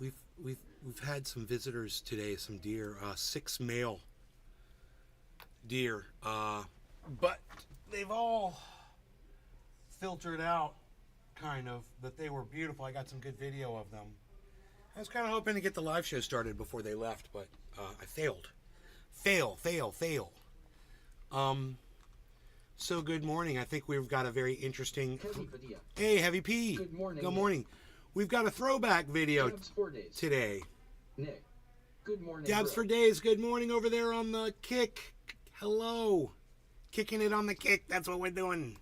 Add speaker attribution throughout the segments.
Speaker 1: live. We've had some visitors today, some deer, 6 male deer, but they've all filtered out, kind of, but they were beautiful. I got some good video of them. I was kind of hoping to get the live show started before they left, but I failed. Fail. So good morning. I think we've got a very interesting... Hey, Heavy P.
Speaker 2: Good morning.
Speaker 1: Good morning. We've got a throwback video today.
Speaker 2: Nick. Good morning.
Speaker 1: Dabs for Days. Good morning over there on the kick. Hello. Kicking it on the kick. That's what we're doing.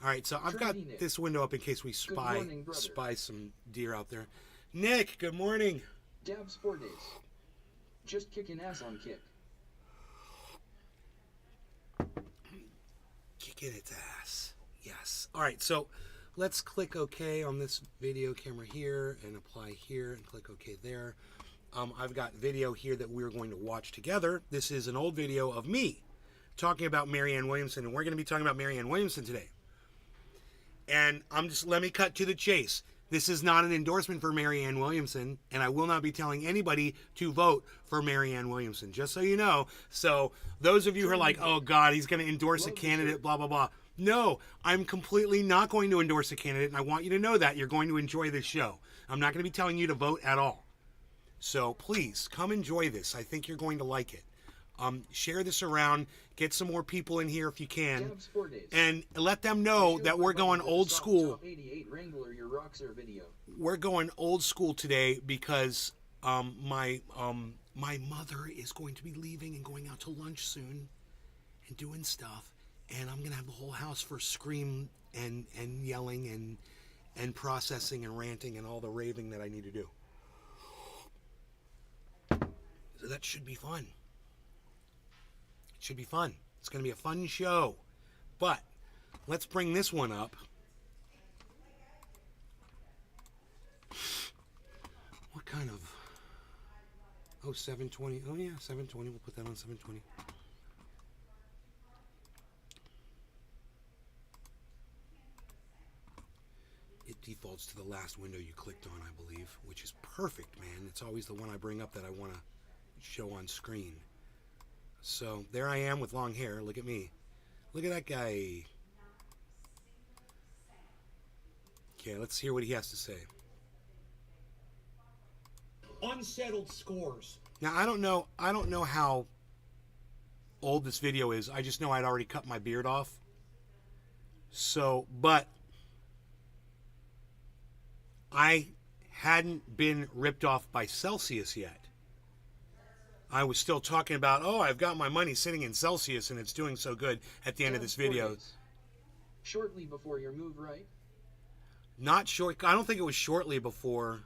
Speaker 1: All right, so I've got this window up in case we spy some deer out there. Nick, good morning.
Speaker 2: Dabs 4 days. Just kicking ass on kick.
Speaker 1: Kicking its ass. Yes. All right, so let's click OK on this video camera here and apply here and click OK there. I've got video here that we're going to watch together. This is an old video of me talking about Marianne Williamson, and we're going to be talking about Marianne Williamson today. And let me cut to the chase. This is not an endorsement for Marianne Williamson, and I will not be telling anybody to vote for Marianne Williamson, just so you know. So those of you who are like, oh God, he's going to endorse a candidate, blah, blah, blah. No, I'm completely not going to endorse a candidate, and I want you to know that. You're going to enjoy this show. I'm not going to be telling you to vote at all. So please, come enjoy this. I think you're going to like it. Share this around. Get some more people in here if you can. And let them know that we're going old school. We're going old school today because my mother is going to be leaving and going out to lunch soon and doing stuff. And I'm going to have the whole house for scream and yelling and processing and ranting and all the raving that I need to do. So that should be fun. It should be fun. It's going to be a fun show. But let's bring this one up. What kind of... Oh, 720. Oh, yeah, 720. We'll put that on 720. It defaults to the last window you clicked on, I believe, which is perfect, man. It's always the one I bring up that I want to show on screen. So there I am with long hair. Look at me. Look at that guy. Okay, let's hear what he has to say.
Speaker 3: Unsettled scores.
Speaker 1: Now I don't know how old this video is. I just know I'd already cut my beard off. So, but I hadn't been ripped off by Celsius yet. I was still talking about, oh, I've got my money sitting in Celsius and it's doing so good at the end of this video.
Speaker 2: Shortly before your move, right?
Speaker 1: Not short. I don't think it was shortly before.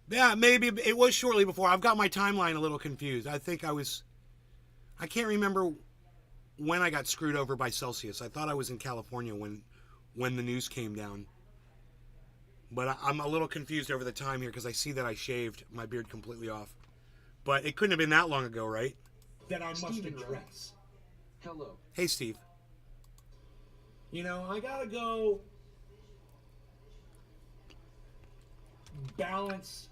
Speaker 1: Yeah, maybe it was shortly before. I've got my timeline a little confused. I can't remember when I got screwed over by Celsius. I thought I was in California when the news came down. But I'm a little confused over the time here because I see that I shaved my beard completely off. But it couldn't have been that long ago, right?
Speaker 3: That I must address.
Speaker 2: Hello.
Speaker 1: Hey, Steve.
Speaker 3: You know, I gotta go balance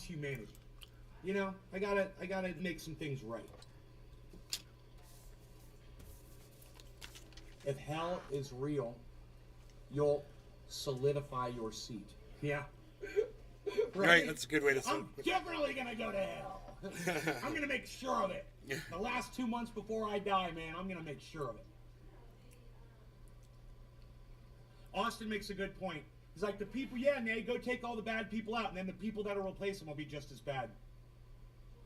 Speaker 3: humanity. You know, I gotta make some things right. If hell is real, you'll solidify your seat. Yeah.
Speaker 1: Right, that's a good way to say it.
Speaker 3: I'm definitely going to go to hell. I'm going to make sure of it. The last 2 months before I die, man, I'm going to make sure of it. Austin makes a good point. He's like, the people, yeah, Nate, go take all the bad people out, and then the people that will replace them will be just as bad.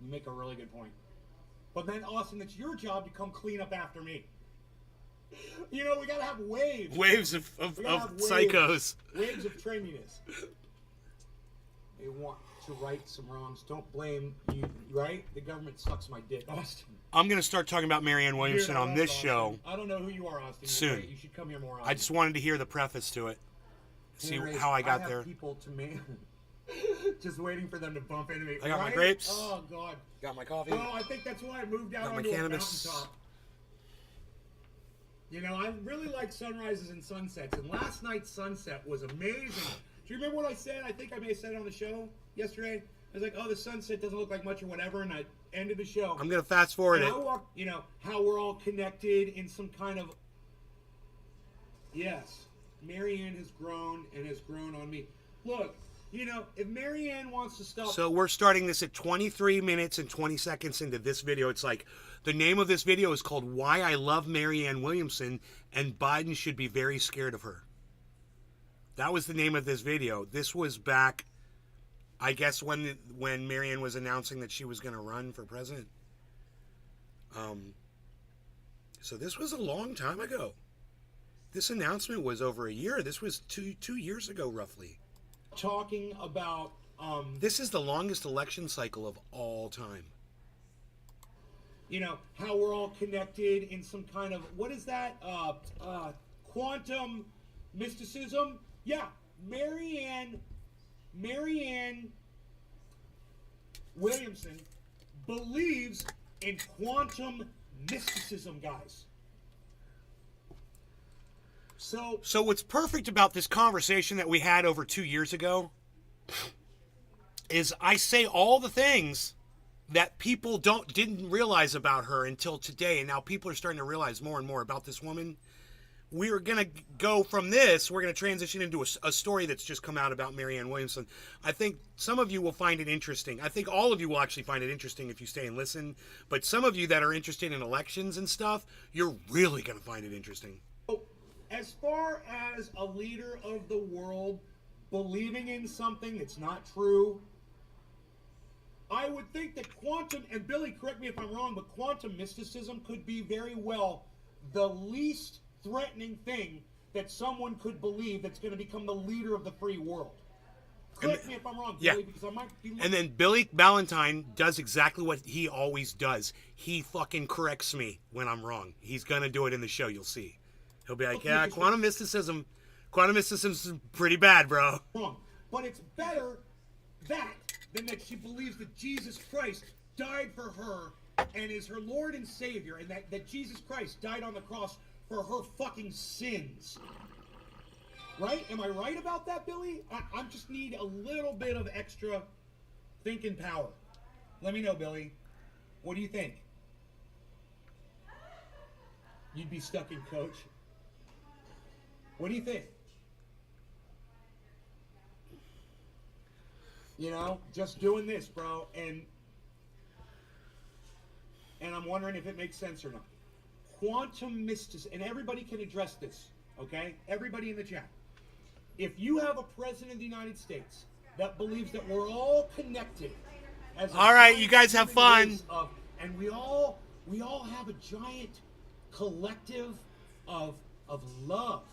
Speaker 3: You make a really good point. But then, Austin, it's your job to come clean up after me. You know, we gotta have waves.
Speaker 1: Waves of psychos.
Speaker 3: Waves of traininess. They want to right some wrongs. Don't blame you, right? The government sucks my dick, Austin.
Speaker 1: I'm gonna start talking about Marianne Williamson on this show.
Speaker 3: I don't know who you are, Austin.
Speaker 1: Soon.
Speaker 3: You should come here more often.
Speaker 1: I just wanted to hear the preface to it. See how I got there.
Speaker 3: People to me. Just waiting for them to bump into me.
Speaker 1: I got my grapes.
Speaker 3: Oh, God.
Speaker 1: Got my coffee.
Speaker 3: Oh, I think that's why I moved out onto a mountaintop. You know, I really like sunrises and sunsets, and last night's sunset was amazing. Do you remember what I said? I think I may have said it on the show yesterday. I was like, oh, the sunset doesn't look like much or whatever, and I ended the show.
Speaker 1: I'm going to fast forward
Speaker 3: and
Speaker 1: it.
Speaker 3: I walked, you know, how we're all connected in some kind of... Yes, Marianne has grown and has grown on me. Look, you know, if Marianne wants to stop...
Speaker 1: So we're starting this at 23 minutes and 20 seconds into this video. It's like, the name of this video is called Why I Love Marianne Williamson, and Biden Should Be Very Scared of Her. That was the name of this video. This was back, I guess, when Marianne was announcing that she was going to run for president. So this was a long time ago. This announcement was over a year. This was two years ago, roughly.
Speaker 3: Talking about...
Speaker 1: This is the longest election cycle of all time.
Speaker 3: You know, how we're all connected in some kind of... What is that? Quantum mysticism? Yeah, Marianne Williamson believes in quantum mysticism, guys. So
Speaker 1: what's perfect about this conversation that we had over 2 years ago is I say all the things that people didn't realize about her until today, and now people are starting to realize more and more about this woman. We're going to go from this, we're going to transition into a story that's just come out about Marianne Williamson. I think some of you will find it interesting. I think all of you will actually find it interesting if you stay and listen. But some of you that are interested in elections and stuff, you're really going to find it interesting.
Speaker 3: as far as a leader of the world believing in something that's not true, I would think that quantum, and Billy, correct me if I'm wrong, but quantum mysticism could be very well the least threatening thing that someone could believe that's going to become the leader of the free world. Correct me if I'm wrong, Billy, because I might be...
Speaker 1: And then Billy Ballantyne does exactly what he always does. He fucking corrects me when I'm wrong. He's going to do it in the show, you'll see. He'll be like,
Speaker 3: Okay,
Speaker 1: yeah, quantum mysticism is pretty bad, bro.
Speaker 3: Wrong. But it's better that than that she believes that Jesus Christ died for her and is her Lord and Savior, and that Jesus Christ died on the cross for her fucking sins. Right? Am I right about that, Billy? I just need a little bit of extra thinking power. Let me know, Billy. What do you think? You'd be stuck in coach. What do you think? You know, just doing this, bro, and I'm wondering if it makes sense or not. Quantum mysticism, and everybody can address this, okay? Everybody in the chat. If you have a president of the United States that believes that we're all connected, as
Speaker 1: all right, you guys have fun,
Speaker 3: and we all have a giant collective of love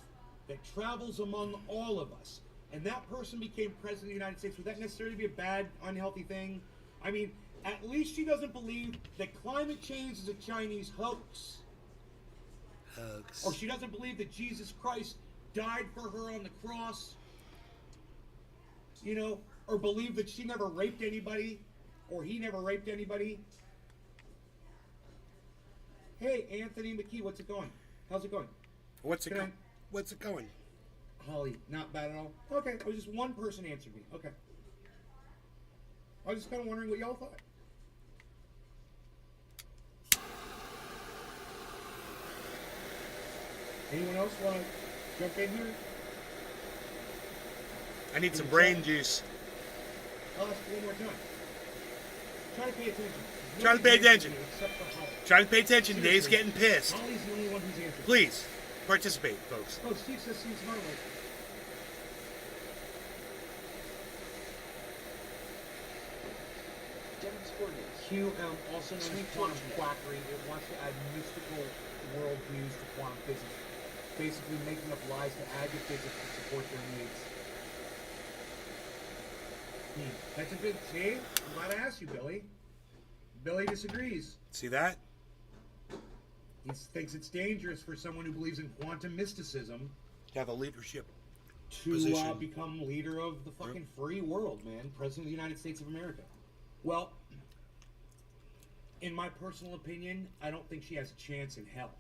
Speaker 3: that travels among all of us, and that person became president of the United States, would that necessarily be a bad, unhealthy thing? I mean, at least she doesn't believe that climate change is a Chinese hoax. Or she doesn't believe that Jesus Christ died for her on the cross. You know, or believe that she never raped anybody, or he never raped anybody. Hey, Anthony McKee, what's it going? How's it going?
Speaker 1: What's it going?
Speaker 3: Holly, not bad at all. Okay, it was just one person answered me. Okay. I was just kind of wondering what y'all thought. Anyone else want to jump in here?
Speaker 1: I need some brain juice.
Speaker 3: I'll ask one more time. Try to pay attention.
Speaker 1: Try to pay attention.
Speaker 3: Except for Holly.
Speaker 1: Try to pay attention. Dave's getting pissed.
Speaker 3: Holly's the only one who's answering.
Speaker 1: Please, participate, folks.
Speaker 3: Oh, Steve says Steve's smart. QM, also known as quantum quackery, it wants to add mystical worldviews to quantum physics, basically making up lies to add to physics to support their needs. That's a good, see? I'm glad I asked you, Billy. Billy disagrees.
Speaker 1: See that?
Speaker 3: He thinks it's dangerous for someone who believes in quantum mysticism
Speaker 1: To have a leadership
Speaker 3: to
Speaker 1: position.
Speaker 3: become leader of the fucking free world, man. President of the United States of America. Well, in my personal opinion, I don't think she has a chance in hell.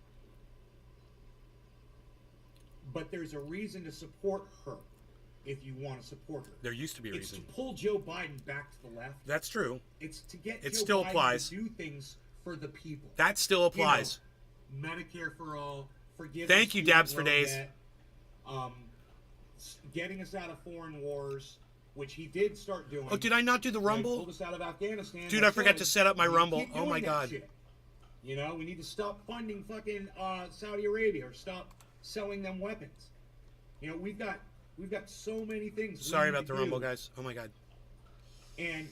Speaker 3: But there's a reason to support her if you want to support her.
Speaker 1: There used to be a
Speaker 3: It's
Speaker 1: reason.
Speaker 3: to pull Joe Biden back to the left.
Speaker 1: That's true.
Speaker 3: It's to get
Speaker 1: It
Speaker 3: Joe
Speaker 1: still
Speaker 3: Biden
Speaker 1: applies.
Speaker 3: to do things for the people.
Speaker 1: That still applies.
Speaker 3: You know, Medicare for all, forgiveness.
Speaker 1: Thank you, Dabs for days.
Speaker 3: Debt, getting us out of foreign wars, which he did start doing.
Speaker 1: Oh, did I not do the
Speaker 3: You know, he
Speaker 1: Rumble?
Speaker 3: pulled us out of Afghanistan.
Speaker 1: Dude,
Speaker 3: That's
Speaker 1: I forgot
Speaker 3: good.
Speaker 1: to set up my
Speaker 3: We need to
Speaker 1: Rumble.
Speaker 3: keep
Speaker 1: Oh
Speaker 3: doing
Speaker 1: my
Speaker 3: that
Speaker 1: God.
Speaker 3: shit. You know, we need to stop funding fucking Saudi Arabia or stop selling them weapons. You know, we've got so many things.
Speaker 1: Sorry
Speaker 3: we need
Speaker 1: about the
Speaker 3: to
Speaker 1: Rumble,
Speaker 3: do.
Speaker 1: guys. Oh my God.
Speaker 3: And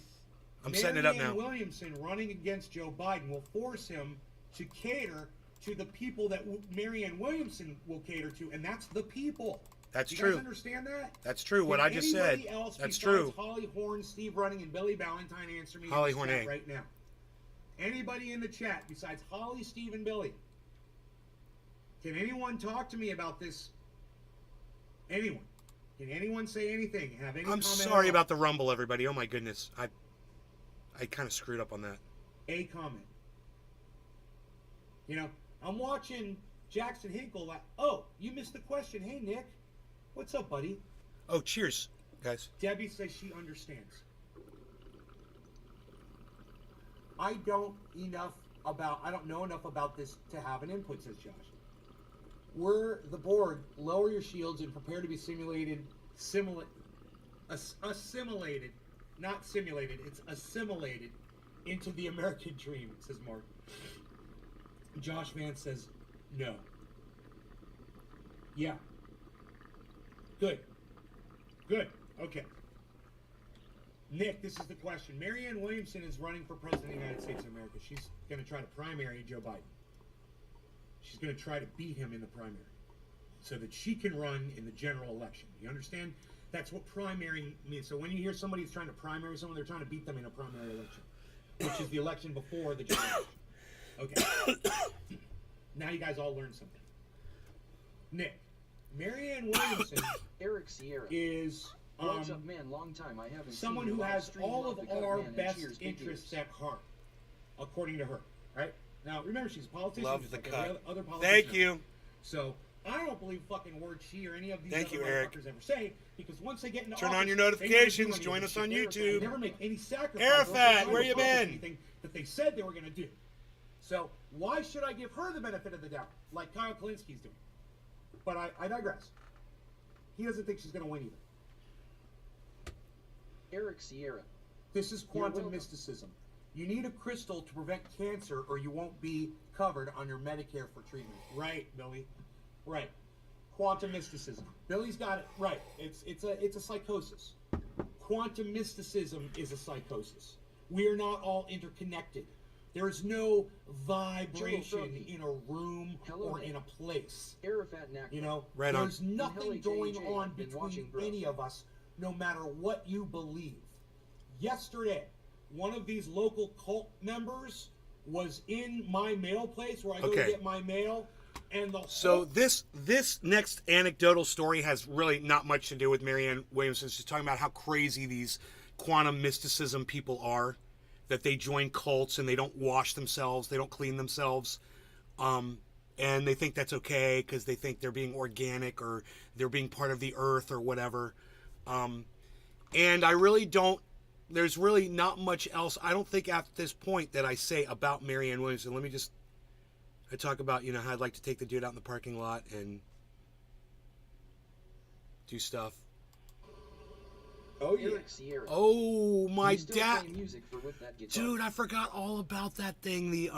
Speaker 1: I'm setting it up now.
Speaker 3: Mariannes Williamson running against Joe Biden will force him to cater to the people that Mariannes Williamson will cater to, and that's the people.
Speaker 1: That's
Speaker 3: you
Speaker 1: true.
Speaker 3: guys understand that?
Speaker 1: That's true. What I just said.
Speaker 3: Anybody else
Speaker 1: That's
Speaker 3: besides
Speaker 1: true.
Speaker 3: Holly Horn, Steve Running, and Billy Valentine answer me
Speaker 1: Holly
Speaker 3: in the
Speaker 1: Horn
Speaker 3: chat
Speaker 1: A.
Speaker 3: right now? Anybody in the chat besides Holly, Steve, and Billy? Can anyone talk to me about this? Anyone? Can anyone say anything? Have any
Speaker 1: I'm
Speaker 3: comment
Speaker 1: sorry
Speaker 3: at all?
Speaker 1: about the Rumble, everybody. Oh my goodness. I kind of screwed up on that.
Speaker 3: A comment. You know, I'm watching Jackson Hinkle like, oh, you missed the question. Hey, Nick. What's up, buddy?
Speaker 1: Oh, cheers, guys.
Speaker 3: Debbie says she understands. I don't know enough about this to have an input, says Josh. We're the board. Lower your shields and prepare to be assimilated, not simulated. It's assimilated into the American dream, says Mark. Josh Vance says no. Yeah. Good. Okay. Nick, this is the question. Mariannes Williamson is running for president of the United States of America. She's going to try to primary Joe Biden. She's going to try to beat him in the primary so that she can run in the general election. You understand? That's what primary means. So when you hear somebody who's trying to primary someone, they're trying to beat them in a primary election, which is the election before the general election. Okay. Now you guys all learned something. Nick, Mariannes Williamson
Speaker 2: Eric Sierra.
Speaker 3: is
Speaker 2: What's up, man? Long time I haven't
Speaker 3: someone
Speaker 2: seen
Speaker 3: who
Speaker 2: you live
Speaker 3: has
Speaker 2: stream.
Speaker 3: all
Speaker 2: Love
Speaker 3: of
Speaker 2: the cut,
Speaker 3: our
Speaker 2: man, and
Speaker 3: best
Speaker 2: cheers, big
Speaker 3: interests
Speaker 2: ears.
Speaker 3: at heart, according to her. Right? Now, remember, she's a politician.
Speaker 1: Love
Speaker 3: just
Speaker 1: the
Speaker 3: like
Speaker 1: cut.
Speaker 3: every other politician.
Speaker 1: Thank you.
Speaker 3: So I don't believe fucking word she or any of these
Speaker 1: Thank
Speaker 3: other
Speaker 1: you, Eric.
Speaker 3: motherfuckers ever say, because once they get into
Speaker 1: Turn on
Speaker 3: office,
Speaker 1: your
Speaker 3: they never do
Speaker 1: notifications.
Speaker 3: any of
Speaker 1: Join
Speaker 3: this
Speaker 1: us on
Speaker 3: shit. They
Speaker 1: YouTube.
Speaker 3: never make any sacrifice.
Speaker 1: Arafat,
Speaker 3: or
Speaker 1: where you
Speaker 3: accomplish
Speaker 1: been?
Speaker 3: anything that they said they were going to do. So why should I give her the benefit of the doubt, like Kyle Kalinski's doing? But I digress. He doesn't think she's going to win either.
Speaker 2: Eric Sierra.
Speaker 3: This is
Speaker 2: You're
Speaker 3: quantum
Speaker 2: welcome.
Speaker 3: mysticism. You need a crystal to prevent cancer, or you won't be covered on your Medicare for treatment. Right, Billy. Right. Quantum mysticism. Billy's got it right. It's a psychosis. Quantum mysticism is a psychosis. We are not all interconnected. There is no vibration
Speaker 2: Trophy.
Speaker 3: in a room
Speaker 2: Hello,
Speaker 3: or
Speaker 2: man.
Speaker 3: in a place.
Speaker 2: Arafat Nakba.
Speaker 3: You know,
Speaker 1: Right on.
Speaker 3: there's nothing
Speaker 2: Helly
Speaker 3: going
Speaker 2: JJ,
Speaker 3: on
Speaker 2: been
Speaker 3: between
Speaker 2: watching, bro.
Speaker 3: any of us, no matter what you believe. Yesterday, one of these local cult members was in my mail place where I go
Speaker 1: Okay.
Speaker 3: to get my mail, and the
Speaker 1: So
Speaker 3: whole
Speaker 1: this next anecdotal story has really not much to do with Mariannes Williamson. She's talking about how crazy these quantum mysticism people are, that they join cults and they don't wash themselves, they don't clean themselves, and they think that's okay because they think they're being organic or they're being part of the earth or whatever. And I really don't. There's really not much else. I don't think at this point that I say about Mariannes Williamson. Let me just. I talk about, how I'd like to take the dude out in the parking lot and do stuff.
Speaker 3: oh yeah,
Speaker 2: Eric Sierra.
Speaker 1: Oh, my
Speaker 2: You still
Speaker 1: dad.
Speaker 2: play music for with that guitar.
Speaker 1: Dude, I forgot all about that thing. The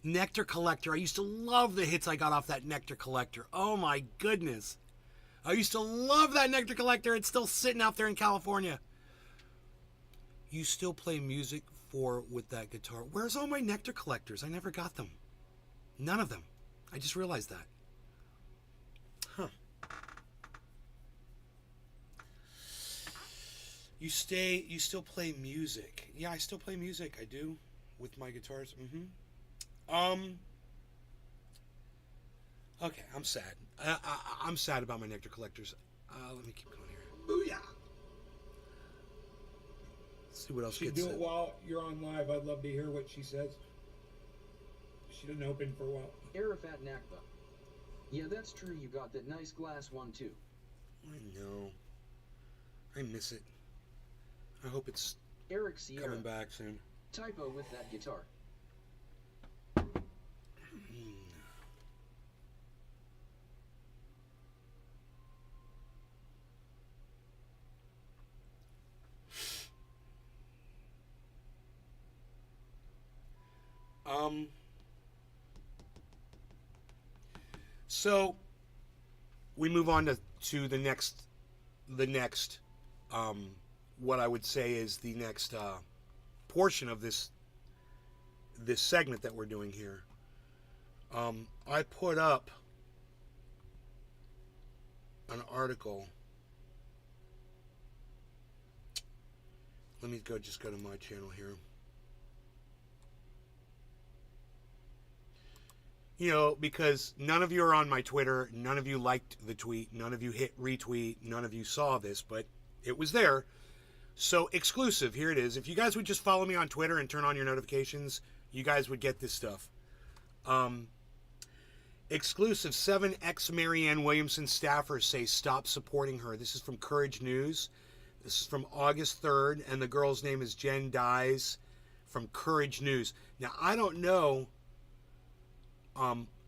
Speaker 1: Nectar Collector. I used to love the hits I got off that Nectar Collector. Oh my goodness. I used to love that Nectar Collector. It's still sitting out there in California. You still play music with that guitar. Where's all my Nectar Collectors? I never got them. None of them. I just realized that. Huh. You still play music. Yeah, I still play music. I do. With my guitars. Okay, I'm sad. I'm sad about my Nectar Collectors. Let me keep going here.
Speaker 3: booyah.
Speaker 1: Let's see what else
Speaker 3: She
Speaker 1: gets
Speaker 3: do
Speaker 1: said.
Speaker 3: it while you're on live. I'd love to hear what she says. She didn't open for a while.
Speaker 2: Arafat Nakba. Yeah, that's true. You got that nice glass one too.
Speaker 1: I know. I miss it. I hope it's
Speaker 2: Eric Sierra.
Speaker 1: coming back soon.
Speaker 2: Typo with that guitar.
Speaker 1: So we move on to the next, what I would say is the next portion of this segment that we're doing here. I put up an article. Let me just go to my channel here. You know, because none of you are on my Twitter, none of you liked the tweet, none of you hit retweet, none of you saw this, but it was there. So exclusive, here it is. If you guys would just follow me on Twitter and turn on your notifications, you guys would get this stuff. Exclusive, 7 ex-Mariannes Williamson staffers say stop supporting her. This is from Courage News. This is from August 3rd, and the girl's name is Jen Dyes from Courage News. Now, I don't know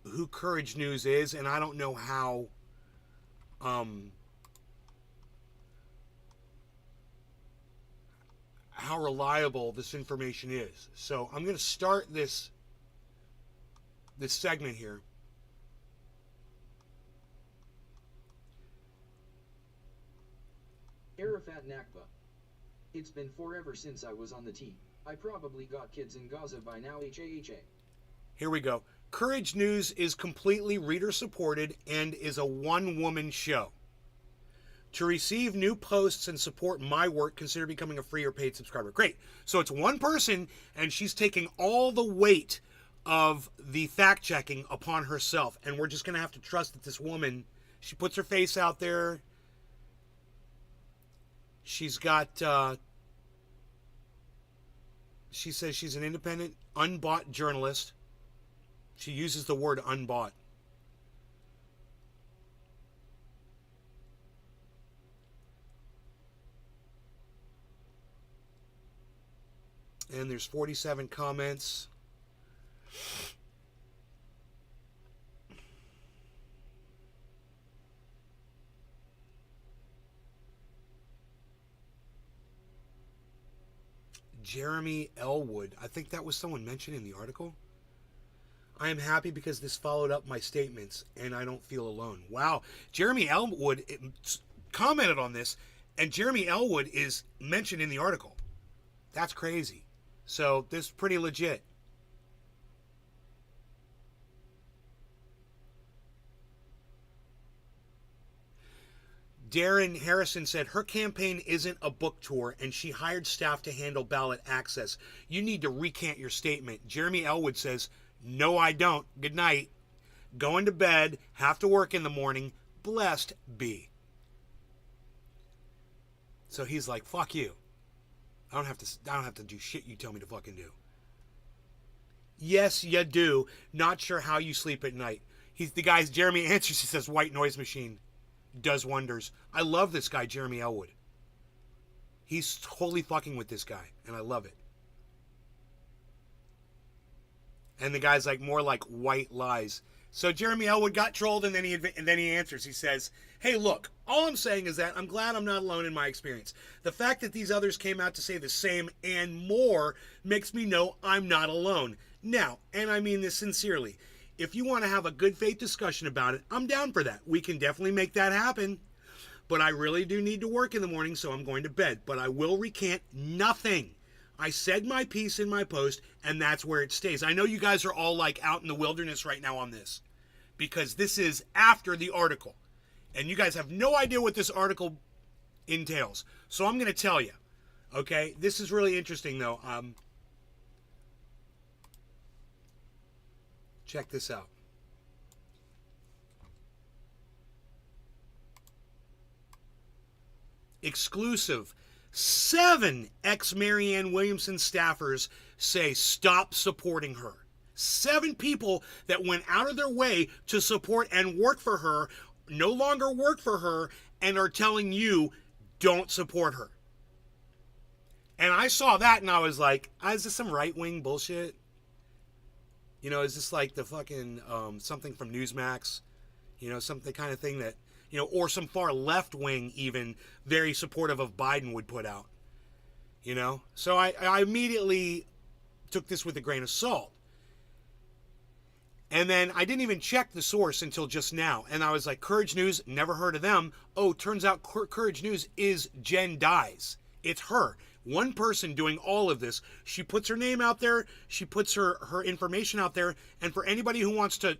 Speaker 1: who Courage News is, and I don't know how reliable this information is. So I'm going to start this segment here.
Speaker 2: Arafat Nakba. It's been forever since I was on the team. I probably got kids in Gaza by now. HAHA.
Speaker 1: Here we go. Courage News is completely reader-supported and is a one-woman show. To receive new posts and support my work, consider becoming a free or paid subscriber. Great. So it's one person, and she's taking all the weight of the fact-checking upon herself. And we're just going to have to trust that this woman, she puts her face out there. She's got, she says she's an independent, unbought journalist. She uses the word unbought. And there's 47 comments. Jeremy Elwood. I think that was someone mentioned in the article. I am happy because this followed up my statements and I don't feel alone. Wow. Jeremy Elwood commented on this, and Jeremy Elwood is mentioned in the article. That's crazy. So this is pretty legit. Darren Harrison said her campaign isn't a book tour and she hired staff to handle ballot access. You need to recant your statement. Jeremy Elwood says, no, I don't. Good night. Going to bed. Have to work in the morning. Blessed be. So he's like, fuck you. I don't have to do shit you tell me to fucking do. Yes, you do. Not sure how you sleep at night. Jeremy answers, he says, white noise machine does wonders. I love this guy, Jeremy Elwood. He's totally fucking with this guy, and I love it. And the guy's like, more like white lies. So Jeremy Elwood got trolled, and then he answers. He says, hey, look, all I'm saying is that I'm glad I'm not alone in my experience. The fact that these others came out to say the same and more makes me know I'm not alone. Now, and I mean this sincerely, if you want to have a good faith discussion about it, I'm down for that. We can definitely make that happen. But I really do need to work in the morning, so I'm going to bed. But I will recant nothing. I said my piece in my post, and that's where it stays. I know you guys are all like out in the wilderness right now on this, because this is after the article. And you guys have no idea what this article entails. So I'm going to tell you. Okay? This is really interesting, though. Check this out. Exclusive. 7 ex-Mariannes Williamson staffers say stop supporting her. 7 people that went out of their way to support and work for her, no longer work for her, and are telling you, don't support her. And I saw that and I was like, is this some right-wing bullshit? You know, is this like the fucking something from Newsmax? You know, something kind of thing that, you know, or some far left-wing even very supportive of Biden would put out. You know? So I immediately took this with a grain of salt. And then I didn't even check the source until just now. And I was like, Courage News, never heard of them. Oh, turns out Courage News is Jen Dies. It's her. One person doing all of this. She puts her name out there. She puts her information out there. And for anybody who wants to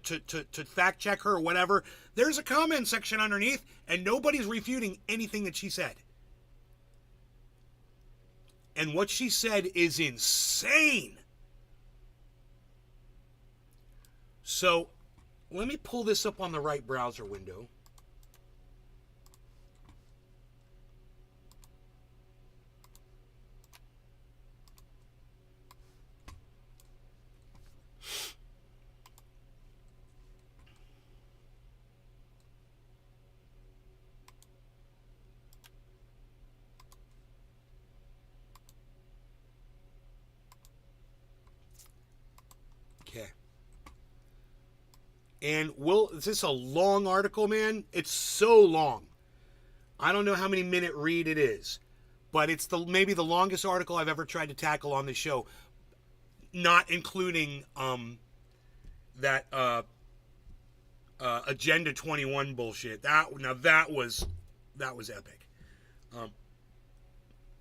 Speaker 1: fact check her or whatever, there's a comment section underneath. And nobody's refuting anything that she said. And what she said is insane. So, let me pull this up on the right browser window. Okay. And is this a long article, man? It's so long. I don't know how many minute read it is, but it's maybe the longest article I've ever tried to tackle on the show, not including that Agenda 21 bullshit. That was epic.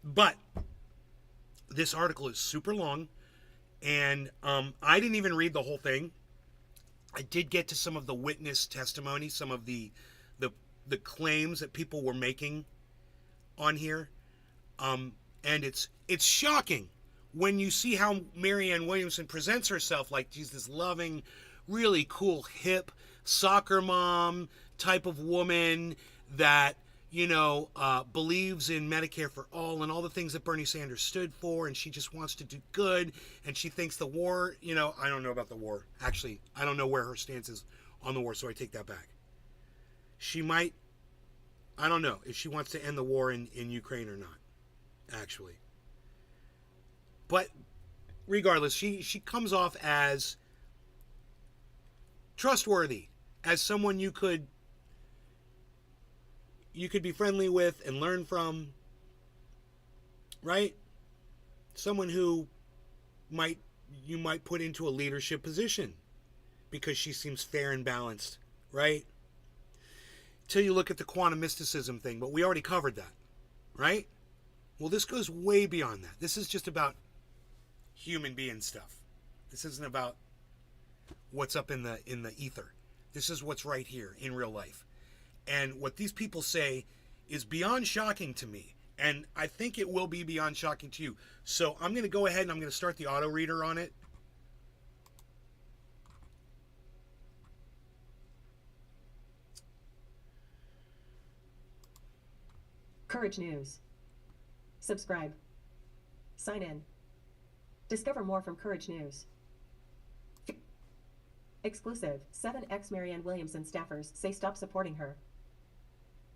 Speaker 1: But this article is super long, and I didn't even read the whole thing. I did get to some of the witness testimony, some of the claims that people were making on here, and it's shocking when you see how Marianne Williamson presents herself, like she's this loving, really cool, hip soccer mom type of woman that, you know, believes in Medicare for all and all the things that Bernie Sanders stood for, and she just wants to do good, and she thinks the war, you know, I don't know about the war. Actually, I don't know where her stance is on the war, so I take that back. She might, I don't know if she wants to end the war in Ukraine or not, actually. But regardless, she comes off as trustworthy, as someone you could be friendly with and learn from, right? Someone who you might put into a leadership position because she seems fair and balanced, right? Till you look at the quantum mysticism thing, but we already covered that, right? Well, this goes way beyond that. This is just about human being stuff. This isn't about what's up in the ether. This is what's right here in real life. And what these people say is beyond shocking to me. And I think it will be beyond shocking to you. So I'm going to go ahead and I'm going to start the auto reader on it.
Speaker 4: Courage News. Subscribe. Sign in. Discover more from Courage News. Exclusive. 7 ex-Marianne Williamson staffers say stop supporting her.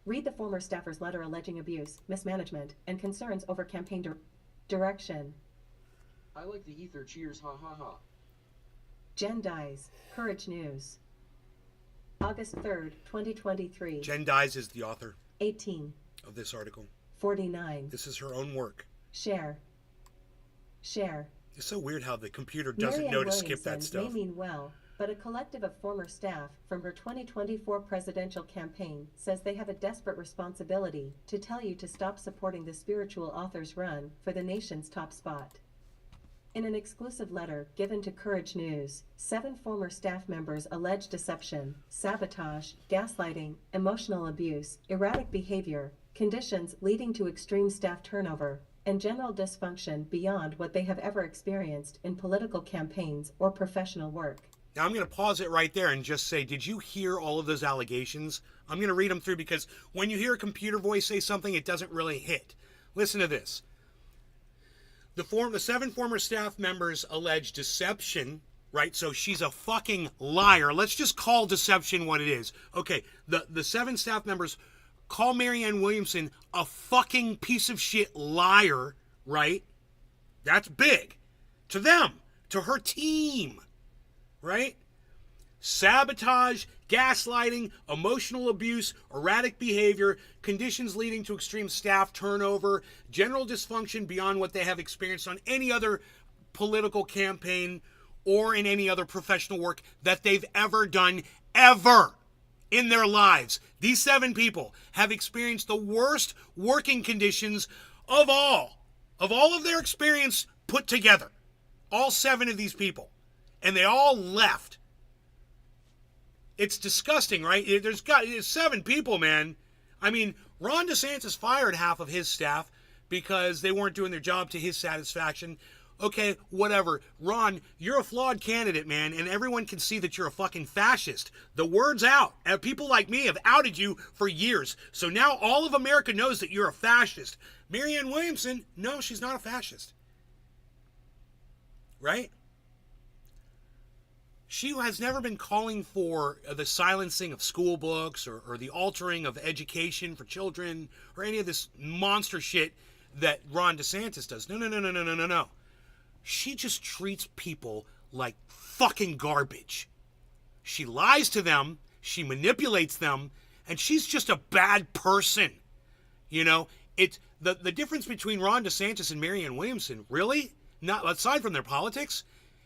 Speaker 4: Read the former staffer's letter alleging abuse, mismanagement, and concerns over campaign direction.
Speaker 2: I like the ether, cheers, ha ha ha.
Speaker 4: Jen Dies. Courage News. August 3rd, 2023.
Speaker 1: Jen Dies is the author
Speaker 4: 18.
Speaker 1: of this article.
Speaker 4: 49.
Speaker 1: This is her own work.
Speaker 4: Share. Share.
Speaker 1: It's so weird how the computer doesn't
Speaker 4: Marianne
Speaker 1: know to skip that
Speaker 4: Williamson
Speaker 1: stuff.
Speaker 4: may mean well, but a collective of former staff from her 2024 presidential campaign says they have a desperate responsibility to tell you to stop supporting the spiritual author's run for the nation's top spot. In an exclusive letter given to Courage News, 7 former staff members allege deception, sabotage, gaslighting, emotional abuse, erratic behavior, conditions leading to extreme staff turnover, and general dysfunction beyond what they have ever experienced in political campaigns or professional work.
Speaker 1: Now I'm going to pause it right there and just say, did you hear all of those allegations? I'm going to read them through because when you hear a computer voice say something, it doesn't really hit. Listen to this. The 7 former staff members allege deception, right? So she's a fucking liar. Let's just call deception what it is. Okay, the 7 staff members call Marianne Williamson a fucking piece of shit liar, right? That's big. To them, to her team, right? Sabotage, gaslighting, emotional abuse, erratic behavior, conditions leading to extreme staff turnover, general dysfunction beyond what they have experienced on any other political campaign or in any other professional work that they've ever done, ever in their lives. These 7 people have experienced the worst working conditions of all of their experience put together. All 7 of these people. And they all left. It's disgusting, right? There's 7 people, man. I mean, Ron DeSantis fired half of his staff because they weren't doing their job to his satisfaction. Okay, whatever. Ron, you're a flawed candidate, man, and everyone can see that you're a fucking fascist. The word's out. And people like me have outed you for years. So now all of America knows that you're a fascist. Marianne Williamson, no, she's not a fascist. Right? She has never been calling for the silencing of school books or the altering of education for children or any of this monster shit that Ron DeSantis does. No. She just treats people like fucking garbage. She lies to them, she manipulates them, and she's just a bad person. You know, it's the difference between Ron DeSantis and Marianne Williamson, really, not aside from their politics,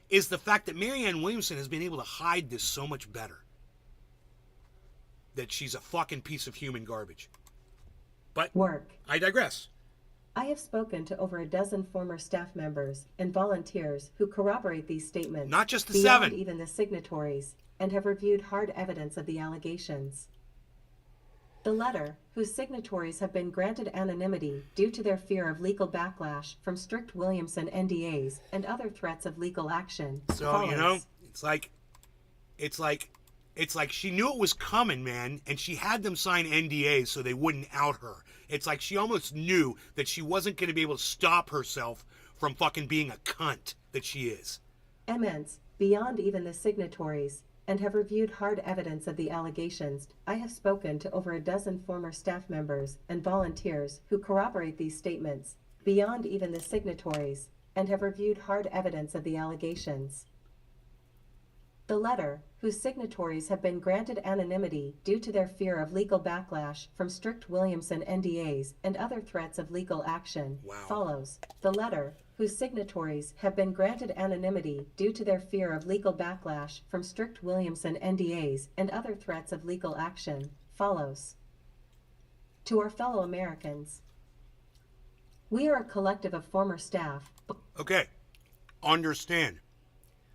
Speaker 1: is the fact that Marianne Williamson has been able to hide this so much better. That she's a fucking piece of human garbage. But
Speaker 4: Work.
Speaker 1: I digress.
Speaker 4: I have spoken to over a dozen former staff members and volunteers who corroborate these statements.
Speaker 1: Not just the
Speaker 4: beyond
Speaker 1: 7.
Speaker 4: Even the signatories, and have reviewed hard evidence of the allegations. The letter, whose signatories have been granted anonymity due to their fear of legal backlash from strict Williamson NDAs and other threats of legal action,
Speaker 1: So,
Speaker 4: follows.
Speaker 1: you know, it's like she knew it was coming, man, and she had them sign NDAs so they wouldn't out her. It's like she almost knew that she wasn't going to be able to stop herself from fucking being a cunt that she is.
Speaker 4: Immense, beyond even the signatories, and have reviewed hard evidence of the allegations. I have spoken to over a dozen former staff members and volunteers who corroborate these statements, beyond even the signatories, and have reviewed hard evidence of the allegations. The letter, whose signatories have been granted anonymity due to their fear of legal backlash from strict Williamson NDAs and other threats of legal action, follows. The letter, whose signatories have been granted anonymity due to their fear of legal backlash from strict Williamson NDAs and other threats of legal action, follows. To our fellow Americans, we are a collective of former staff.
Speaker 1: Okay, understand.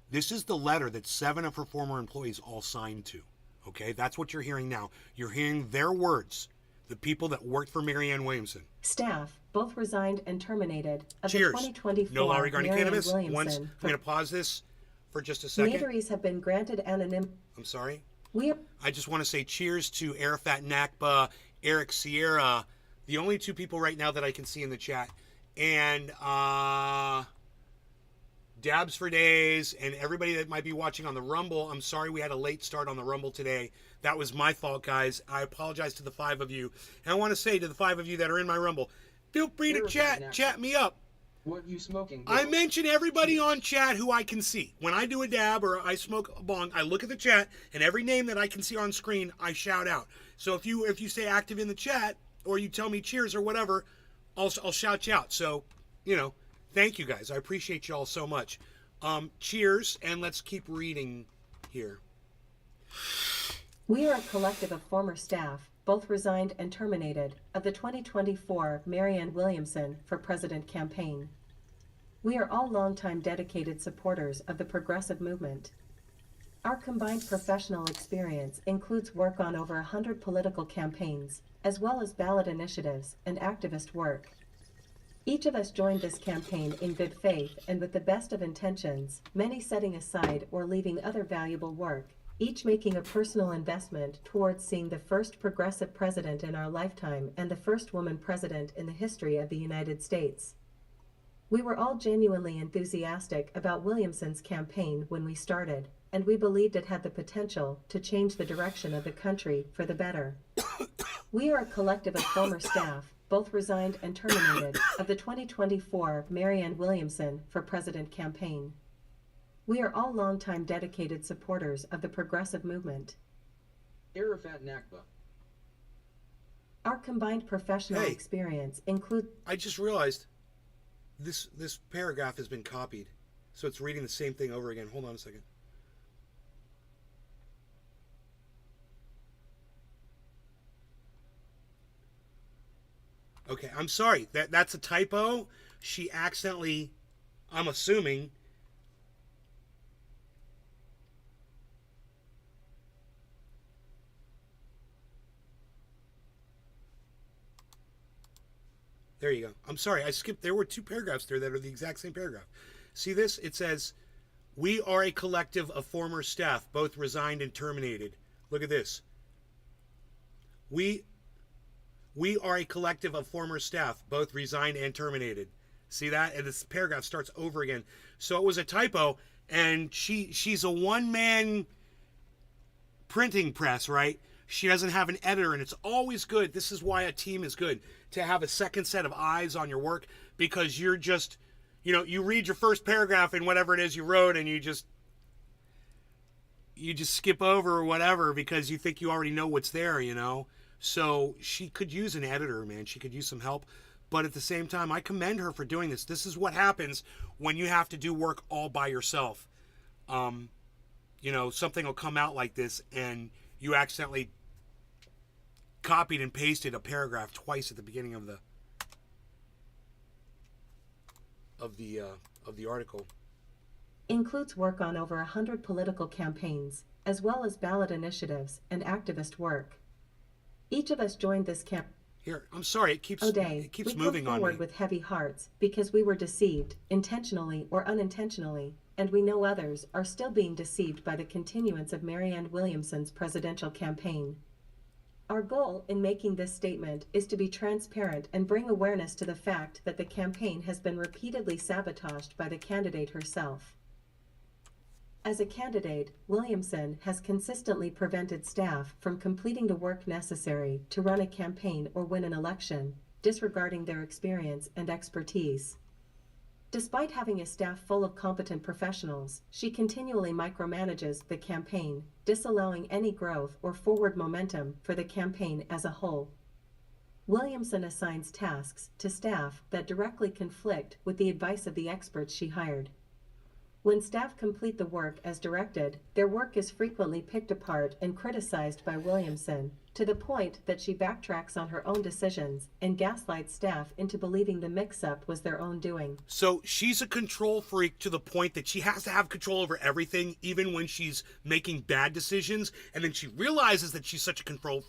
Speaker 1: This is the letter that 7 of her former employees all signed to. Okay, that's what you're hearing now. You're hearing their words, the people that worked for Marianne Williamson.
Speaker 4: Staff, both resigned and terminated, of
Speaker 1: Cheers.
Speaker 4: the 2024
Speaker 1: No law regarding
Speaker 4: Marianne
Speaker 1: cannabis.
Speaker 4: Williamson.
Speaker 1: I'm going to pause this for just a second.
Speaker 4: Leaderies have been granted anonymity.
Speaker 1: I'm sorry.
Speaker 4: We are
Speaker 1: I just want to say cheers to Arafat Nakba, Eric Sierra, the only 2 people right now that I can see in the chat, and Dabs for Days, and everybody that might be watching on the Rumble. I'm sorry we had a late start on the Rumble today. That was my fault, guys. I apologize to the 5 of you. And I want to say to the 5 of you that are in my Rumble, feel free to chat me up.
Speaker 2: What you smoking?
Speaker 1: I mention everybody on chat who I can see. When I do a dab or I smoke a bong, I look at the chat, and every name that I can see on screen, I shout out. So if you stay active in the chat, or you tell me cheers or whatever, I'll shout you out. So, you know, thank you guys. I appreciate you all so much. Cheers, and let's keep reading here.
Speaker 4: We are a collective of former staff, both resigned and terminated, of the 2024 Marianne Williamson for President campaign. We are all longtime dedicated supporters of the progressive movement. Our combined professional experience includes work on over 100 political campaigns, as well as ballot initiatives and activist work. Each of us joined this campaign in good faith and with the best of intentions, many setting aside or leaving other valuable work, each making a personal investment towards seeing the first progressive president in our lifetime and the first woman president in the history of the United States. We were all genuinely enthusiastic about Williamson's campaign when we started, and we believed it had the potential to change the direction of the country for the better. We are a collective of former staff, both resigned and terminated, of the 2024 Mariannes Williamson for President campaign. We are all longtime dedicated supporters of the progressive movement.
Speaker 2: Arafat Nakba.
Speaker 4: Our combined professional
Speaker 1: Hey.
Speaker 4: experience includes
Speaker 1: I just realized this paragraph has been copied. So it's reading the same thing over again. Hold on a second. Okay, I'm sorry. That's a typo. She accidentally, I'm assuming, there you go. I'm sorry, I skipped. There were two paragraphs there that are the exact same paragraph. See this? It says, "We are a collective of former staff, both resigned and terminated." Look at this. We are a collective of former staff, both resigned and terminated. See that? And this paragraph starts over again. So it was a typo, and she's a one-man printing press, right? She doesn't have an editor, and it's always good. This is why a team is good, to have a second set of eyes on your work, because you're just, you read your first paragraph in whatever it is you wrote, and you just skip over or whatever because you think you already know what's there, So she could use an editor, man. She could use some help. But at the same time, I commend her for doing this. This is what happens when you have to do work all by yourself. Something will come out like this, and you accidentally copied and pasted a paragraph twice at the beginning of the article.
Speaker 4: includes work on over 100 political campaigns, as well as ballot initiatives and activist work. Each of us joined this camp.
Speaker 1: Here, I'm sorry, it keeps
Speaker 4: we
Speaker 1: moving
Speaker 4: go
Speaker 1: on
Speaker 4: forward
Speaker 1: me.
Speaker 4: with heavy hearts because we were deceived, intentionally or unintentionally, and we know others are still being deceived by the continuance of Mariannes Williamson's presidential campaign. Our goal in making this statement is to be transparent and bring awareness to the fact that the campaign has been repeatedly sabotaged by the candidate herself. As a candidate, Williamson has consistently prevented staff from completing the work necessary to run a campaign or win an election, disregarding their experience and expertise. Despite having a staff full of competent professionals, she continually micromanages the campaign, disallowing any growth or forward momentum for the campaign as a whole. Williamson assigns tasks to staff that directly conflict with the advice of the experts she hired. When staff complete the work as directed, their work is frequently picked apart and criticized by Williamson, to the point that she backtracks on her own decisions and gaslights staff into believing the mix-up was their own doing.
Speaker 1: So she's a control freak to the point that she has to have control over everything, even when she's making bad decisions. And then she realizes that she's such a control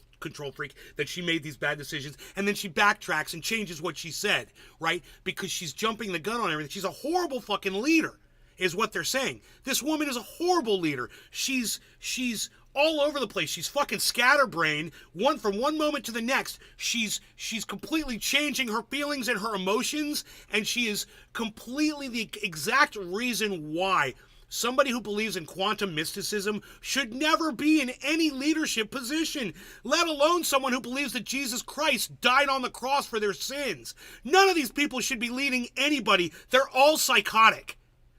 Speaker 1: freak that she made these bad decisions. And then she backtracks and changes what she said, right? Because she's jumping the gun on everything. She's a horrible fucking leader, is what they're saying. This woman is a horrible leader. She's all over the place. She's fucking scatterbrained. From one moment to the next, she's completely changing her feelings and her emotions, and she is completely the exact reason why somebody who believes in quantum mysticism should never be in any leadership position, let alone someone who believes that Jesus Christ died on the cross for their sins. None of these people should be leading anybody. They're all psychotic.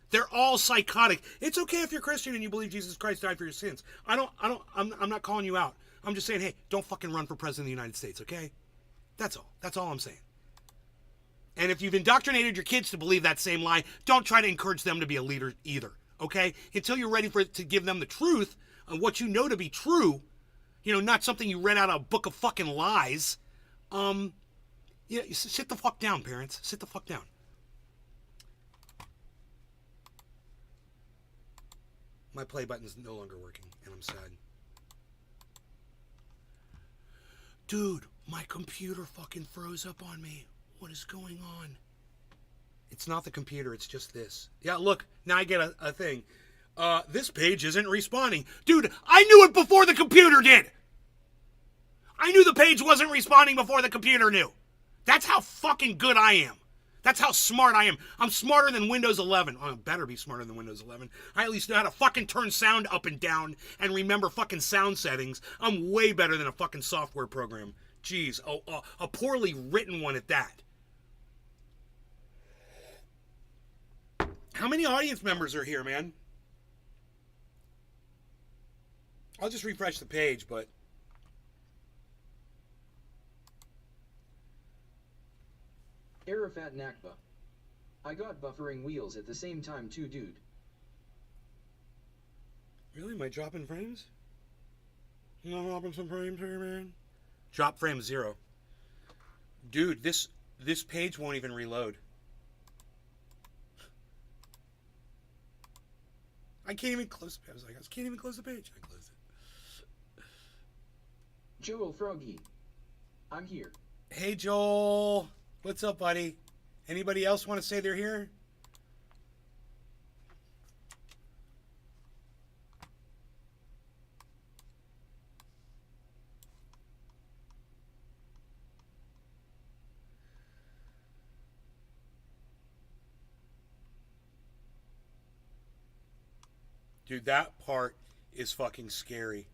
Speaker 1: They're all psychotic. It's okay if you're Christian and you believe Jesus Christ died for your sins. I'm not calling you out. I'm just saying, hey, don't fucking run for president of the United States, okay? That's all. That's all I'm saying. And if you've indoctrinated your kids to believe that same lie, don't try to encourage them to be a leader either, okay? Until you're ready to give them the truth of what you know to be true, not something you read out of a book of fucking lies. Sit the fuck down, parents. Sit the fuck down. My play button's no longer working, and I'm sad. Dude, my computer fucking froze up on me. What is going on? It's not the computer, it's just this. Yeah, look, now I get a thing. This page isn't responding. Dude, I knew it before the computer did! I knew the page wasn't responding before the computer knew. That's how fucking good I am. That's how smart I am. I'm smarter than Windows 11. Oh, I better be smarter than Windows 11. I at least know how to fucking turn sound up and down and remember fucking sound settings. I'm way better than a fucking software program. Jeez, a poorly written one at that. How many audience members are here, man? I'll just refresh the page, but...
Speaker 2: Arafat Nakba. I got buffering wheels at the same time too, dude.
Speaker 1: Really? Am I dropping frames? Am I dropping some frames here, man? Drop frame 0. Dude, this page won't even reload. I can't even close the page. I can't even close the page. I closed it.
Speaker 2: Joel Froggy. I'm here.
Speaker 1: Hey, Joel. What's up, buddy? Anybody else want to say they're here? Dude, that part is fucking scary.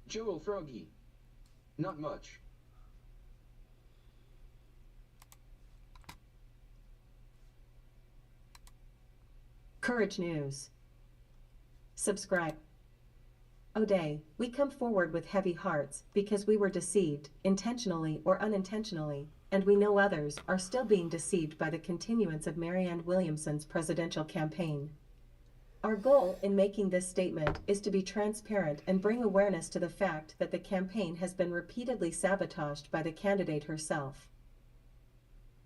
Speaker 2: Joel Froggy. Not much.
Speaker 4: Courage News. Subscribe. O'Day, we come forward with heavy hearts because we were deceived, intentionally or unintentionally, and we know others are still being deceived by the continuance of Marianne Williamson's presidential campaign. Our goal in making this statement is to be transparent and bring awareness to the fact that the campaign has been repeatedly sabotaged by the candidate herself.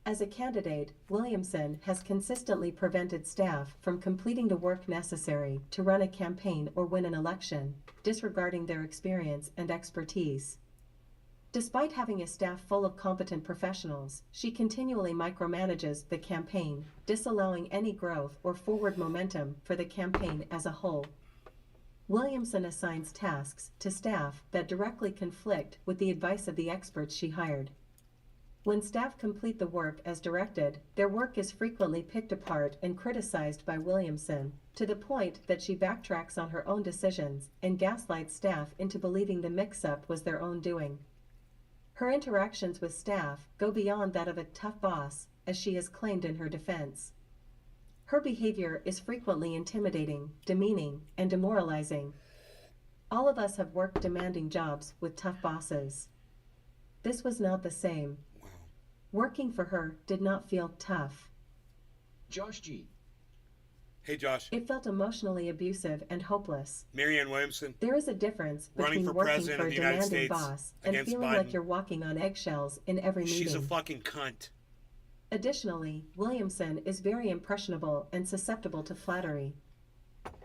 Speaker 4: As a candidate, Williamson has consistently prevented staff from completing the work necessary to run a campaign or win an election, disregarding their experience and expertise. Despite having a staff full of competent professionals, she continually micromanages the campaign, disallowing any growth or forward momentum for the campaign as a whole. Williamson assigns tasks to staff that directly conflict with the advice of the experts she hired. When staff complete the work as directed, their work is frequently picked apart and criticized by Williamson, to the point that she backtracks on her own decisions and gaslights staff into believing the mix-up was their own doing. Her interactions with staff go beyond that of a tough boss, as she has claimed in her defense. Her behavior is frequently intimidating, demeaning, and demoralizing. All of us have worked demanding jobs with tough bosses. This was not the same.
Speaker 1: Wow.
Speaker 4: Working for her did not feel tough.
Speaker 2: Josh G.
Speaker 1: Hey, Josh.
Speaker 4: It felt emotionally abusive and hopeless.
Speaker 1: Marianne Williamson.
Speaker 4: There is a difference
Speaker 1: Running
Speaker 4: between
Speaker 1: for
Speaker 4: working
Speaker 1: president
Speaker 4: for
Speaker 1: of
Speaker 4: a
Speaker 1: the United
Speaker 4: demanding
Speaker 1: States
Speaker 4: boss and
Speaker 1: against
Speaker 4: feeling
Speaker 1: Biden.
Speaker 4: like you're walking on eggshells in every meeting.
Speaker 1: She's a fucking cunt.
Speaker 4: Additionally, Williamson is very impressionable and susceptible to flattery.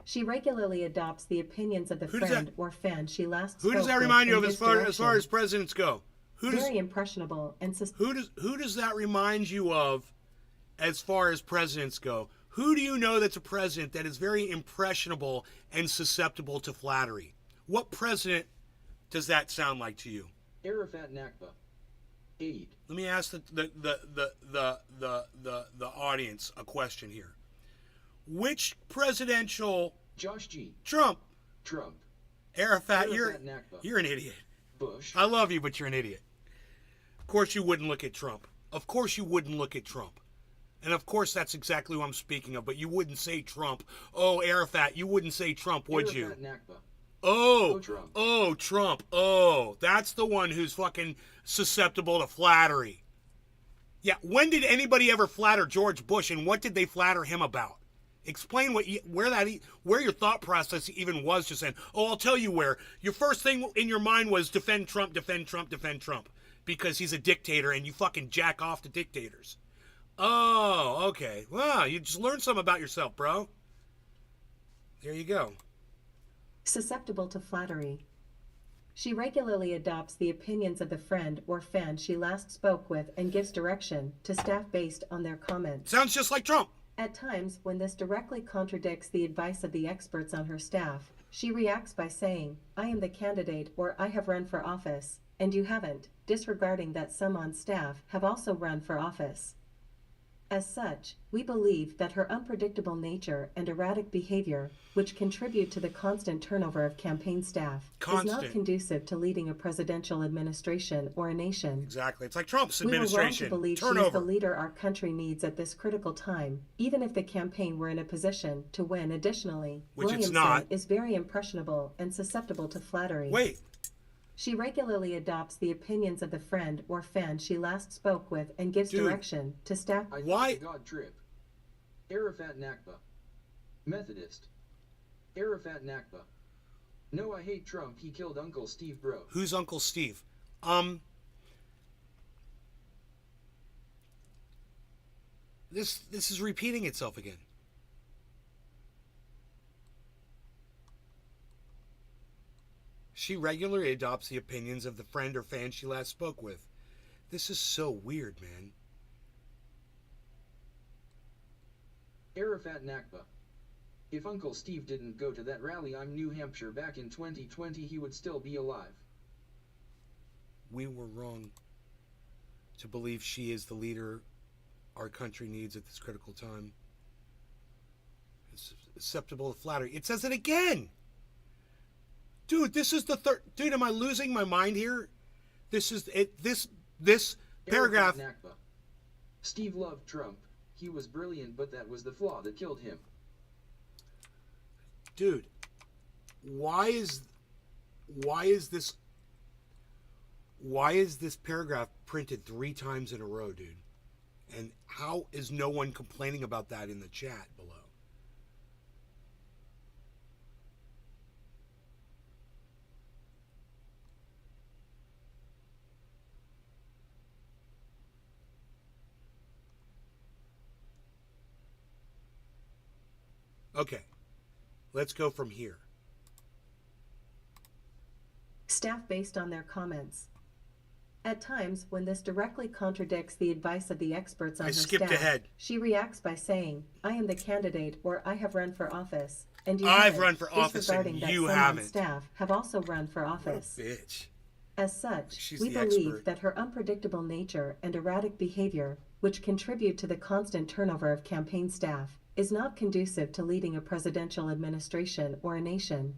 Speaker 4: She regularly adopts the opinions of the friend or fan she last spoke
Speaker 1: Who does that
Speaker 4: with
Speaker 1: remind you
Speaker 4: and
Speaker 1: of
Speaker 4: gives
Speaker 1: as far as
Speaker 4: direction.
Speaker 1: presidents go?
Speaker 4: Very impressionable and
Speaker 1: Who does that remind you of as far as presidents go? Who do you know that's a president that is very impressionable and susceptible to flattery? What president does that sound like to you?
Speaker 2: Arafat Nakba. Aid.
Speaker 1: Let me ask the audience a question here. Which presidential
Speaker 2: Josh G.
Speaker 1: Trump,
Speaker 2: Trump.
Speaker 1: Arafat,
Speaker 2: Arafat Nakba.
Speaker 1: you're an idiot.
Speaker 2: Bush.
Speaker 1: I love you, but you're an idiot. Of course you wouldn't look at Trump. Of course you wouldn't look at Trump. And of course that's exactly what I'm speaking of, but you wouldn't say Trump. Oh, Arafat, you wouldn't say Trump, would you?
Speaker 2: Arafat Nakba.
Speaker 1: Oh,
Speaker 2: Trump.
Speaker 1: oh, Trump. Oh, that's the one who's fucking susceptible to flattery. Yeah, when did anybody ever flatter George Bush, and what did they flatter him about? Explain where your thought process even was just then. Oh, I'll tell you where. Your first thing in your mind was defend Trump, defend Trump, defend Trump, because he's a dictator and you fucking jack off to dictators. Oh, okay. Well, you just learned something about yourself, bro. There you go.
Speaker 4: susceptible to flattery. She regularly adopts the opinions of the friend or fan she last spoke with and gives direction to staff based on their comments.
Speaker 1: Sounds just like Trump.
Speaker 4: At times, when this directly contradicts the advice of the experts on her staff, she reacts by saying, I am the candidate or I have run for office, and you haven't, disregarding that some on staff have also run for office. As such, we believe that her unpredictable nature and erratic behavior, which contribute to the constant turnover of campaign staff, is not conducive to leading a presidential administration or a nation.
Speaker 1: Exactly. It's like Trump's
Speaker 4: We were wrong
Speaker 1: administration.
Speaker 4: to believe she is the leader our country needs at this critical time, even if the campaign were in a position to win. Additionally,
Speaker 1: Which it's
Speaker 4: Williamson
Speaker 1: not.
Speaker 4: is very impressionable and susceptible to flattery.
Speaker 1: Wait.
Speaker 4: She regularly adopts the opinions of the friend or fan she last spoke with and gives direction to staff.
Speaker 2: I
Speaker 1: Why?
Speaker 2: think the God trip. Arafat Nakba. Methodist. Arafat Nakba. No, I hate Trump. He killed Uncle Steve, bro.
Speaker 1: Who's Uncle Steve? This is repeating itself again. She regularly adopts the opinions of the friend or fan she last spoke with. This is so weird, man.
Speaker 2: Arafat Nakba. If Uncle Steve didn't go to that rally in New Hampshire back in 2020, he would still be alive.
Speaker 1: We were wrong to believe she is the leader our country needs at this critical time. It's susceptible to flattery. It says it again! Dude, this is the third... Dude, am I losing my mind here? This is... This paragraph...
Speaker 2: Nakba. Steve loved Trump. He was brilliant, but that was the flaw that killed him.
Speaker 1: Dude, why is this paragraph printed 3 times in a row, dude? And how is no one complaining about that in the chat below? Okay, let's go from here.
Speaker 4: Staff based on their comments. At times, when this directly contradicts the advice of the experts on her staff, she reacts by saying, I am the candidate or I have run for office, and you
Speaker 1: I've run for office and you haven't.
Speaker 4: Staff have also run for office.
Speaker 1: What a bitch.
Speaker 4: As such, we believe that her unpredictable nature and erratic behavior, which contribute to the constant turnover of campaign staff, is not conducive to leading a presidential administration or a nation.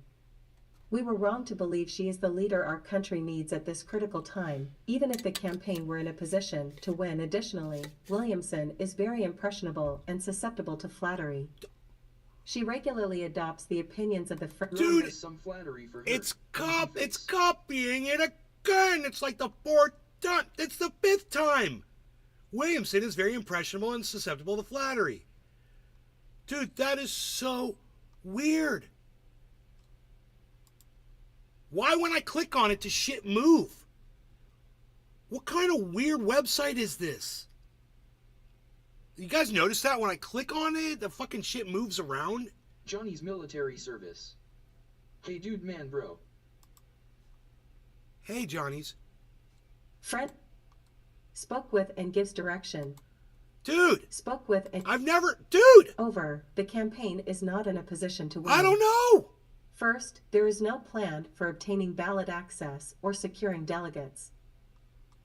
Speaker 4: We were wrong to believe she is the leader our country needs at this critical time, even if the campaign were in a position to win. Additionally, Williamson is very impressionable and susceptible to flattery. She regularly adopts the opinions of the
Speaker 1: Dude,
Speaker 2: some flattery for her.
Speaker 1: It's copying it again. It's like the 4th time. It's the 5th time. Williamson is very impressionable and susceptible to flattery. Dude, that is so weird. Why when I click on it does shit move? What kind of weird website is this? You guys notice that when I click on it, the fucking shit moves around?
Speaker 2: Johnny's military service. Hey dude, man, bro.
Speaker 1: Hey, Johnny's.
Speaker 4: Friend spoke with and gives direction.
Speaker 1: Dude.
Speaker 4: Spoke with and...
Speaker 1: Dude!
Speaker 4: Over. The campaign is not in a position to win.
Speaker 1: I don't know!
Speaker 4: First, there is no plan for obtaining ballot access or securing delegates.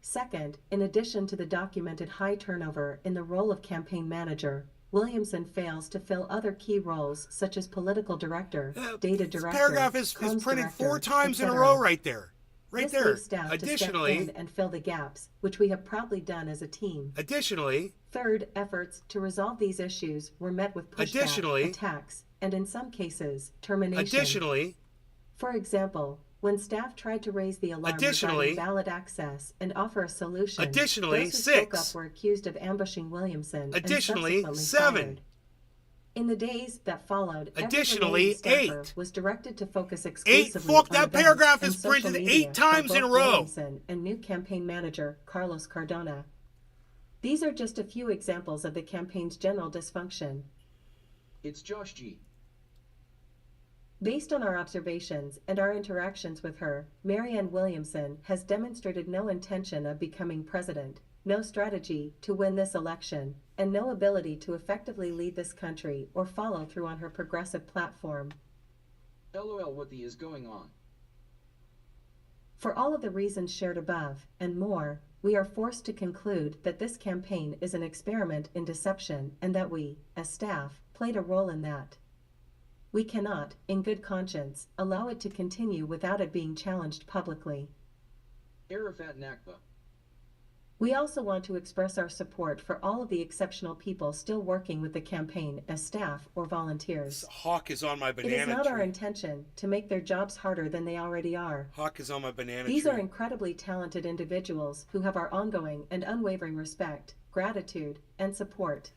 Speaker 4: Second, in addition to the documented high turnover in the role of campaign manager, Williamson fails to fill other key roles such as political director, data director,
Speaker 1: this paragraph is printed 4 times in a row right there. Right there.
Speaker 4: Staff additionally, to step in and fill the gaps, which we have proudly done as a team.
Speaker 1: Additionally,
Speaker 4: third, efforts to resolve these issues were met with pushback, attacks, and in some cases, termination.
Speaker 1: Additionally,
Speaker 4: for example, when staff tried to raise the alarm regarding ballot access and offer a solution, those who spoke up were accused of ambushing Williamson.
Speaker 1: Additionally,
Speaker 4: and
Speaker 1: 7.
Speaker 4: Fired. In the days that followed,
Speaker 1: additionally, 8
Speaker 4: was directed to focus exclusively
Speaker 1: on that paragraph is printed 8 times in a row.
Speaker 4: Williamson and new campaign manager Carlos Cardona. These are just a few examples of the campaign's general dysfunction.
Speaker 2: It's Josh G.
Speaker 4: Based on our observations and our interactions with her, Marianne Williamson has demonstrated no intention of becoming president. no strategy to win this election, and no ability to effectively lead this country or follow through on her progressive platform.
Speaker 2: LOL, what the is going on?
Speaker 4: For all of the reasons shared above, and more, we are forced to conclude that this campaign is an experiment in deception and that we, as staff, played a role in that. We cannot, in good conscience, allow it to continue without it being challenged publicly.
Speaker 2: Arafat Nakba.
Speaker 4: We also want to express our support for all of the exceptional people still working with the campaign as staff or volunteers.
Speaker 1: This hawk is on my
Speaker 4: It
Speaker 1: banana
Speaker 4: is not
Speaker 1: tree.
Speaker 4: our intention to make their jobs harder than they already are.
Speaker 1: Hawk is on my banana
Speaker 4: These
Speaker 1: tree.
Speaker 4: are incredibly talented individuals who have our ongoing and unwavering respect, gratitude, and support.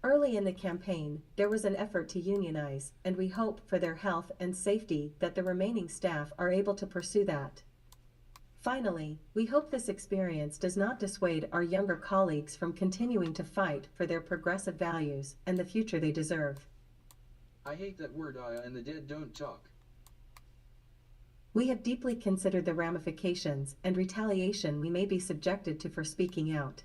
Speaker 4: Early in the campaign, there was an effort to unionize, and we hope for their health and safety that the remaining staff are able to pursue that. Finally, we hope this experience does not dissuade our younger colleagues from continuing to fight for their progressive values and the future they deserve.
Speaker 2: I hate that word and the dead don't talk.
Speaker 4: We have deeply considered the ramifications and retaliation we may be subjected to for speaking out.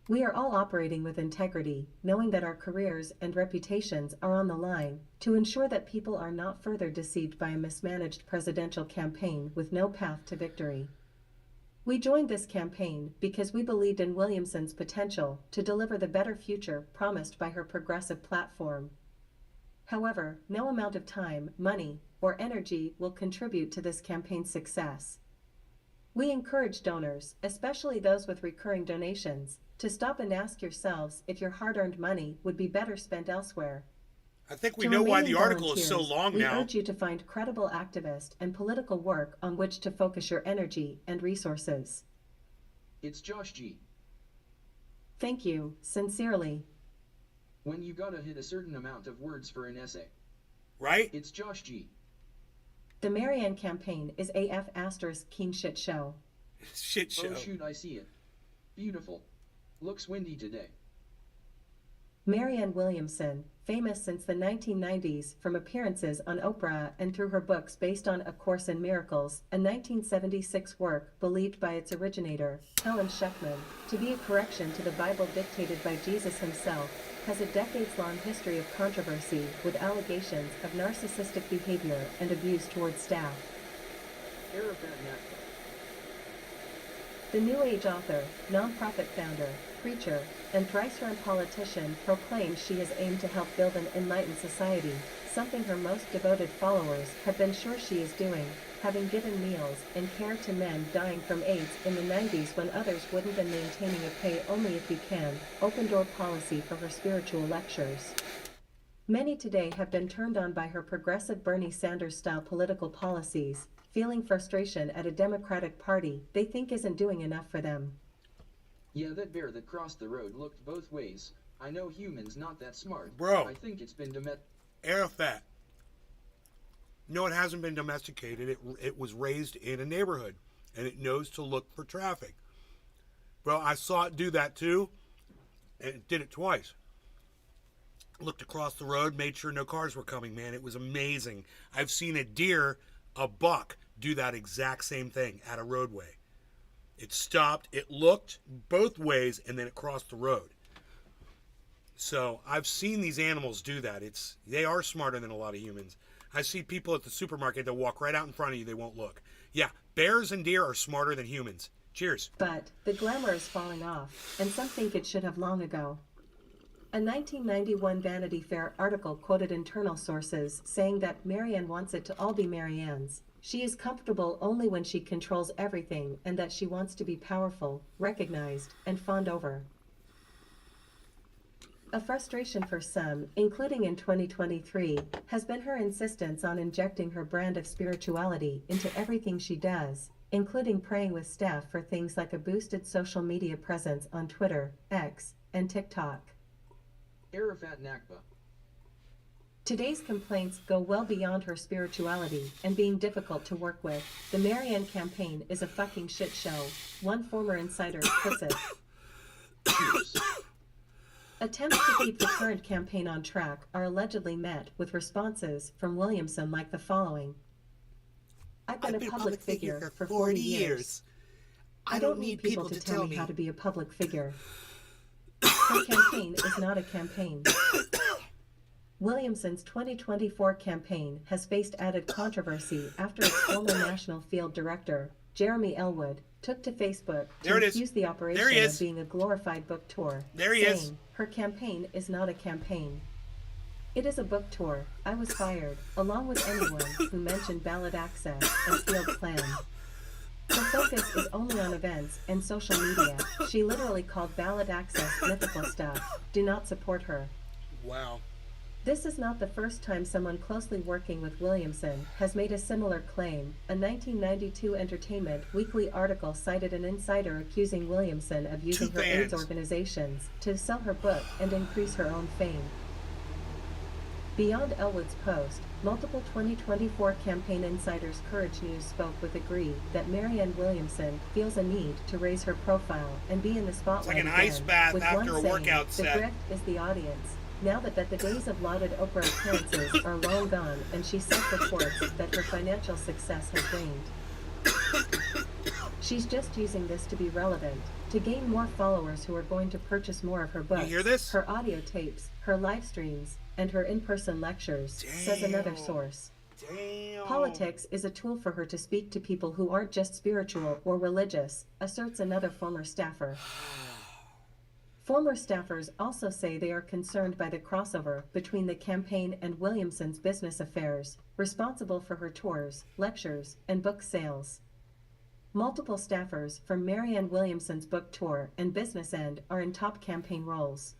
Speaker 4: We are all operating with integrity, knowing that our careers and reputations are on the line, to ensure that people are not further deceived by a mismanaged presidential campaign with no path to victory. We joined this campaign because we believed in Williamson's potential to deliver the better future promised by her progressive platform. However, no amount of time, money, or energy will contribute to this campaign's success. We encourage donors, especially those with recurring donations, to stop and ask yourselves if your hard-earned money would be better spent elsewhere.
Speaker 1: I think we
Speaker 4: To
Speaker 1: know why the
Speaker 4: remaining
Speaker 1: article is so
Speaker 4: volunteers,
Speaker 1: long
Speaker 4: we
Speaker 1: now.
Speaker 4: urge you to find credible activist and political work on which to focus your energy and resources.
Speaker 2: It's Josh G.
Speaker 4: Thank you, sincerely.
Speaker 2: When you gotta hit a certain amount of words for an essay.
Speaker 1: Right?
Speaker 2: It's Josh G.
Speaker 4: The Marianne campaign is AF * Keen Shit Show.
Speaker 1: Shit show.
Speaker 2: Oh shoot, I see it. Beautiful. Looks windy today.
Speaker 4: Marianne Williamson, famous since the 1990s from appearances on Oprah and through her books based on A Course in Miracles, a 1976 work believed by its originator, Helen Schucman, to be a correction to the Bible dictated by Jesus himself, has a decades-long history of controversy with allegations of narcissistic behavior and abuse towards staff.
Speaker 2: Arafat Nakba.
Speaker 4: The New Age author, nonprofit founder, preacher, and thrice-run politician proclaims she has aimed to help build an enlightened society, something her most devoted followers have been sure she is doing, having given meals and care to men dying from AIDS in the 90s when others wouldn't, and maintaining a pay only if you can, open-door policy for her spiritual lectures. Many today have been turned on by her progressive Bernie Sanders-style political policies, feeling frustration at a Democratic Party they think isn't doing enough for them.
Speaker 2: Yeah, that bear that crossed the road looked both ways. I know humans not that smart.
Speaker 1: Bro.
Speaker 2: I think it's been
Speaker 1: Arafat. No, it hasn't been domesticated. It was raised in a neighborhood, and it knows to look for traffic. Bro, I saw it do that too, and it did it twice. Looked across the road, made sure no cars were coming, man. It was amazing. I've seen a buck, do that exact same thing at a roadway. It stopped, it looked both ways, and then it crossed the road. So I've seen these animals do that. They are smarter than a lot of humans. I see people at the supermarket that walk right out in front of you, they won't look. Yeah, bears and deer are smarter than humans. Cheers.
Speaker 4: But the glamour is falling off, and some think it should have long ago. A 1991 Vanity Fair article quoted internal sources saying that Marianne wants it to all be Marianne's. She is comfortable only when she controls everything, and that she wants to be powerful, recognized, and fawned over. A frustration for some, including in 2023, has been her insistence on injecting her brand of spirituality into everything she does, including praying with staff for things like a boosted social media presence on Twitter, X, and TikTok.
Speaker 2: Arafat Nakba.
Speaker 4: Today's complaints go well beyond her spirituality and being difficult to work with. The Marianne campaign is a fucking shit show, one former insider puts it. Attempts to keep the current campaign on track are allegedly met with responses from Williamson like the following. I've been a public figure for 40 years. I don't need people to tell me how to be a public figure. Her campaign is not a campaign. Williamson's 2024 campaign has faced added controversy after its former national field director, Jeremy Elwood, took to Facebook to accuse the operation of being a glorified book tour, saying her campaign is not a campaign. It is a book tour. I was fired, along with anyone who mentioned ballot access and field plan. Her focus is only on events and social media. She literally called ballot access mythical stuff. Do not support her.
Speaker 1: Wow.
Speaker 4: This is not the first time someone closely working with Williamson has made a similar claim. A 1992 Entertainment Weekly article cited an insider accusing Williamson of using her AIDS organizations to sell her book and increase her own fame. Beyond Elwood's post, multiple 2024 campaign insiders Courage News spoke with agree that Mariannes Williamson feels a need to raise her profile and be in the spotlight
Speaker 1: it's like an ice bath
Speaker 4: with
Speaker 1: after
Speaker 4: one
Speaker 1: a workout
Speaker 4: saying,
Speaker 1: set.
Speaker 4: the grift is the audience. Now that the days of lauded Oprah appearances are long gone and she self-reports that her financial success has waned. She's just using this to be relevant, to gain more followers who are going to purchase more of her books,
Speaker 1: you hear this?
Speaker 4: her audio tapes, her live streams, and her in-person lectures, says another source.
Speaker 1: Damn.
Speaker 4: Politics is a tool for her to speak to people who aren't just spiritual or religious, asserts another former staffer. Former staffers also say they are concerned by the crossover between the campaign and Williamson's business affairs, responsible for her tours, lectures, and book sales. Multiple staffers from Mariannes Williamson's book tour and business end are in top campaign roles.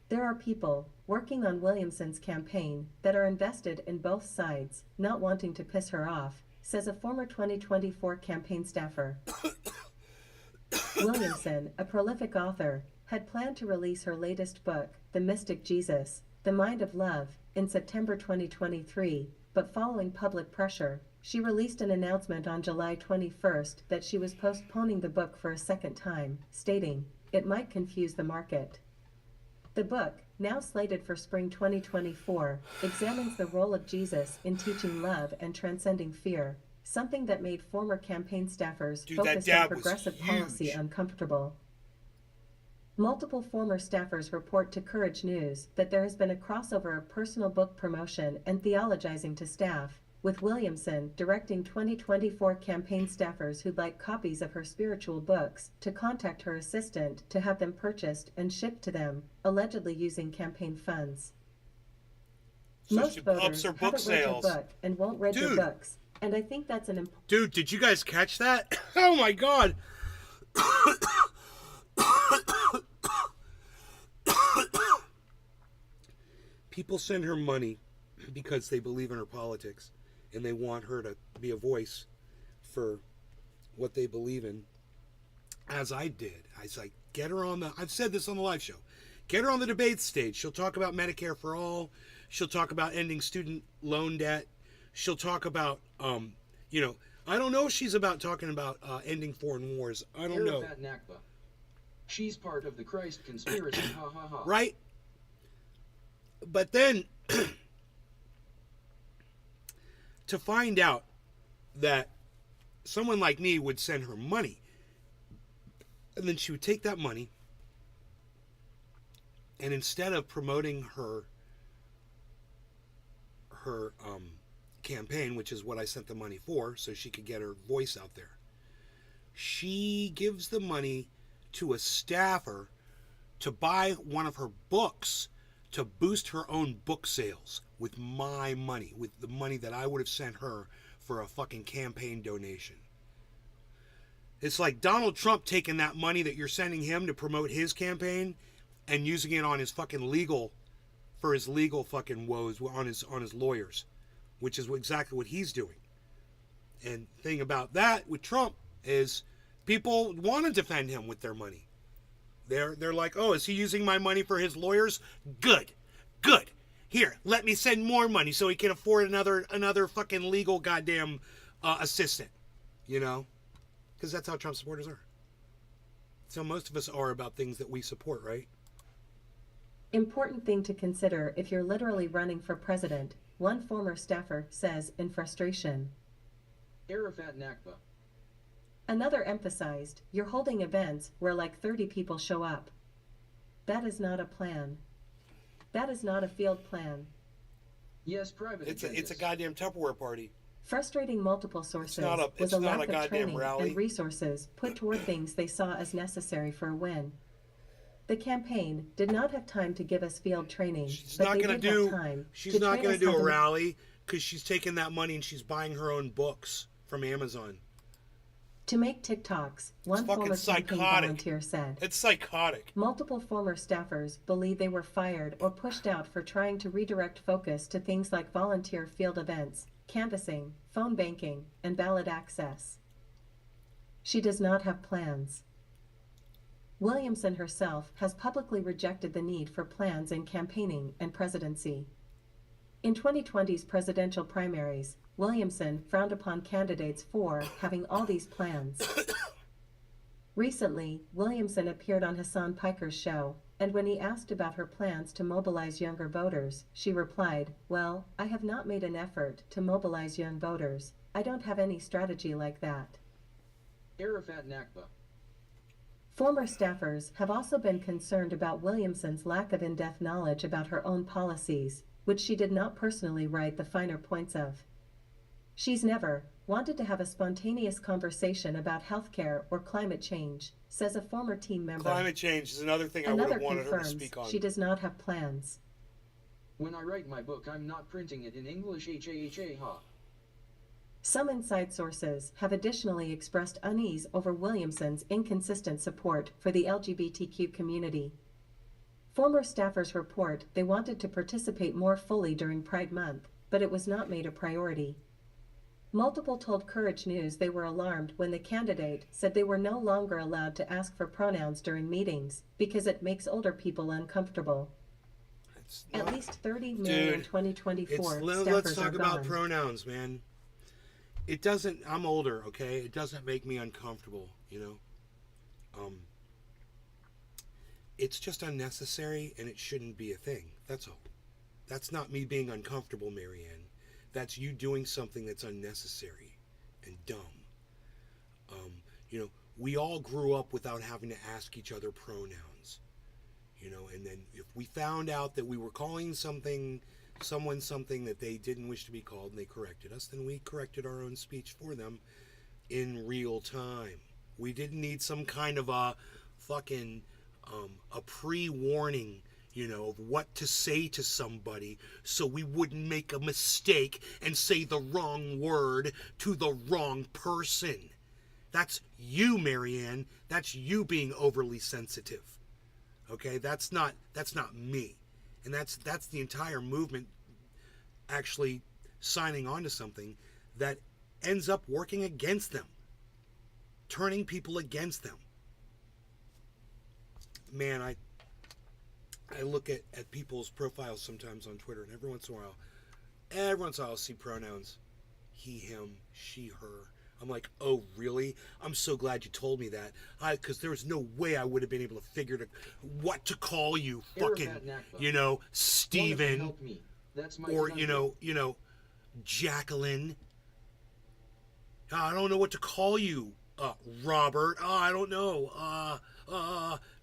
Speaker 4: There are people working on Williamson's campaign that are invested in both sides, not wanting to piss her off, says a former 2024 campaign staffer. Williamson, a prolific author, had planned to release her latest book, The Mystic Jesus, The Mind of Love, in September 2023, but following public pressure, she released an announcement on July 21st that she was postponing the book for a second time, stating, "It might confuse the market." The book, now slated for spring 2024, examines the role of Jesus in teaching love and transcending fear, something that made former campaign staffers focused on progressive policy uncomfortable. Multiple former staffers report to Courage News that there has been a crossover of personal book promotion and theologizing to staff, with Williamson directing 2024 campaign staffers who'd like copies of her spiritual books to contact her assistant to have them purchased and shipped to them, allegedly using campaign funds.
Speaker 1: So
Speaker 4: Most voters
Speaker 1: haven't
Speaker 4: read her book and won't read her books, and I think that's an important...
Speaker 1: Dude, did you guys catch that? Oh my god! People send her money because they believe in her politics and they want her to be a voice for what they believe in. As I did. I was like, get her on the... I've said this on the live show. Get her on the debate stage. She'll talk about Medicare for all. She'll talk about ending student loan debt. She'll talk about, I don't know if she's about talking about ending foreign wars. I don't know.
Speaker 2: Arafat Nakba. She's part of the Christ conspiracy, ha ha ha.
Speaker 1: Right? But then, to find out that someone like me would send her money, and then she would take that money, and instead of promoting her campaign, which is what I sent the money for, so she could get her voice out there, she gives the money to a staffer to buy one of her books to boost her own book sales with my money, with the money that I would have sent her for a fucking campaign donation. It's like Donald Trump taking that money that you're sending him to promote his campaign and using it on his fucking legal, for his legal fucking woes, on his lawyers, which is exactly what he's doing. And the thing about that with Trump is people want to defend him with their money. They're like, oh, is he using my money for his lawyers? Good. Here, let me send more money so he can afford another fucking legal goddamn assistant. Because that's how Trump supporters are. So most of us are about things that we support, right?
Speaker 4: Important thing to consider if you're literally running for president, one former staffer says in frustration.
Speaker 2: Arafat Nakba.
Speaker 4: Another emphasized, "You're holding events where like 30 people show up. That is not a plan. That is not a field plan."
Speaker 2: Yes, private
Speaker 1: It's
Speaker 2: agendas.
Speaker 1: a goddamn Tupperware party.
Speaker 4: Frustrating multiple sources
Speaker 1: not a-
Speaker 4: was
Speaker 1: it's
Speaker 4: a
Speaker 1: not
Speaker 4: lack
Speaker 1: a
Speaker 4: of
Speaker 1: goddamn
Speaker 4: training
Speaker 1: rally.
Speaker 4: and resources put toward things they saw as necessary for a win. The campaign did not have time to give us field training,
Speaker 1: She's
Speaker 4: but
Speaker 1: not
Speaker 4: they
Speaker 1: going
Speaker 4: did
Speaker 1: to
Speaker 4: have
Speaker 1: do.
Speaker 4: time
Speaker 1: She's
Speaker 4: to
Speaker 1: not
Speaker 4: train
Speaker 1: going
Speaker 4: us
Speaker 1: to do
Speaker 4: how
Speaker 1: a
Speaker 4: to
Speaker 1: rally because she's taking that money and she's buying her own books from Amazon.
Speaker 4: make TikToks, one
Speaker 1: fucking
Speaker 4: former campaign
Speaker 1: psychotic.
Speaker 4: volunteer said.
Speaker 1: It's psychotic.
Speaker 4: Multiple former staffers believe they were fired or pushed out for trying to redirect focus to things like volunteer field events, canvassing, phone banking, and ballot access. She does not have plans. Williamson herself has publicly rejected the need for plans in campaigning and presidency. In 2020's presidential primaries, Williamson frowned upon candidates for having all these plans. Recently, Williamson appeared on Hassan Piker's show, and when he asked about her plans to mobilize younger voters, she replied, "Well, I have not made an effort to mobilize young voters. I don't have any strategy like that."
Speaker 2: Arafat Nakba.
Speaker 4: Former staffers have also been concerned about Williamson's lack of in-depth knowledge about her own policies, which she did not personally write the finer points of. "She's never wanted to have a spontaneous conversation about healthcare or climate change," says a former team member.
Speaker 1: Climate change is another thing I would
Speaker 4: Another
Speaker 1: have wanted her to
Speaker 4: confirms
Speaker 1: speak on.
Speaker 4: she does not have plans.
Speaker 2: When I write my book, I'm not printing it in English. Ha.
Speaker 4: Some inside sources have additionally expressed unease over Williamson's inconsistent support for the LGBTQ community. Former staffers report they wanted to participate more fully during Pride Month, but it was not made a priority. Multiple told Courage News they were alarmed when the candidate said they were no longer allowed to ask for pronouns during meetings because it makes older people uncomfortable.
Speaker 1: It's
Speaker 4: At
Speaker 1: not-
Speaker 4: least 30 million
Speaker 1: Dude,
Speaker 4: 2024
Speaker 1: let's
Speaker 4: staffers
Speaker 1: talk
Speaker 4: are
Speaker 1: about
Speaker 4: gone.
Speaker 1: pronouns, man. It doesn't. I'm older, okay. It doesn't make me uncomfortable, you know. It's just unnecessary, and it shouldn't be a thing. That's all. That's not me being uncomfortable, Marianne. That's you doing something that's unnecessary and dumb. You know, we all grew up without having to ask each other pronouns. You know, and then if we found out that we were calling someone something that they didn't wish to be called and they corrected us, then we corrected our own speech for them in real time. We didn't need some kind of a fucking a pre-warning, you know, of what to say to somebody so we wouldn't make a mistake and say the wrong word to the wrong person. That's you, Marianne. That's you being overly sensitive. Okay, that's not me. And that's the entire movement actually signing on to something that ends up working against them, turning people against them. Man, I look at people's profiles sometimes on Twitter, and every once in a while I'll see pronouns: he, him, she, her. I'm like, oh, really? I'm so glad you told me that. Because there was no way I would have been able to figure what to call you, fucking,
Speaker 2: Arafat Nakba.
Speaker 1: you know,
Speaker 2: One of them
Speaker 1: Steven,
Speaker 2: helped me. That's my
Speaker 1: or,
Speaker 2: conundrum.
Speaker 1: you know, Jacqueline. I don't know what to call you, Robert. I don't know.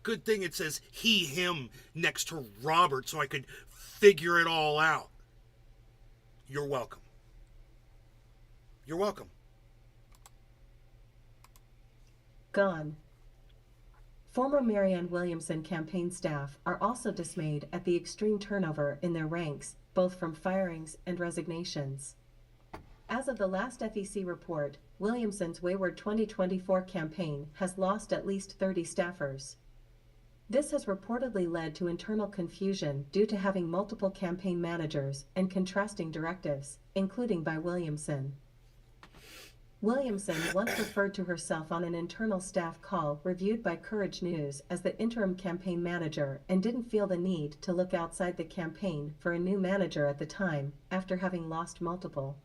Speaker 1: Good thing it says he, him next to Robert so I could figure it all out. You're welcome. You're welcome.
Speaker 4: Gone. Former Marianne Williamson campaign staff are also dismayed at the extreme turnover in their ranks, both from firings and resignations. As of the last FEC report, Williamson's wayward 2024 campaign has lost at least 30 staffers. This has reportedly led to internal confusion due to having multiple campaign managers and contrasting directives, including by Williamson. Williamson once referred to herself on an internal staff call reviewed by Courage News as the interim campaign manager and didn't feel the need to look outside the campaign for a new manager at the time, after having lost multiple.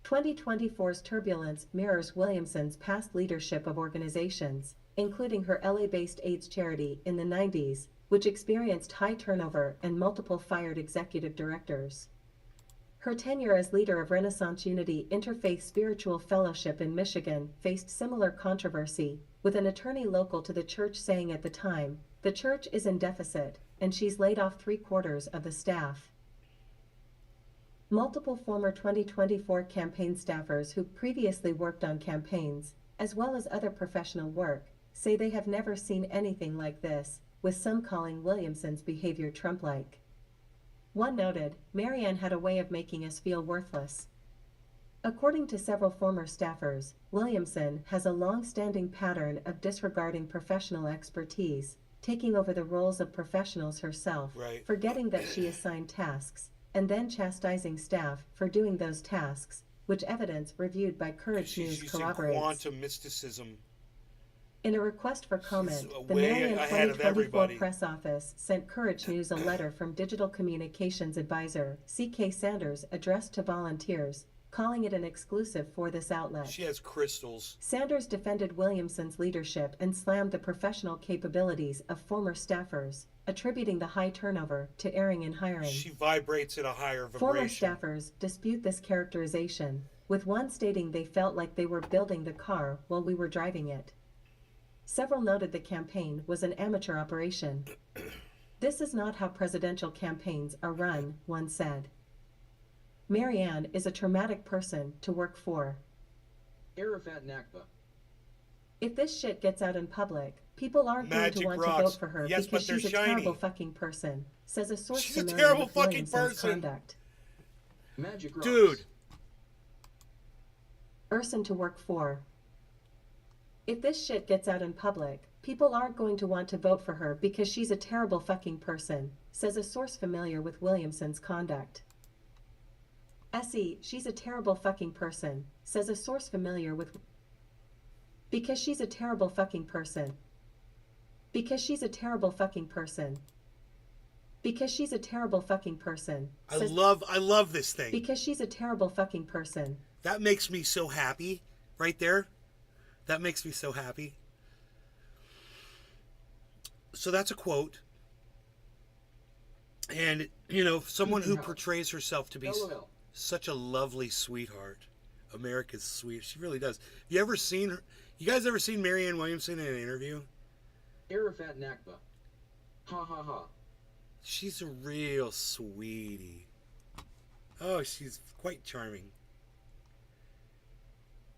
Speaker 4: 2024's turbulence mirrors Williamson's past leadership of organizations, including her LA-based AIDS charity in the 90s, which experienced high turnover and multiple fired executive directors. Her tenure as leader of Renaissance Unity Interfaith Spiritual Fellowship in Michigan faced similar controversy, with an attorney local to the church saying at the time, "The church is in deficit, and she's laid off 3/4 of the staff." Multiple former 2024 campaign staffers who previously worked on campaigns, as well as other professional work, say they have never seen anything like this, with some calling Williamson's behavior Trump-like. One noted, "Marianne had a way of making us feel worthless." According to several former staffers, Williamson has a long-standing pattern of disregarding professional expertise, taking over the roles of professionals herself,
Speaker 1: Right.
Speaker 4: forgetting that she assigned tasks, and then chastising staff for doing those tasks, which evidence reviewed by Courage News
Speaker 1: She's using
Speaker 4: corroborates.
Speaker 1: quantum mysticism.
Speaker 4: In a request for comment, the
Speaker 1: way
Speaker 4: Marianne
Speaker 1: ahead of
Speaker 4: 2024
Speaker 1: everybody.
Speaker 4: press office sent Courage News a letter from Digital Communications Advisor C.K. Sanders addressed to volunteers, calling it an exclusive for this outlet.
Speaker 1: She has crystals.
Speaker 4: Sanders defended Williamson's leadership and slammed the professional capabilities of former staffers, attributing the high turnover to erring in hiring.
Speaker 1: She vibrates at a higher
Speaker 4: Former
Speaker 1: vibration.
Speaker 4: staffers dispute this characterization, with one stating they felt like they were building the car while we were driving it. Several noted the campaign was an amateur operation. "This is not how presidential campaigns are run," one said. "Marianne is a traumatic person to work for.
Speaker 2: Arafat Nakba.
Speaker 4: If this shit gets out in public, people aren't
Speaker 1: Magic
Speaker 4: going to want
Speaker 1: rocks.
Speaker 4: to vote for her
Speaker 1: Yes,
Speaker 4: because
Speaker 1: but they're
Speaker 4: she's a
Speaker 1: shiny.
Speaker 4: terrible fucking person," says a source
Speaker 1: She's a
Speaker 4: familiar
Speaker 1: terrible
Speaker 4: with
Speaker 1: fucking
Speaker 4: Williamson's
Speaker 1: person.
Speaker 4: conduct.
Speaker 2: Magic Rocks.
Speaker 1: Dude.
Speaker 4: Person to work for. If this shit gets out in public, people aren't going to want to vote for her because she's a terrible fucking person, says a source familiar with Williamson's conduct. She's a terrible fucking person, says a source familiar with. Because she's a terrible fucking person. Because she's a terrible fucking person. Because she's a terrible fucking person.
Speaker 1: I love this thing.
Speaker 4: Because she's a terrible fucking person.
Speaker 1: That makes me so happy right there. That makes me so happy. So that's a quote. And, you know, someone who portrays herself to be
Speaker 2: LOL.
Speaker 1: such a lovely sweetheart. America's sweet. She really does. You ever seen her? You guys ever seen Marianne Williamson in an interview?
Speaker 2: Arafat Nakba. Ha ha ha.
Speaker 1: She's a real sweetie. Oh, she's quite charming.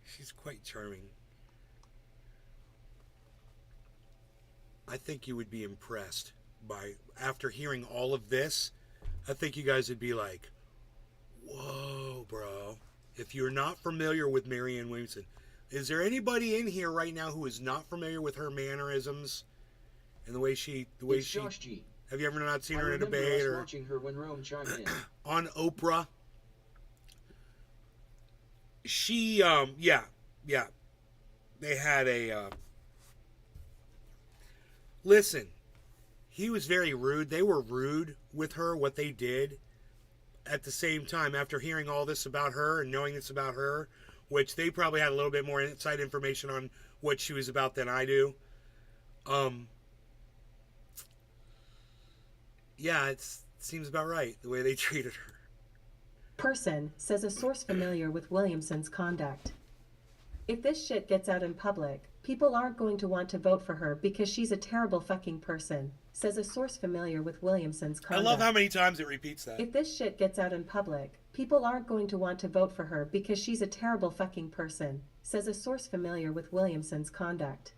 Speaker 1: She's quite charming. I think you would be impressed by, after hearing all of this, I think you guys would be like, whoa, bro. If you're not familiar with Marianne Williamson, is there anybody in here right now who is not familiar with her mannerisms and the way she,
Speaker 2: It's Josh G.
Speaker 1: have you ever not seen
Speaker 2: I
Speaker 1: her in a
Speaker 2: remember
Speaker 1: debate
Speaker 2: us
Speaker 1: or
Speaker 2: watching her when Rome chimed in.
Speaker 1: on Oprah? She, yeah. They had a, listen, he was very rude. They were rude with her, what they did. At the same time, after hearing all this about her and knowing this about her, which they probably had a little bit more inside information on what she was about than I do. Yeah, it seems about right, the way they treated her.
Speaker 4: Person, says a source familiar with Williamson's conduct. If this shit gets out in public, people aren't going to want to vote for her because she's a terrible fucking person, says a source familiar with Williamson's conduct.
Speaker 1: I love how many times it repeats that.
Speaker 4: If this shit gets out in public, people aren't going to want to vote for her because she's a terrible fucking person, says a source familiar with Williamson's conduct.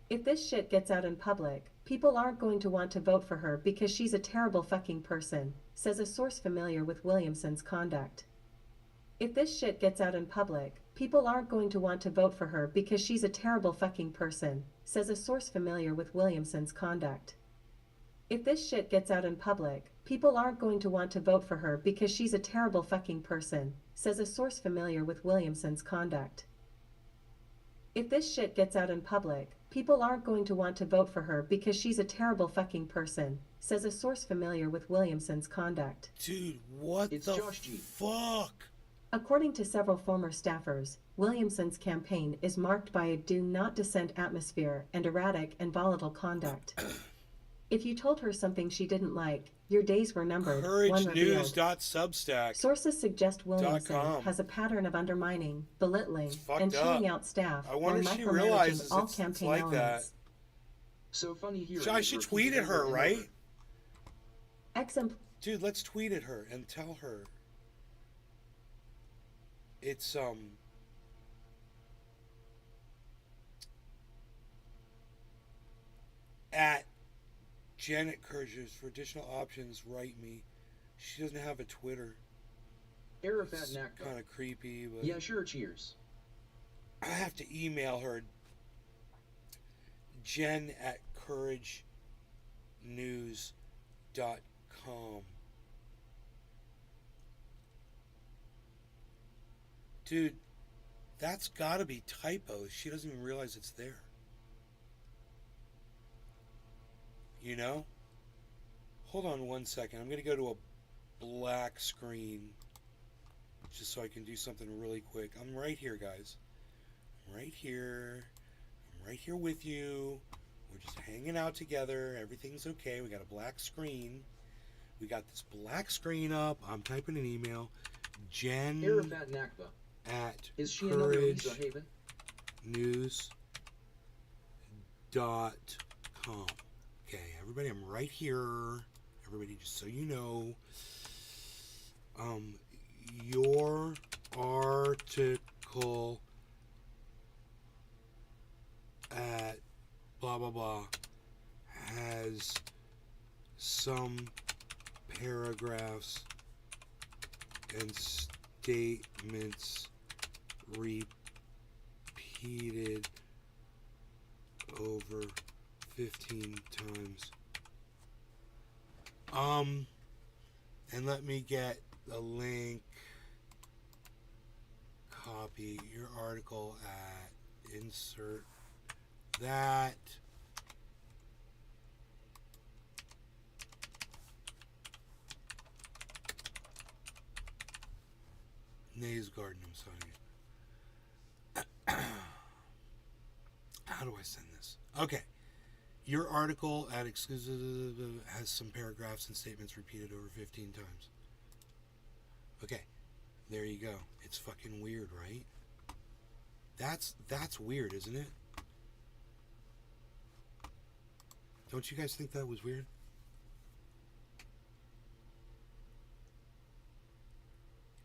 Speaker 4: If this shit gets out in public, people aren't going to want to vote for her because she's a terrible fucking person, says a source familiar with Williamson's conduct. If this shit gets out in public, people aren't going to want to vote for her because she's a terrible fucking person, says a source familiar with Williamson's conduct. If this shit gets out in public, people aren't going to want to vote for her because she's a terrible fucking person, says a source familiar with Williamson's conduct. If this shit gets out in public, people aren't going to want to vote for her because she's a terrible fucking person, says a source familiar with Williamson's conduct.
Speaker 1: Dude, what
Speaker 2: It's
Speaker 1: the
Speaker 2: Josh G.
Speaker 1: fuck?
Speaker 4: According to several former staffers, Williamson's campaign is marked by a do not dissent atmosphere and erratic and volatile conduct. If you told her something she didn't like, your days were numbered. One revealed.
Speaker 1: CourageNews.substack.
Speaker 4: Sources suggest Williamson
Speaker 1: .com.
Speaker 4: has a pattern of undermining, belittling,
Speaker 1: It's fucked
Speaker 4: and chewing
Speaker 1: up.
Speaker 4: out staff
Speaker 1: I wonder
Speaker 4: while
Speaker 1: if she
Speaker 4: micromanaging
Speaker 1: realizes
Speaker 4: all
Speaker 1: it's
Speaker 4: campaign
Speaker 1: like that.
Speaker 4: elements.
Speaker 2: So funny here.
Speaker 1: So I should tweet at her, right? Dude, let's tweet at her and tell her. It's, at Janet Kurges. For additional options, write me. She doesn't have a Twitter.
Speaker 2: Arafat
Speaker 1: It's
Speaker 2: Nakba.
Speaker 1: kind of creepy, but
Speaker 2: Yeah, sure, cheers.
Speaker 1: I have to email her. Jen at CourageNews.com. Dude, that's gotta be typos. She doesn't even realize it's there. You know? Hold on one second. I'm gonna go to a black screen just so I can do something really quick. I'm right here, guys. I'm right here. I'm right here with you. We're just hanging out together. Everything's okay. We got a black screen. We got this black screen up. I'm typing an email. Jen
Speaker 2: Arafat Nakba.
Speaker 1: at
Speaker 2: Is she another Lisa Haven?
Speaker 1: CourageNews.com. Okay, everybody, I'm right here. Everybody, just so you know, your article at blah blah blah has some paragraphs and statements repeated over 15 times. And let me get the link. Copy your article at insert that. Nays Garden, I'm sorry. How do I send this? Okay. Your article at exclusive has some paragraphs and statements repeated over 15 times. Okay. There you go. It's fucking weird, right? That's weird, isn't it? Don't you guys think that was weird?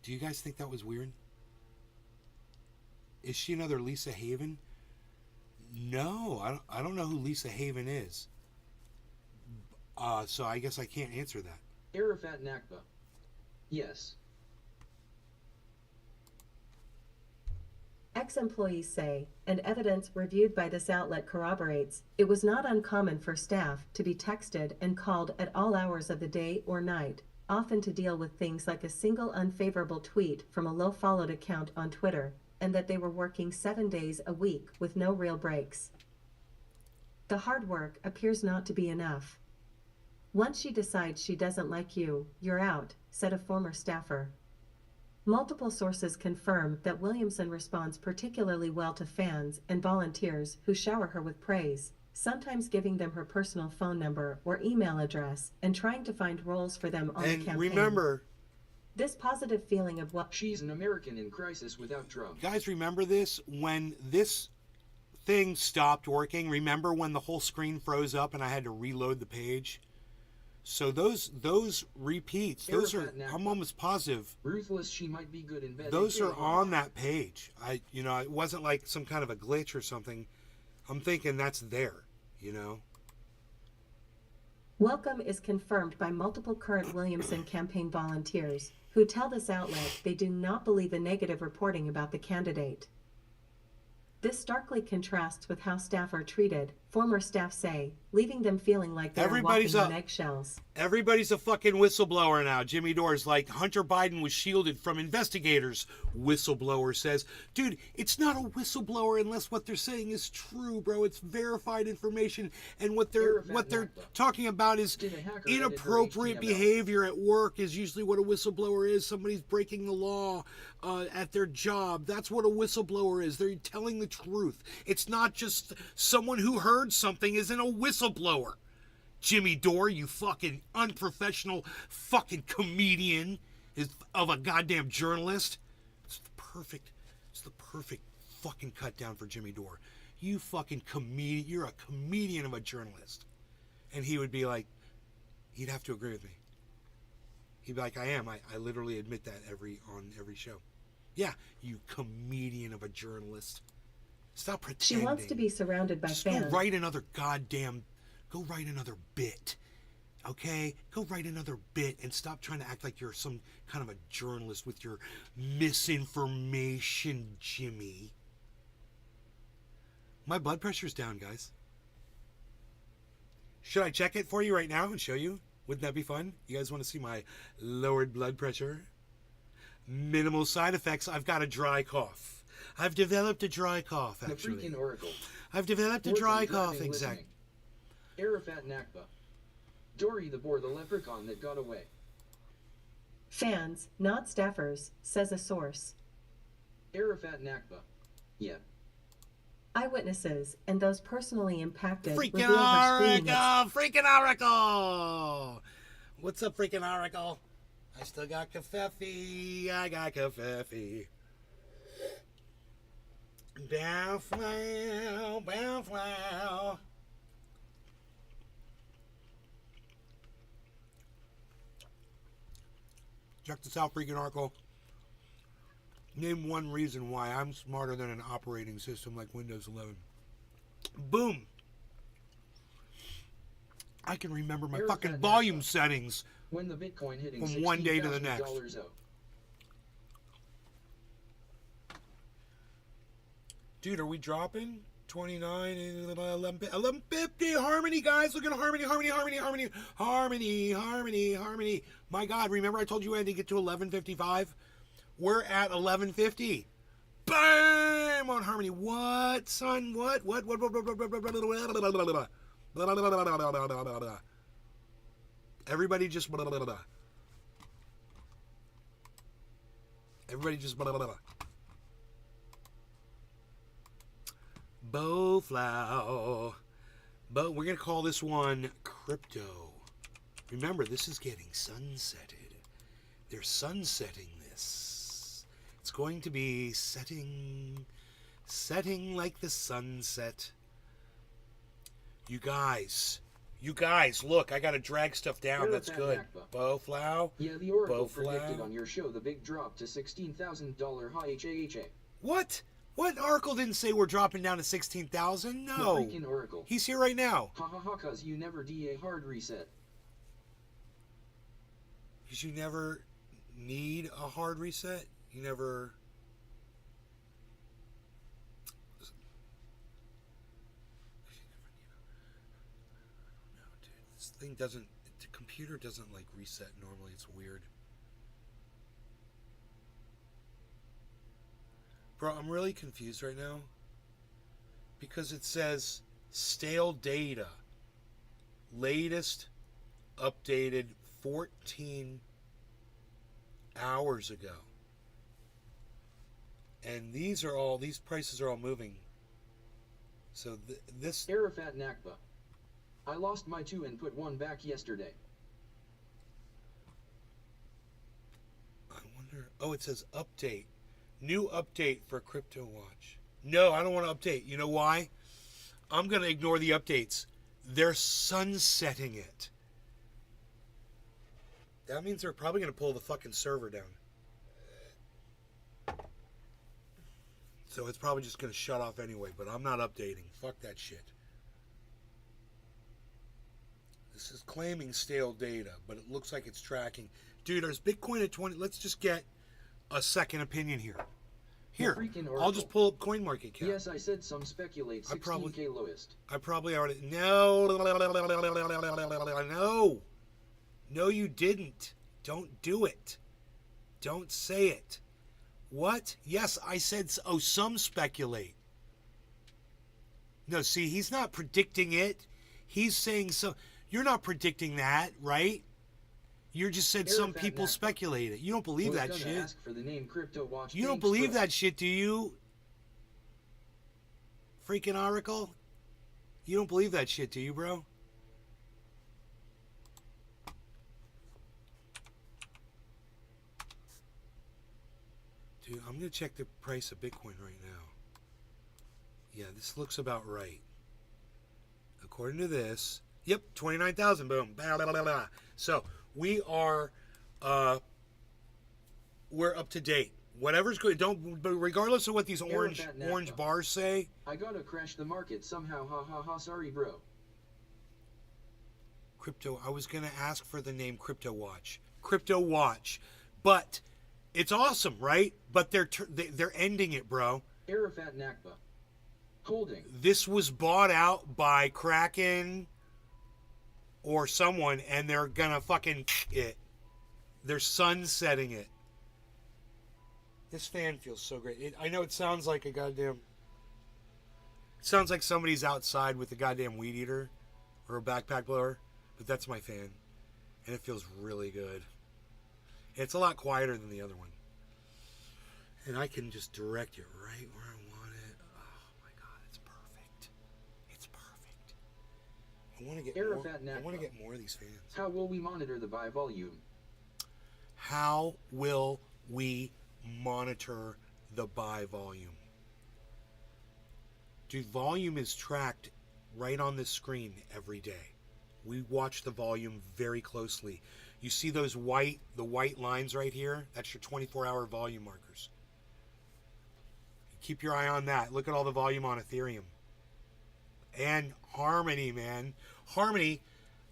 Speaker 1: Do you guys think that was weird? Is she another Lisa Haven? No, I don't know who Lisa Haven is. So I guess I can't answer that.
Speaker 2: Arafat Nakba. Yes.
Speaker 4: Ex-employees say, and evidence reviewed by this outlet corroborates, it was not uncommon for staff to be texted and called at all hours of the day or night, often to deal with things like a single unfavorable tweet from a low-followed account on Twitter, and that they were working 7 days a week with no real breaks. The hard work appears not to be enough. Once she decides she doesn't like you, you're out, said a former staffer. Multiple sources confirm that Williamson responds particularly well to fans and volunteers who shower her with praise, sometimes giving them her personal phone number or email address and trying to find roles for them on the campaign.
Speaker 1: And remember,
Speaker 4: this positive feeling of
Speaker 2: She's an American in crisis without Trump.
Speaker 1: guys, remember this? When this thing stopped working, remember when the whole screen froze up and I had to reload the page? So those repeats, those are, I'm almost positive,
Speaker 2: Ruthless, she might be good in bed.
Speaker 1: those are on that page. It wasn't like some kind of a glitch or something. I'm thinking that's there, you know.
Speaker 4: Welcome is confirmed by multiple current Williamson campaign volunteers, who tell this outlet they do not believe in negative reporting about the candidate. This starkly contrasts with how staff are treated, former staff say, leaving them feeling like they're walking on eggshells.
Speaker 1: Everybody's a fucking whistleblower now. Jimmy Dore's like, Hunter Biden was shielded from investigators, whistleblower says. Dude, it's not a whistleblower unless what they're saying is true, bro. It's verified information, and what they're talking about is inappropriate behavior at work is usually what a whistleblower is. Somebody's breaking the law at their job. That's what a whistleblower is. They're telling the truth. It's not just someone who heard something isn't a whistleblower. Jimmy Dore, you fucking unprofessional fucking comedian of a goddamn journalist. It's the perfect fucking cut down for Jimmy Dore. You fucking comedian, you're a comedian of a journalist. And he would be like, he'd have to agree with me. He'd be like, I am. I literally admit that on every show. Yeah, you comedian of a journalist. Stop pretending.
Speaker 4: She wants to be surrounded by
Speaker 1: Just
Speaker 4: fans.
Speaker 1: go write another bit. Okay? Go write another bit and stop trying to act like you're some kind of a journalist with your misinformation, Jimmy. My blood pressure's down, guys. Should I check it for you right now and show you? Wouldn't that be fun? You guys want to see my lowered blood pressure? Minimal side effects. I've got a dry cough. I've developed a dry cough, actually.
Speaker 2: The freaking Oracle.
Speaker 1: I've developed a dry cough, exactly.
Speaker 2: Arafat Nakba. Dory the boar, the leprechaun that got away.
Speaker 4: Fans, not staffers, says a source.
Speaker 2: Arafat Nakba. Yeah.
Speaker 4: Eyewitnesses and those personally impacted
Speaker 1: Freaking
Speaker 4: reveal her screaming at
Speaker 1: Freaking Oracle! What's up, freaking Oracle? I still got covfefe. I got covfefe. Bow flow, bow flow. Check this out, freaking Oracle. Name one reason why I'm smarter than an operating system like Windows 11. Boom! I can remember my fucking volume settings
Speaker 2: when the Bitcoin hitting
Speaker 1: from one day to the next. Dude, are we dropping? 29, 1150. Harmony, guys. Look at harmony. My God, remember I told you I had to get to 1155? We're at 1150. Bam! On harmony. What, son? What? Everybody just... Bowflow. But we're going to call this one crypto. Remember, this is getting sunsetted. They're sunsetting this. It's going to be setting like the sunset. You guys, look, I got to drag stuff down. That's good. Bowflow.
Speaker 2: Yeah, the Oracle predicted on your show the big drop to $16,000 high HAHA.
Speaker 1: What? What? Oracle didn't say we're dropping down to 16,000? No.
Speaker 2: The freaking Oracle.
Speaker 1: He's here right now.
Speaker 2: Ha ha ha, cause you never do a hard reset.
Speaker 1: Because you never need a hard reset? You never... No, dude. This thing doesn't... The computer doesn't, like, reset normally. It's weird. Bro, I'm really confused right now. Because it says stale data. Latest updated 14 hours ago. And these prices are all moving. So this...
Speaker 2: Arafat Nakba. I lost my 2 and put 1 back yesterday.
Speaker 1: I wonder... Oh, it says update. New update for Crypto Watch. No, I don't want to update. You know why? I'm going to ignore the updates. They're sunsetting it. That means they're probably going to pull the fucking server down. So it's probably just going to shut off anyway, but I'm not updating. Fuck that shit. This is claiming stale data, but it looks like it's tracking. Dude, there's Bitcoin at 20. Let's just get a second opinion here. Here, I'll just pull up CoinMarketCap.
Speaker 2: Yes, I said some speculate 16K lowest.
Speaker 1: I probably already... No, you didn't. Don't do it. Don't say it. What? Yes, I said... Oh, some speculate. No, see, he's not predicting it. He's saying some... You're not predicting that, right? You just said some people speculate it. You don't believe that shit.
Speaker 2: Ask for the name Crypto Watch.
Speaker 1: You don't believe that shit, do you? Freaking Oracle? You don't believe that shit, do you, bro? Dude, I'm going to check the price of Bitcoin right now. Yeah, this looks about right. According to this, yep, 29,000, boom. Blah, blah, blah, blah. So, we're up to date. Whatever's good, but regardless of what these orange bars say.
Speaker 2: I gotta crash the market somehow, ha ha ha, sorry bro.
Speaker 1: Crypto, I was going to ask for the name Crypto Watch, but it's awesome, right? But they're ending it, bro.
Speaker 2: Arafat Nakba. Holding.
Speaker 1: This was bought out by Kraken or someone, and they're gonna fucking it. They're sunsetting it. This fan feels so great. I know it sounds like a goddamn... It sounds like somebody's outside with a goddamn weed eater or a backpack blower, but that's my fan. And it feels really good. It's a lot quieter than the other one. And I can just direct it right where I want it. Oh my god, it's perfect. It's perfect. I want to get more. I want to get more of these fans.
Speaker 2: How will we monitor the buy volume?
Speaker 1: How will we monitor the buy volume? Dude, volume is tracked right on this screen every day. We watch the volume very closely. You see those the white lines right here? That's your 24-hour volume markers. Keep your eye on that. Look at all the volume on Ethereum. And Harmony, man. Harmony,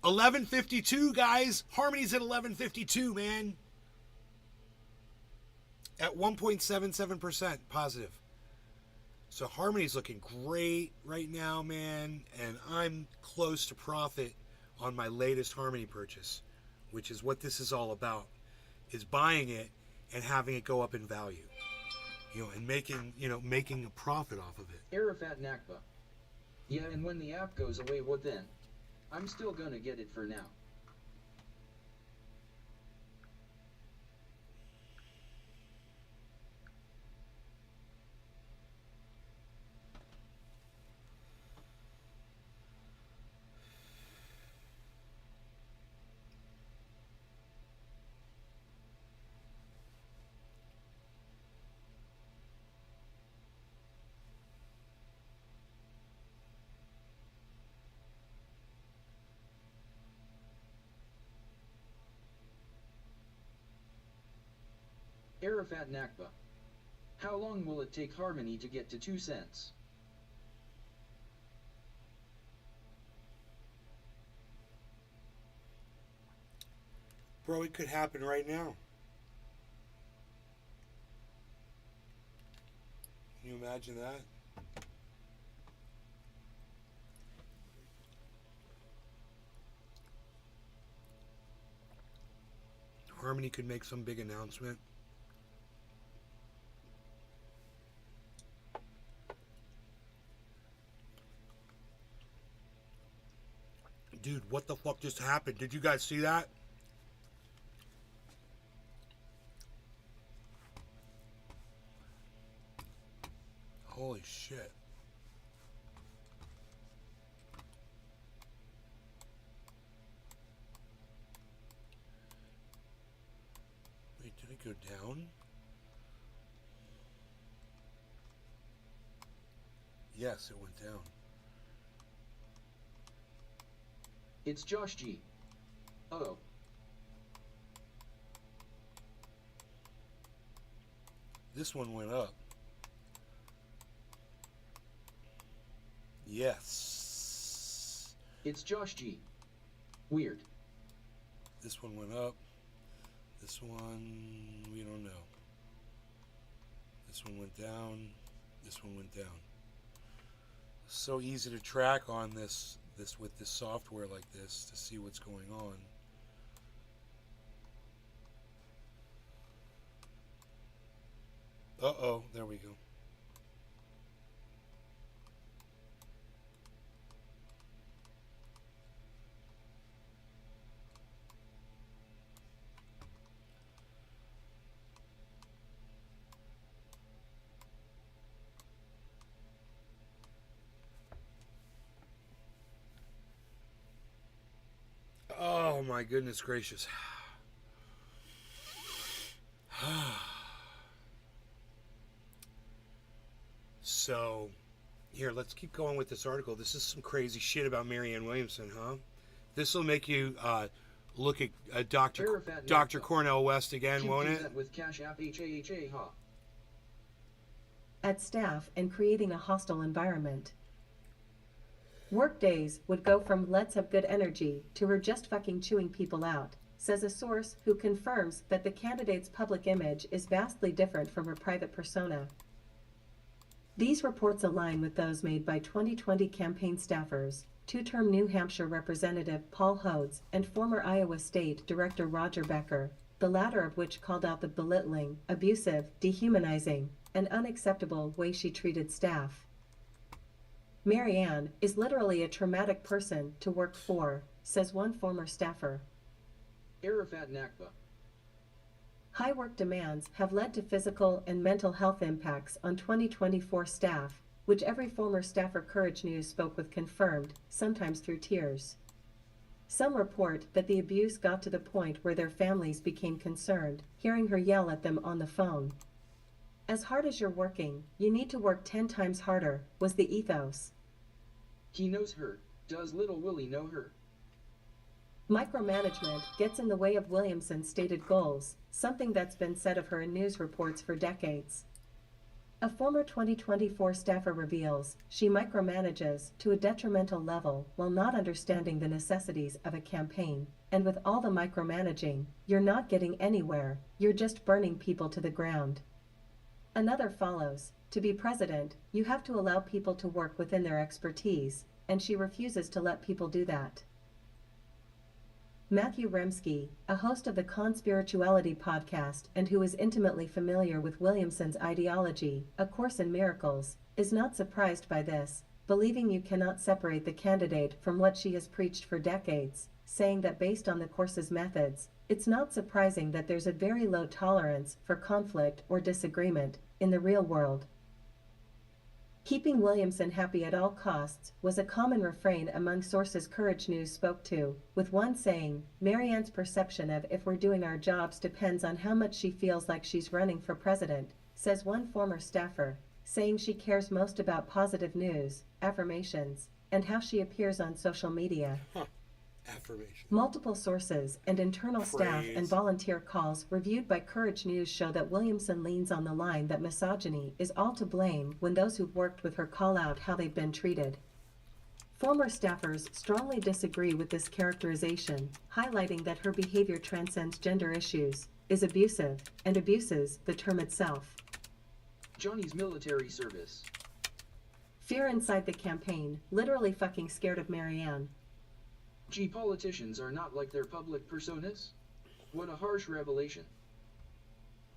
Speaker 1: 1152, guys. Harmony's at 1152, man. At 1.77% positive. So Harmony's looking great right now, man. And I'm close to profit on my latest Harmony purchase, which is what this is all about, is buying it and having it go up in value. And making a profit off of it.
Speaker 2: Arafat Nakba. Yeah, and when the app goes away, what then? I'm still gonna get it for now. Arafat Nakba. How long will it take Harmony to get to 2 cents?
Speaker 1: Bro, it could happen right now. Can you imagine that? Harmony could make some big announcement. Dude, what the fuck just happened? Did you guys see that? Holy shit. Wait, did it go down? Yes, it went down.
Speaker 2: It's Josh G. Oh.
Speaker 1: This one went up. Yes.
Speaker 2: It's Josh G. Weird.
Speaker 1: This one went up. This one, we don't know. This one went down. This one went down. So easy to track on this with this software like this to see what's going on. Uh-oh, there we go. Oh my goodness gracious. So, here, let's keep going with this article. This is some crazy shit about Marianne Williamson, huh? This will make you look at Dr. Cornell West again, won't it?
Speaker 2: With Cash App HAHA, ha.
Speaker 4: At staff and creating a hostile environment. Workdays would go from let's have good energy to we're just fucking chewing people out, says a source who confirms that the candidate's public image is vastly different from her private persona. These reports align with those made by 2020 campaign staffers, two-term New Hampshire Representative Paul Hodes and former Iowa State Director Roger Becker, the latter of which called out the belittling, abusive, dehumanizing, and unacceptable way she treated staff. Marianne is literally a traumatic person to work for, says one former staffer.
Speaker 2: Arafat Nakba.
Speaker 4: High work demands have led to physical and mental health impacts on 2024 staff, which every former staffer Courage News spoke with confirmed, sometimes through tears. Some report that the abuse got to the point where their families became concerned, hearing her yell at them on the phone. As hard as you're working, you need to work 10 times harder, was the ethos.
Speaker 2: He knows her. Does little Willie know her?
Speaker 4: Micromanagement gets in the way of Williamson's stated goals, something that's been said of her in news reports for decades. A former 2024 staffer reveals she micromanages to a detrimental level while not understanding the necessities of a campaign, and with all the micromanaging, you're not getting anywhere, you're just burning people to the ground. Another follows. To be president, you have to allow people to work within their expertise, and she refuses to let people do that. Matthew Remski, a host of the Conspirituality podcast and who is intimately familiar with Williamson's ideology, A Course in Miracles, is not surprised by this, believing you cannot separate the candidate from what she has preached for decades, saying that based on the Course's methods, it's not surprising that there's a very low tolerance for conflict or disagreement in the real world. Keeping Williamson happy at all costs was a common refrain among sources Courage News spoke to, with one saying, Marianne's perception of if we're doing our jobs depends on how much she feels like she's running for president, says one former staffer, saying she cares most about positive news, affirmations, and how she appears on social media.
Speaker 1: Affirmation.
Speaker 4: Multiple sources and internal staff and volunteer calls reviewed by Courage News show that Williamson leans on the line that misogyny is all to blame when those who've worked with her call out how they've been treated. Former staffers strongly disagree with this characterization, highlighting that her behavior transcends gender issues, is abusive, and abuses the term itself.
Speaker 2: Johnny's military service.
Speaker 4: Fear inside the campaign, literally fucking scared of Marianne.
Speaker 2: Gee, politicians are not like their public personas? What a harsh revelation.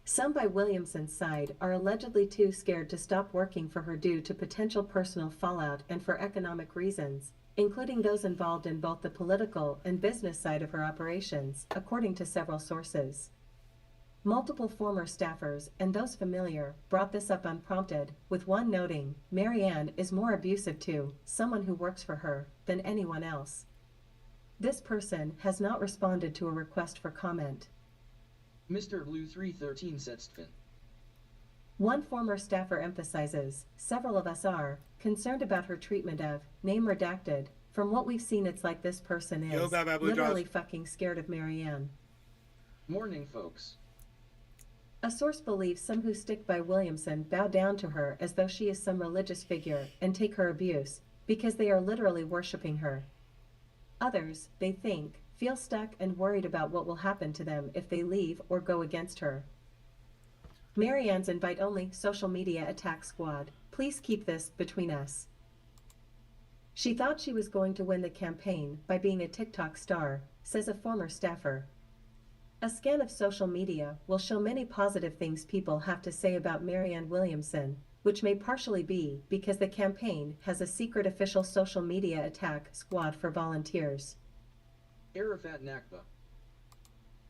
Speaker 4: Some by Williamson's side are allegedly too scared to stop working for her due to potential personal fallout and for economic reasons, including those involved in both the political and business side of her operations, according to several sources. Multiple former staffers and those familiar brought this up unprompted, with one noting, Marianne is more abusive to someone who works for her than anyone else. This person has not responded to a request for comment.
Speaker 2: Mr. Blue 313 Setstven.
Speaker 4: One former staffer emphasizes, several of us are concerned about her treatment of, name redacted, from what we've seen it's like this person is literally fucking scared of Marianne.
Speaker 2: Morning, folks.
Speaker 4: A source believes some who stick by Williamson bow down to her as though she is some religious figure and take her abuse, because they are literally worshipping her. Others, they think, feel stuck and worried about what will happen to them if they leave or go against her. Marianne's invite-only social media attack squad, please keep this between us. She thought she was going to win the campaign by being a TikTok star, says a former staffer. A scan of social media will show many positive things people have to say about Marianne Williamson, which may partially be because the campaign has a secret official social media attack squad for volunteers.
Speaker 2: Arafat Nakba.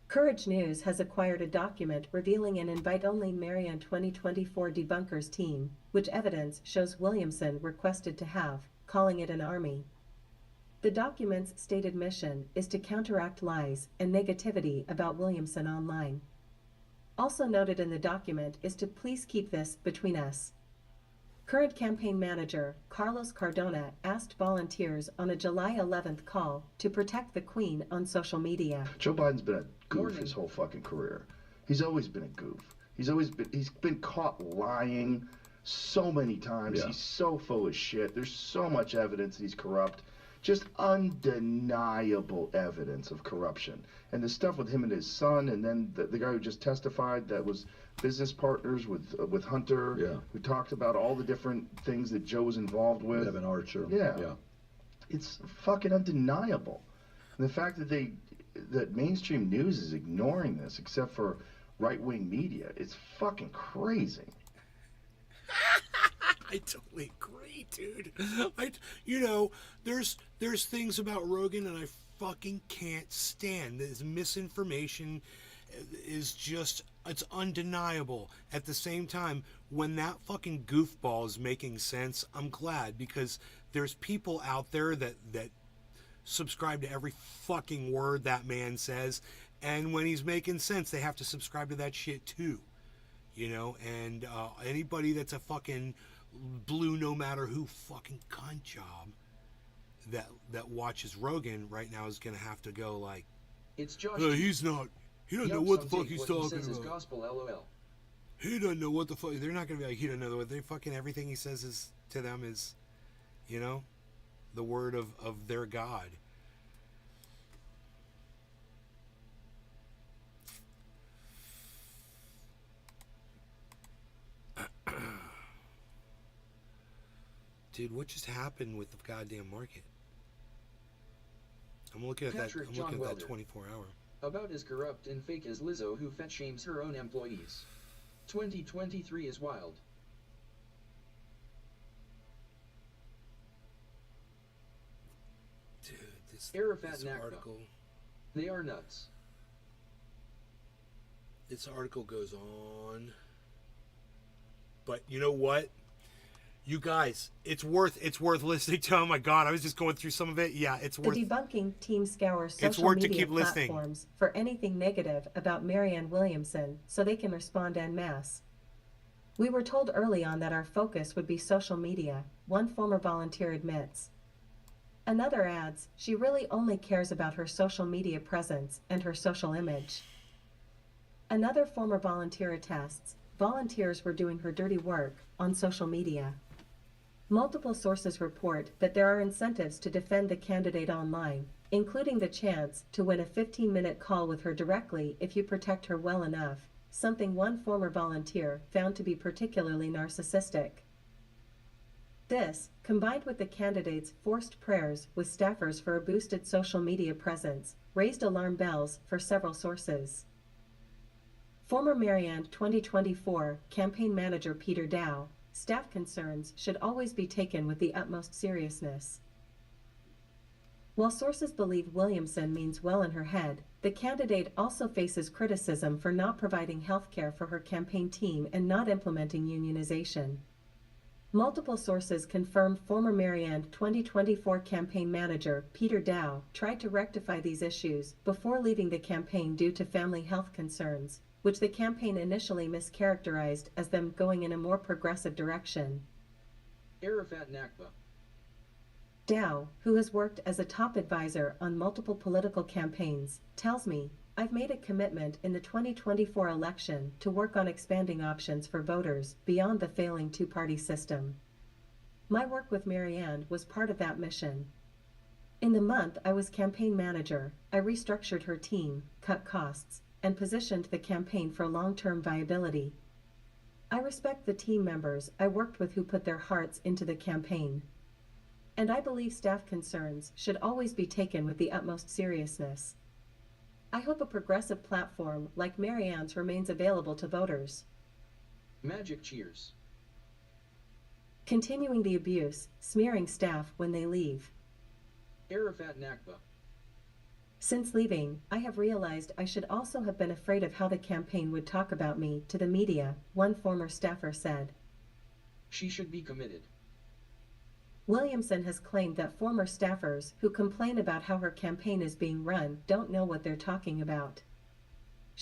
Speaker 4: Courage News has acquired a document revealing an invite-only Marianne 2024 debunkers team, which evidence shows Williamson requested to have, calling it an army. The document's stated mission is to counteract lies and negativity about Williamson online. Also noted in the document is to please keep this between us. Current campaign manager Carlos Cardona asked volunteers on a July 11th call to protect the Queen on social media.
Speaker 5: Joe Biden's been a goof
Speaker 2: Morning.
Speaker 5: his whole fucking career. He's always been a goof. He's been caught lying so many times.
Speaker 6: Yeah.
Speaker 5: He's so full of shit. There's so much evidence that he's corrupt. Just undeniable evidence of corruption. And the stuff with him and his son, and then the guy who just testified that was business partners with Hunter,
Speaker 6: Yeah.
Speaker 5: who talked about all the different things that Joe was involved with.
Speaker 6: Evan Archer.
Speaker 5: Yeah.
Speaker 6: Yeah.
Speaker 5: It's fucking undeniable. And the fact that mainstream news is ignoring this, except for right-wing media, it's fucking crazy.
Speaker 1: I totally agree, dude. There's things about Rogan that I fucking can't stand. This misinformation is just, it's undeniable. At the same time, when that fucking goofball is making sense, I'm glad, because there's people out there that subscribe to every fucking word that man says, and when he's making sense, they have to subscribe to that shit too. And anybody that's a fucking blue no matter who fucking cunt job that watches Rogan right now is gonna have to go like,
Speaker 2: It's Josh.
Speaker 1: he doesn't know what the fuck he's talking
Speaker 2: says is
Speaker 1: about.
Speaker 2: gospel, lol.
Speaker 1: He doesn't know what the fuck. They're not gonna be like, he doesn't know what they fucking, everything he says is to them is, the word of their God. Dude, what just happened with the goddamn market? I'm looking at
Speaker 2: Patrick
Speaker 1: that. I'm
Speaker 2: John
Speaker 1: looking at that
Speaker 2: Welder.
Speaker 1: 24-hour.
Speaker 2: About as corrupt and fake as Lizzo, who fat shames her own employees. 2023 is wild.
Speaker 1: Dude, this
Speaker 2: Arafat
Speaker 1: this
Speaker 2: Nakba.
Speaker 1: article.
Speaker 2: They are nuts.
Speaker 1: This article goes on. But you know what? You guys, it's worth listening to. Oh my god, I was just going through some of it. Yeah, it's
Speaker 4: The
Speaker 1: worth.
Speaker 4: debunking team scours social
Speaker 1: worth to
Speaker 4: media
Speaker 1: keep listening.
Speaker 4: platforms for anything negative about Marianne Williamson so they can respond en masse. We were told early on that our focus would be social media, one former volunteer admits. Another adds, she really only cares about her social media presence and her social image. Another former volunteer attests, volunteers were doing her dirty work on social media. Multiple sources report that there are incentives to defend the candidate online, including the chance to win a 15-minute call with her directly if you protect her well enough, something one former volunteer found to be particularly narcissistic. This, combined with the candidate's forced prayers with staffers for a boosted social media presence, raised alarm bells for several sources. Former Mariannes 2024 campaign manager Peter Dow, staff concerns should always be taken with the utmost seriousness. While sources believe Williamson means well in her head, the candidate also faces criticism for not providing health care for her campaign team and not implementing unionization. Multiple sources confirm former Mariannes 2024 campaign manager Peter Dow tried to rectify these issues before leaving the campaign due to family health concerns, which the campaign initially mischaracterized as them going in a more progressive direction.
Speaker 2: Arafat Nakba.
Speaker 4: Dow, who has worked as a top advisor on multiple political campaigns, tells me, I've made a commitment in the 2024 election to work on expanding options for voters beyond the failing two-party system. My work with Marianne was part of that mission. In the month I was campaign manager, I restructured her team, cut costs, and positioned the campaign for long-term viability. I respect the team members I worked with who put their hearts into the campaign. And I believe staff concerns should always be taken with the utmost seriousness. I hope a progressive platform like Marianne's remains available to voters.
Speaker 2: Magic cheers.
Speaker 4: Continuing the abuse, smearing staff when they leave.
Speaker 2: Arafat Nakba.
Speaker 4: Since leaving, I have realized I should also have been afraid of how the campaign would talk about me to the media, one former staffer said.
Speaker 2: She should be committed.
Speaker 4: Williamson has claimed that former staffers who complain about how her campaign is being run don't know what they're talking about.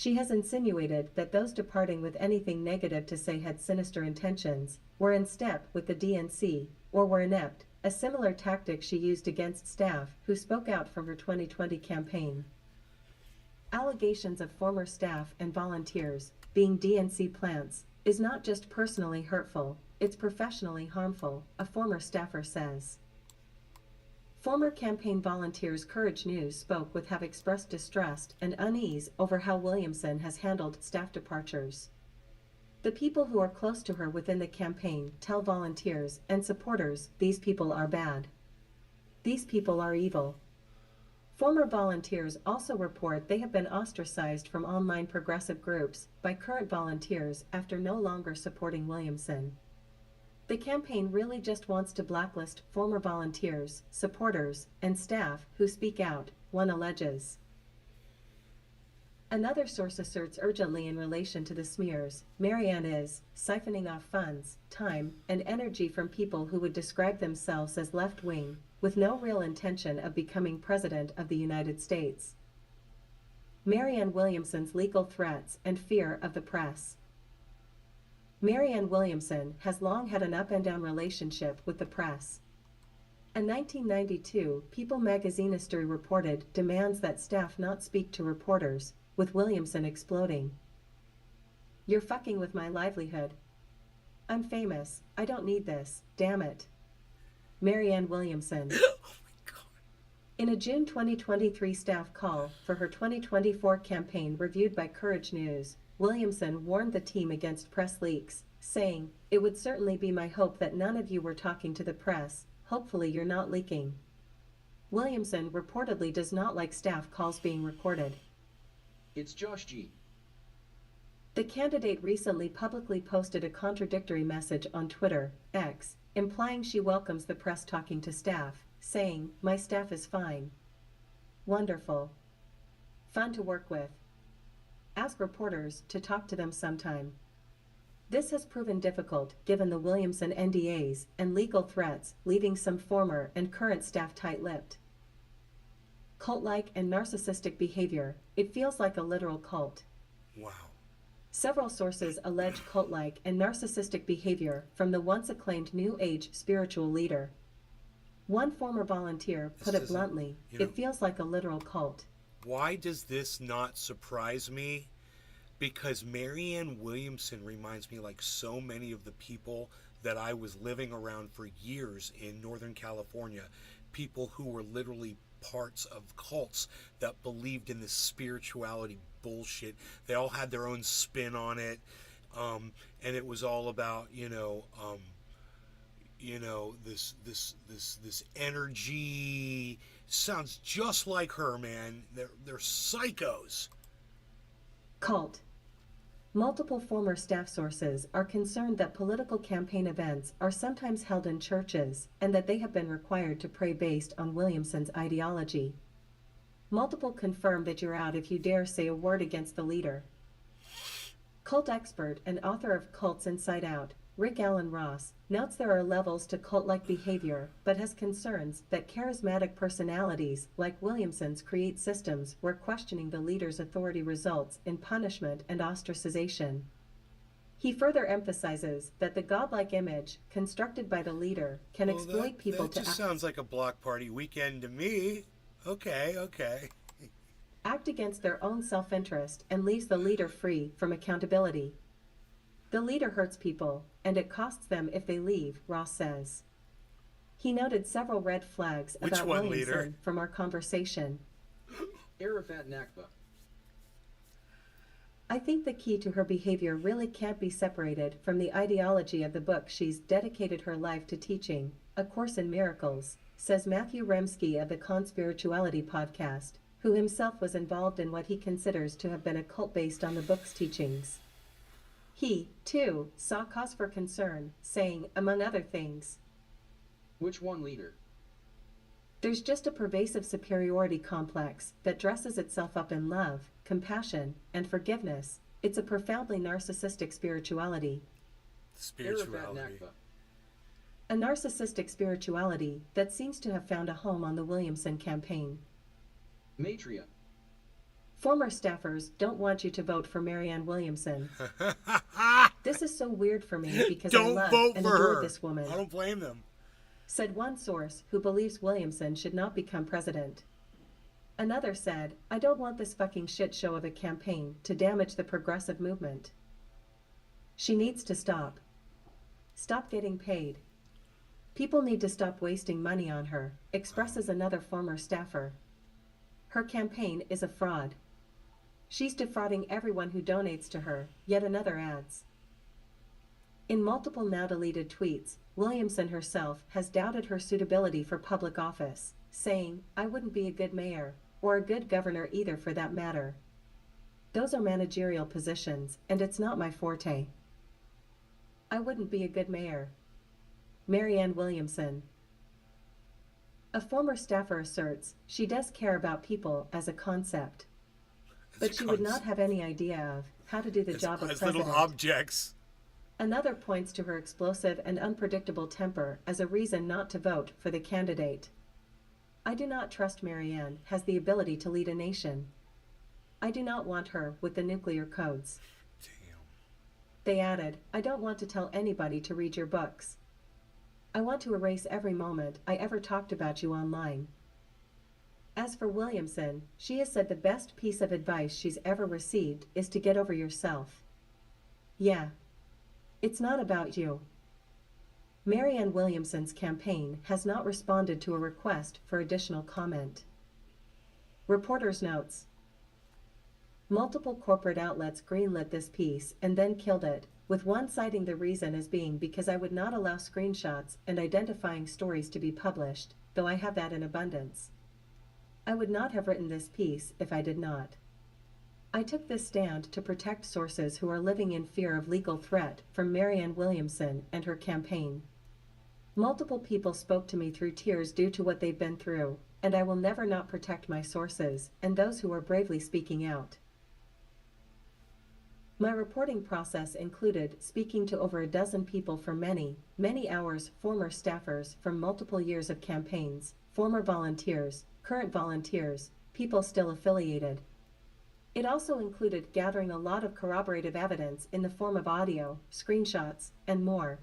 Speaker 4: She has insinuated that those departing with anything negative to say had sinister intentions, were in step with the DNC, or were inept, a similar tactic she used against staff who spoke out from her 2020 campaign. Allegations of former staff and volunteers being DNC plants is not just personally hurtful, it's professionally harmful, a former staffer says. Former campaign volunteers Courage News spoke with have expressed distrust and unease over how Williamson has handled staff departures. The people who are close to her within the campaign tell volunteers and supporters these people are bad. These people are evil. Former volunteers also report they have been ostracized from online progressive groups by current volunteers after no longer supporting Williamson. The campaign really just wants to blacklist former volunteers, supporters, and staff who speak out, one alleges. Another source asserts urgently in relation to the smears, Mariannes is siphoning off funds, time, and energy from people who would describe themselves as left-wing, with no real intention of becoming President of the United States. Marianne Williamson's legal threats and fear of the press. Marianne Williamson has long had an up-and-down relationship with the press. A 1992 People magazine story reported demands that staff not speak to reporters, with Williamson exploding. "You're fucking with my livelihood. I'm famous, I don't need this, damn it." Marianne Williamson.
Speaker 1: Oh my God.
Speaker 4: In a June 2023 staff call for her 2024 campaign reviewed by Courage News, Williamson warned the team against press leaks, saying, "It would certainly be my hope that none of you were talking to the press, hopefully you're not leaking." Williamson reportedly does not like staff calls being recorded.
Speaker 2: It's Josh G.
Speaker 4: The candidate recently publicly posted a contradictory message on Twitter, X, implying she welcomes the press talking to staff, saying, "My staff is fine. Wonderful. Fun to work with. Ask reporters to talk to them sometime." This has proven difficult given the Williamson NDAs and legal threats, leaving some former and current staff tight-lipped. Cult-like and narcissistic behavior, it feels like a literal cult.
Speaker 1: Wow.
Speaker 4: Several sources allege cult-like and narcissistic behavior from the once acclaimed New Age spiritual leader. One former volunteer put it bluntly, "It feels like a literal cult."
Speaker 1: Why does this not surprise me? Because Marianne Williamson reminds me like so many of the people that I was living around for years in Northern California. People who were literally parts of cults that believed in this spirituality bullshit. They all had their own spin on it, and it was all about this energy. Sounds just like her, man. They're psychos.
Speaker 4: Cult. Multiple former staff sources are concerned that political campaign events are sometimes held in churches and that they have been required to pray based on Williamson's ideology. Multiple confirm that you're out if you dare say a word against the leader. Cult expert and author of Cults Inside Out, Rick Allen Ross, notes there are levels to cult-like behavior, but has concerns that charismatic personalities like Williamson's create systems where questioning the leader's authority results in punishment and ostracization. He further emphasizes that the godlike image constructed by the leader can exploit people
Speaker 1: that just sounds like a block party weekend to me. Okay.
Speaker 4: Act against their own self-interest and leaves the leader free from accountability. The leader hurts people, and it costs them if they leave, Ross says. He noted several red flags about Williamson from our conversation.
Speaker 2: Arafat Nakba.
Speaker 4: "I think the key to her behavior really can't be separated from the ideology of the book she's dedicated her life to teaching, A Course in Miracles," says Matthew Remski of the Conspirituality podcast, who himself was involved in what he considers to have been a cult based on the book's teachings. He, too, saw cause for concern, saying, among other things,
Speaker 2: "Which one leader?"
Speaker 4: "There's just a pervasive superiority complex that dresses itself up in love, compassion, and forgiveness. It's a profoundly narcissistic spirituality."
Speaker 2: Arafat Nakba.
Speaker 4: A narcissistic spirituality that seems to have found a home on the Williamson campaign.
Speaker 2: Matria.
Speaker 4: Former staffers don't want you to vote for Marianne Williamson. This is so weird for me because I
Speaker 1: Don't
Speaker 4: love
Speaker 1: vote
Speaker 4: and
Speaker 1: for
Speaker 4: adore
Speaker 1: her.
Speaker 4: this woman,
Speaker 1: I don't blame them.
Speaker 4: said one source who believes Williamson should not become president. Another said, I don't want this fucking shit show of a campaign to damage the progressive movement. She needs to stop. Stop getting paid. People need to stop wasting money on her, expresses another former staffer. Her campaign is a fraud. She's defrauding everyone who donates to her, yet another adds. In multiple now deleted tweets, Williamson herself has doubted her suitability for public office, saying, I wouldn't be a good mayor, or a good governor either for that matter. Those are managerial positions, and it's not my forte. I wouldn't be a good mayor. Marianne Williamson. A former staffer asserts she does care about people as a concept, but she would not have any idea of how to do the job of
Speaker 1: As
Speaker 4: president.
Speaker 1: little objects.
Speaker 4: Another points to her explosive and unpredictable temper as a reason not to vote for the candidate. I do not trust Marianne has the ability to lead a nation. I do not want her with the nuclear codes.
Speaker 1: Damn.
Speaker 4: They added, I don't want to tell anybody to read your books. I want to erase every moment I ever talked about you online. As for Williamson, she has said the best piece of advice she's ever received is to get over yourself. Yeah. It's not about you. Marianne Williamson's campaign has not responded to a request for additional comment. Reporters notes. Multiple corporate outlets greenlit this piece and then killed it, with one citing the reason as being because I would not allow screenshots and identifying stories to be published, though I have that in abundance. I would not have written this piece if I did not. I took this stand to protect sources who are living in fear of legal threat from Marianne Williamson and her campaign. Multiple people spoke to me through tears due to what they've been through, and I will never not protect my sources and those who are bravely speaking out. My reporting process included speaking to over a dozen people for many, many hours, former staffers from multiple years of campaigns, former volunteers, current volunteers, people still affiliated. It also included gathering a lot of corroborative evidence in the form of audio, screenshots, and more.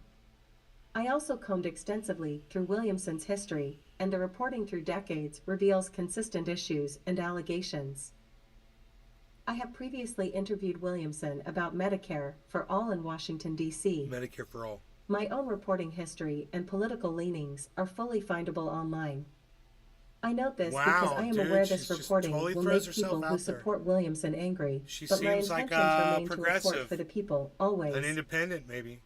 Speaker 4: I also combed extensively through Williamson's history, and the reporting through decades reveals consistent issues and allegations. I have previously interviewed Williamson about Medicare for All in Washington, D.C.
Speaker 1: Medicare for all.
Speaker 4: My own reporting history and political leanings are fully findable online. I note this because I am aware this
Speaker 1: she's just
Speaker 4: reporting
Speaker 1: totally
Speaker 4: will
Speaker 1: throws
Speaker 4: make
Speaker 1: herself
Speaker 4: people
Speaker 1: out
Speaker 4: who
Speaker 1: there.
Speaker 4: support Williamson angry,
Speaker 1: She
Speaker 4: but my
Speaker 1: seems like
Speaker 4: intentions
Speaker 1: a
Speaker 4: remain to report
Speaker 1: progressive.
Speaker 4: for the people, always.
Speaker 1: An independent, maybe.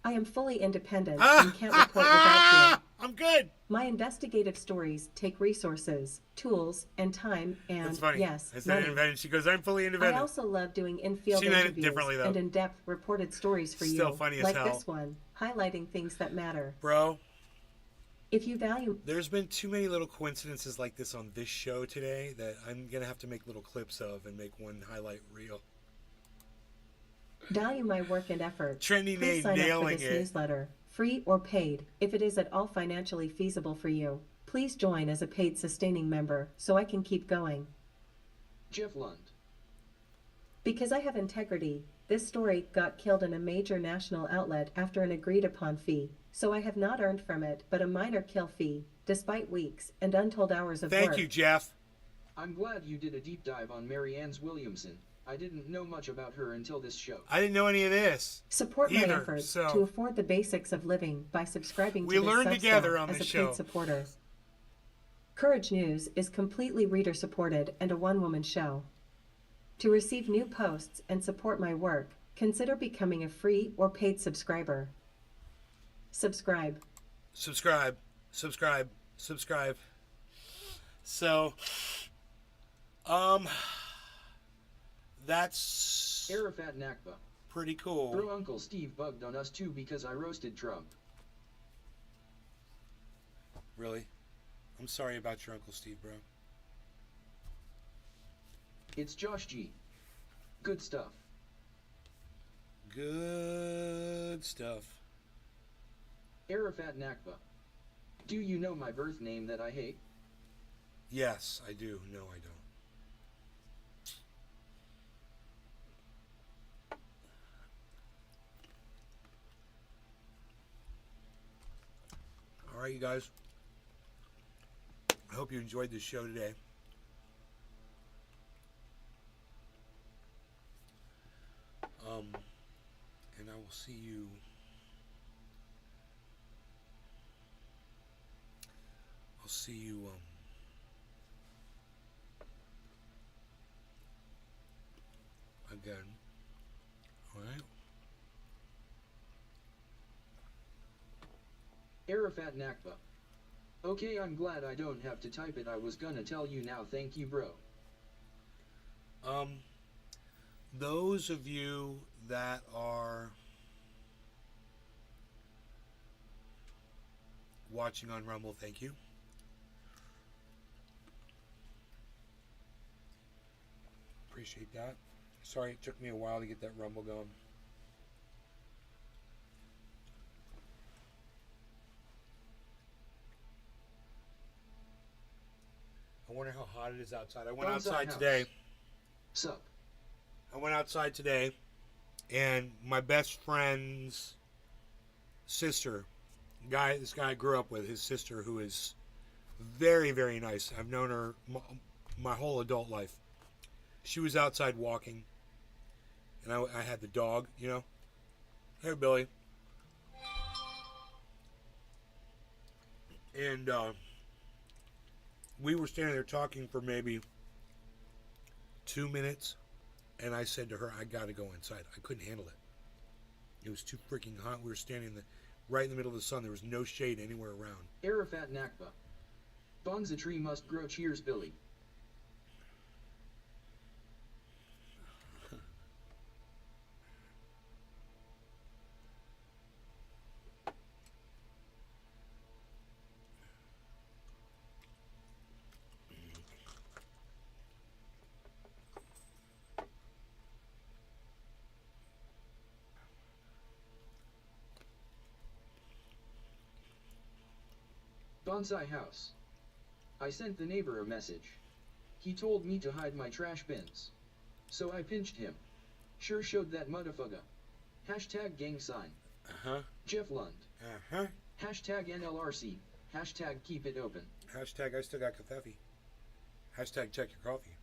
Speaker 4: I am fully independent and can't report without you.
Speaker 1: I'm good.
Speaker 4: My investigative stories take resources, tools, and time, and
Speaker 1: That's funny.
Speaker 4: yes,
Speaker 1: I said
Speaker 4: money.
Speaker 1: independent. She goes, I'm fully
Speaker 4: I
Speaker 1: independent.
Speaker 4: also love doing in-field
Speaker 1: She meant it
Speaker 4: interviews
Speaker 1: differently, though.
Speaker 4: and in-depth reported stories for
Speaker 1: Still
Speaker 4: you,
Speaker 1: funny as
Speaker 4: like
Speaker 1: hell.
Speaker 4: this one, highlighting things that matter.
Speaker 1: Bro,
Speaker 4: If you value
Speaker 1: there's been too many little coincidences like this on this show today that I'm going to have to make little clips of and make one highlight reel.
Speaker 4: my work and effort,
Speaker 1: Trendy
Speaker 4: please
Speaker 1: Nate
Speaker 4: sign up for
Speaker 1: nailing
Speaker 4: this
Speaker 1: it.
Speaker 4: newsletter, free or paid. If it is at all financially feasible for you, please join as a paid sustaining member so I can keep going.
Speaker 2: Jeff Lund.
Speaker 4: Because I have integrity, this story got killed in a major national outlet after an agreed upon fee, so I have not earned from it but a minor kill fee, despite weeks and untold hours of work.
Speaker 1: Thank you, Jeff.
Speaker 2: I'm glad you did a deep dive on Marianne's Williamson. I didn't know much about her until this show.
Speaker 1: I didn't know any of this.
Speaker 4: Support my
Speaker 1: Either,
Speaker 4: efforts
Speaker 1: so-
Speaker 4: to afford the basics of living by subscribing
Speaker 1: We
Speaker 4: to this
Speaker 1: learned
Speaker 4: Substack
Speaker 1: together on
Speaker 4: as
Speaker 1: this
Speaker 4: a
Speaker 1: show.
Speaker 4: paid supporter. Courage News is completely reader-supported and a one-woman show. To receive new posts and support my work, consider becoming a free or paid subscriber. Subscribe.
Speaker 1: Subscribe. Subscribe. Subscribe. So, that's
Speaker 2: Arafat Nakba.
Speaker 1: pretty cool.
Speaker 2: Bro, Uncle Steve bugged on us too because I roasted Trump.
Speaker 1: Really? I'm sorry about your Uncle Steve, bro.
Speaker 2: It's Josh G. Good stuff.
Speaker 1: Good stuff.
Speaker 2: Arafat Nakba. Do you know my birth name that I hate?
Speaker 1: Yes, I do. No, I don't. you guys. I hope you enjoyed this show today. And I will see you again. All right.
Speaker 2: Arafat Nakba. Okay, I'm glad I don't have to type it. I was gonna tell you now. Thank you, bro.
Speaker 1: Those of you that are watching on Rumble, thank you. Appreciate that. Sorry it took me a while to get that Rumble going. I wonder how hot it is outside. I went outside today.
Speaker 2: Sup?
Speaker 1: I went outside today, and my best friend's sister, this guy I grew up with, his sister, who is very, very nice. I've known her my whole adult life. She was outside walking, and I had the dog, you know. Hey, Billy. And we were standing there talking for maybe 2 minutes. And I said to her, I gotta go inside. I couldn't handle it. It was too freaking hot. We were standing right in the middle of the sun. There was no shade anywhere around.
Speaker 2: Arafat Nakba. Bonza tree must grow. Cheers, Billy. Bonsai house. I sent the neighbor a message. He told me to hide my trash bins. So I pinched him. Sure showed that motherfucker. Hashtag gang sign.
Speaker 1: Uh-huh.
Speaker 2: Jeff Lund.
Speaker 1: Uh-huh.
Speaker 2: Hashtag NLRC. Hashtag keep it open.
Speaker 1: Hashtag I still got coffee. Hashtag check your coffee.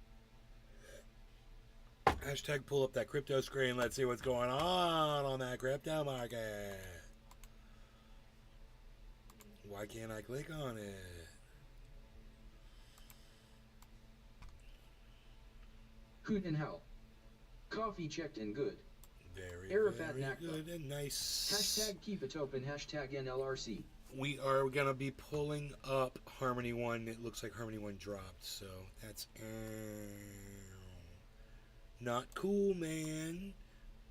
Speaker 1: Hashtag pull up that crypto screen. Let's see what's going on that crypto market. Why can't I click on it?
Speaker 2: Hoot and hell. Coffee checked in good.
Speaker 1: Very,
Speaker 2: Arafat
Speaker 1: very
Speaker 2: Nakba.
Speaker 1: good and nice.
Speaker 2: Hashtag keep it open. Hashtag NLRC.
Speaker 1: We are going to be pulling up Harmony 1. It looks like Harmony 1 dropped, so that's not cool, man.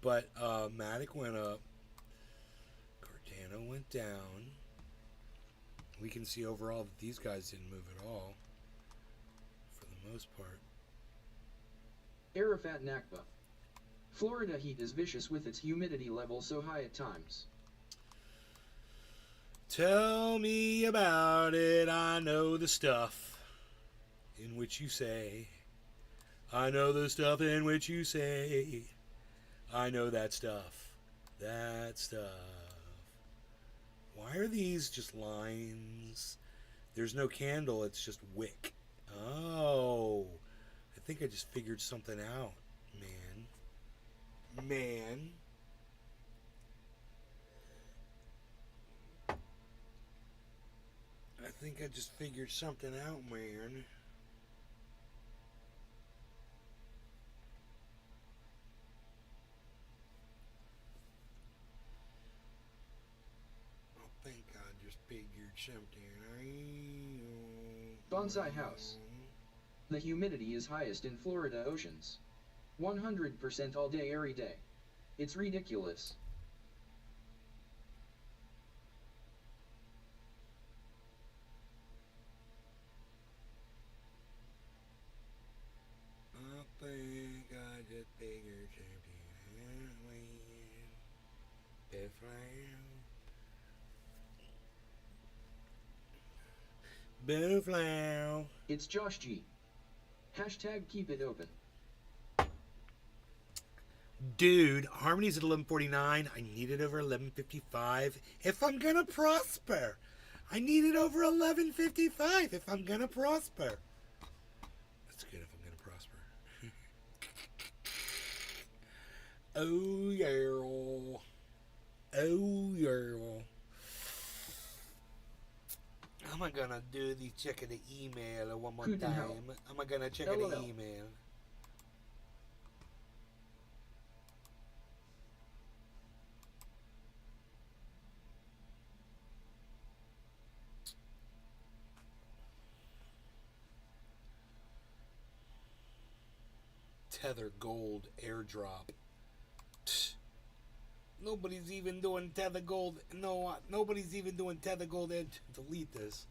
Speaker 1: But Matic went up. Cardano went down. We can see overall that these guys didn't move at all, for the most part.
Speaker 2: Arafat Nakba. Florida heat is vicious with its humidity level so high at times.
Speaker 1: Tell me about it. I know the stuff in which you say. I know the stuff in which you say. I know that stuff. That stuff. Why are these just lines? There's no candle, it's just wick. Oh, I think I just figured something out, man. I think I just figured something out, man. I think I just figured something.
Speaker 2: Bonsai house. The humidity is highest in Florida oceans. 100% all day every day. It's ridiculous.
Speaker 1: I think I just figured something out.
Speaker 2: It's Josh G. Hashtag keep it open.
Speaker 1: Dude, Harmony's at 11:49. I need it over 11:55 if I'm gonna prosper. I need it over 1155 if I'm gonna prosper. That's good if I'm gonna prosper. Oh yeah. Oh yeah. I'm gonna do the check of the email one more
Speaker 2: Guten Hell.
Speaker 1: time. I'm gonna check
Speaker 2: LOL.
Speaker 1: the email. Tether Gold airdrop. Psh. Nobody's even doing Tether Gold. No, nobody's even doing Tether Gold. Delete this.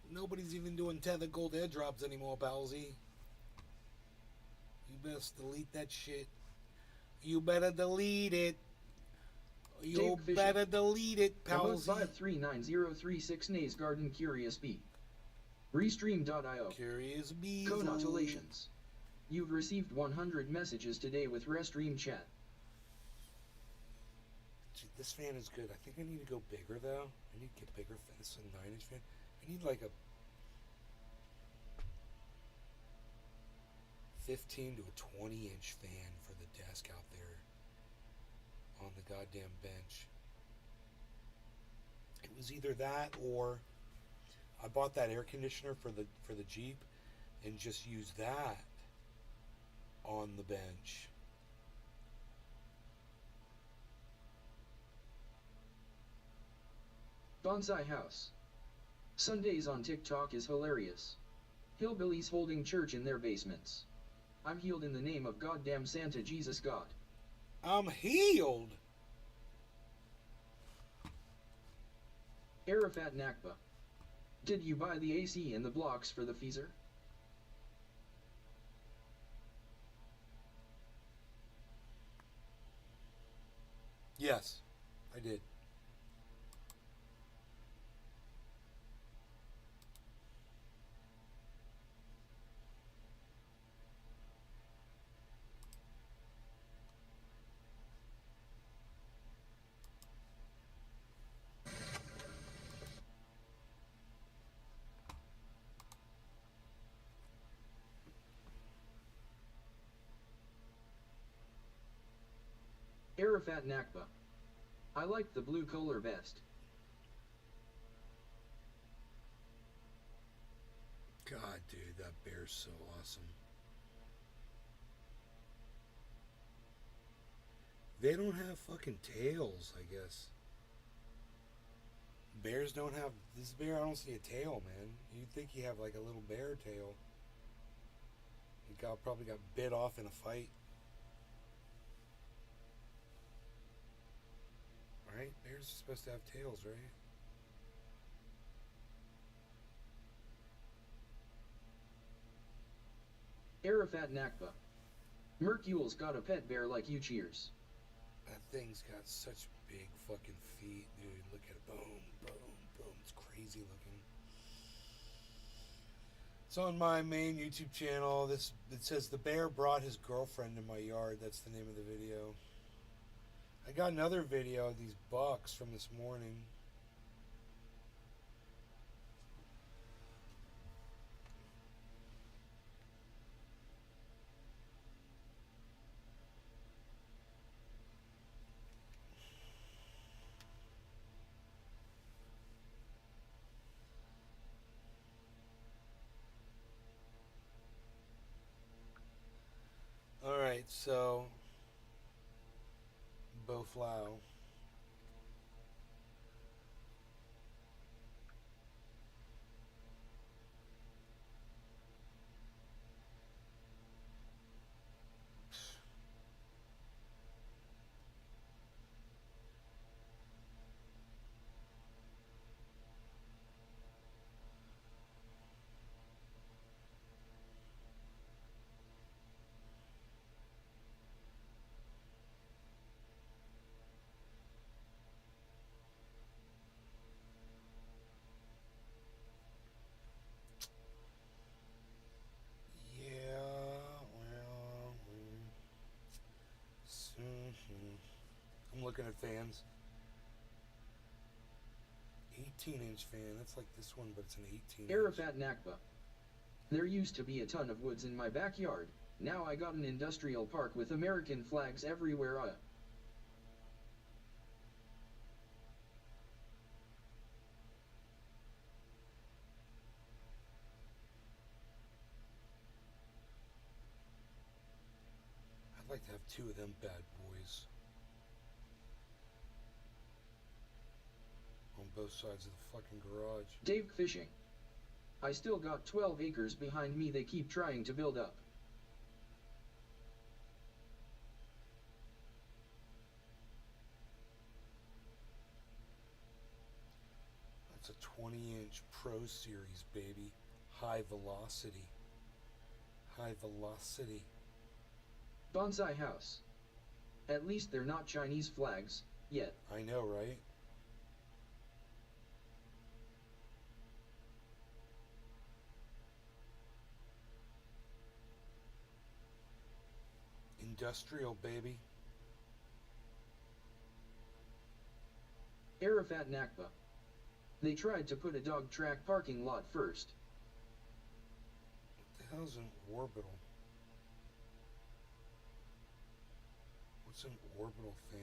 Speaker 1: Nobody's even doing Tether Gold airdrops anymore, palsy. You best delete that shit. You better delete it. You
Speaker 2: Dave Fisher.
Speaker 1: better delete it, palsy.
Speaker 2: 539036 Nays Garden Curious Bee. Restream.io.
Speaker 1: Curious bees.
Speaker 2: Congratulations. You've received 100 messages today with Restream chat.
Speaker 1: Gee, this fan is good. I think I need to go bigger though. I need to get bigger. This is a 9-inch fan. I need like a 15 to a 20-inch fan for the desk out there on the goddamn bench. It was either that or I bought that air conditioner for the Jeep and just used that on the bench.
Speaker 2: Bonsai House. Sundays on TikTok is hilarious. Hillbillies holding church in their basements. I'm healed in the name of goddamn Santa Jesus God.
Speaker 1: I'm healed.
Speaker 2: Arafat Nakba. Did you buy the AC and the blocks for the feezer?
Speaker 1: Yes, I did.
Speaker 2: Arafat Nakba. I like the blue color best.
Speaker 1: God, dude, that bear's so awesome. They don't have fucking tails, I guess. Bears don't have... This bear, I don't see a tail, man. You'd think you have like a little bear tail. He probably got bit off in a fight. Right? Bears are supposed to have tails, right?
Speaker 2: Arafat Nakba. Mercule's got a pet bear like you, cheers.
Speaker 1: That thing's got such big fucking feet, dude. Look at it. Boom, boom, boom. It's crazy looking. It's on my main YouTube channel. It says the bear brought his girlfriend in my yard. That's the name of the video. I got another video of these bucks from this morning. Alright, so Bowflow. I'm looking at fans. 14-inch fan. That's like this one, but it's an 18-inch.
Speaker 2: Arafat Nakba. There used to be a ton of woods in my backyard. Now I got an industrial park with American flags everywhere.
Speaker 1: I'd like to have 2 of them bad boys on both sides of the fucking garage.
Speaker 2: Dave Fishing. I still got 12 acres behind me they keep trying to build up.
Speaker 1: That's a 20-inch Pro Series, baby. High velocity. High velocity.
Speaker 2: Bonsai house. At least they're not Chinese flags, yet.
Speaker 1: I know, right? Industrial, baby.
Speaker 2: Arafat Nakba. They tried to put a dog track parking lot first.
Speaker 1: What the hell's an orbital? What's an orbital fan?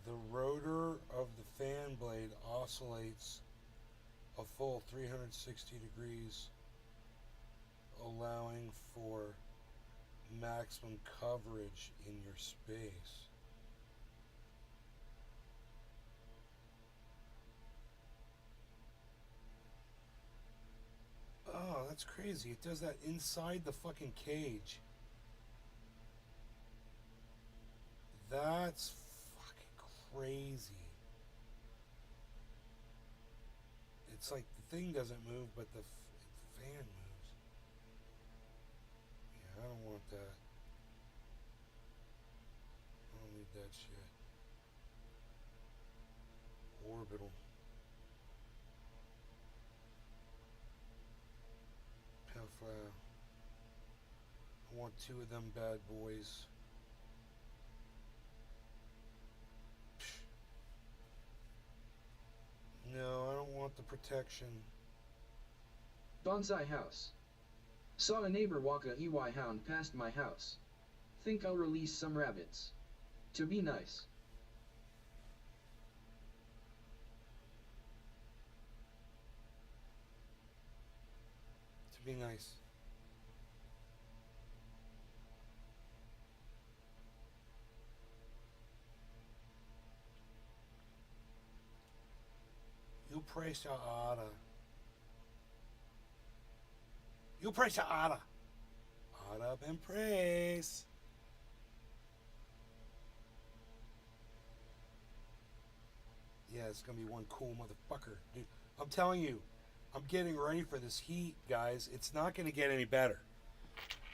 Speaker 1: The rotor of the fan blade oscillates a full 360 degrees, allowing for maximum coverage in your space. Oh, that's crazy. It does that inside the fucking cage. That's fucking crazy. It's like the thing doesn't move, but the fan moves. Yeah, I don't want that. I don't need that shit. Orbital. Hellflower. I want 2 of them bad boys. No, I don't want the protection.
Speaker 2: Bonsai house. Saw a neighbor walk a EY hound past my house. Think I'll release some rabbits. To be nice.
Speaker 1: To be nice. You praise your order. You praise your order. Order up and praise. Yeah, it's gonna be one cool motherfucker, dude. I'm telling you, I'm getting ready for this heat, guys. It's not gonna get any better.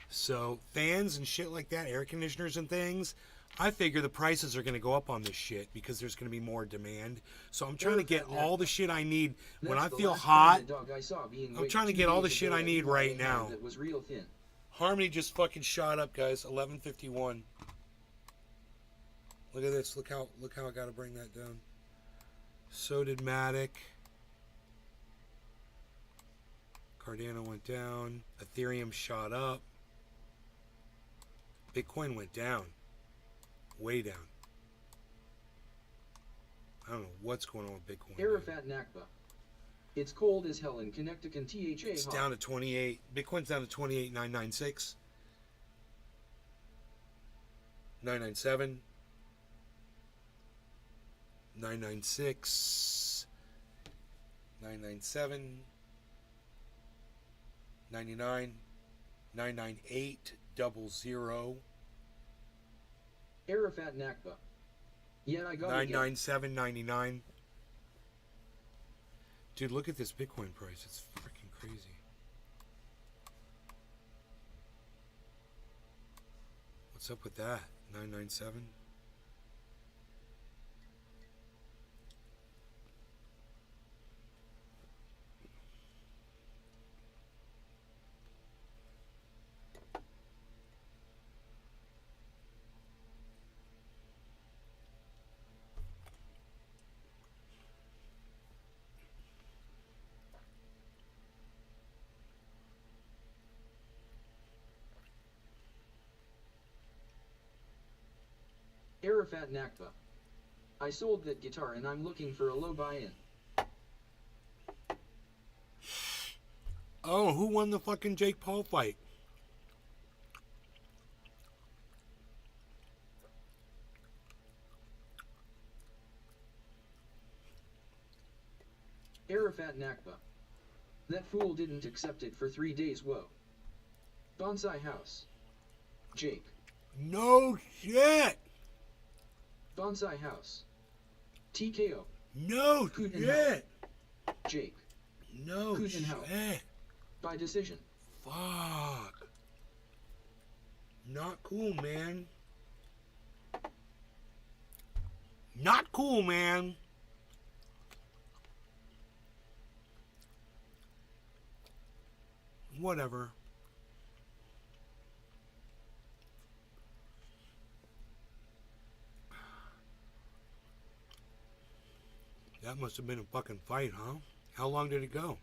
Speaker 1: So fans and shit like that, air conditioners and things, I figure the prices are going to go up on this shit because there's going to be more demand. So I'm trying to get all the shit I need when I feel hot. I'm trying to get all the shit I need right now.
Speaker 2: That was real thin.
Speaker 1: Harmony just fucking shot up, guys. 11:51. Look at this. Look how I got to bring that down. So did Matic. Cardano went down. Ethereum shot up. Bitcoin went down. Way down. I don't know what's going on with Bitcoin.
Speaker 2: Arafat Nakba. It's cold as hell in Connecticut. THA.
Speaker 1: It's down to 28. Bitcoin's down to 28,996. 997. 996. 997. 99. 998. 00.
Speaker 2: Arafat Nakba. Yeah, I got
Speaker 1: 997.99. Dude, look at this Bitcoin price. It's freaking crazy. What's up with that? 997.
Speaker 2: Arafat Nakba. I sold that guitar and I'm looking for a low buy-in.
Speaker 1: Oh, who won the fucking Jake Paul fight?
Speaker 2: Arafat Nakba. That fool didn't accept it for 3 days, whoa. Bonsai House. Jake.
Speaker 1: No shit!
Speaker 2: Bonsai House. TKO.
Speaker 1: No
Speaker 2: Hoot and
Speaker 1: shit!
Speaker 2: Jake.
Speaker 1: No
Speaker 2: Hoot and hell.
Speaker 1: shit!
Speaker 2: By decision.
Speaker 1: Fuck. Not cool, man. Not cool, man. Whatever. That must have been a fucking fight, huh? How long did it go?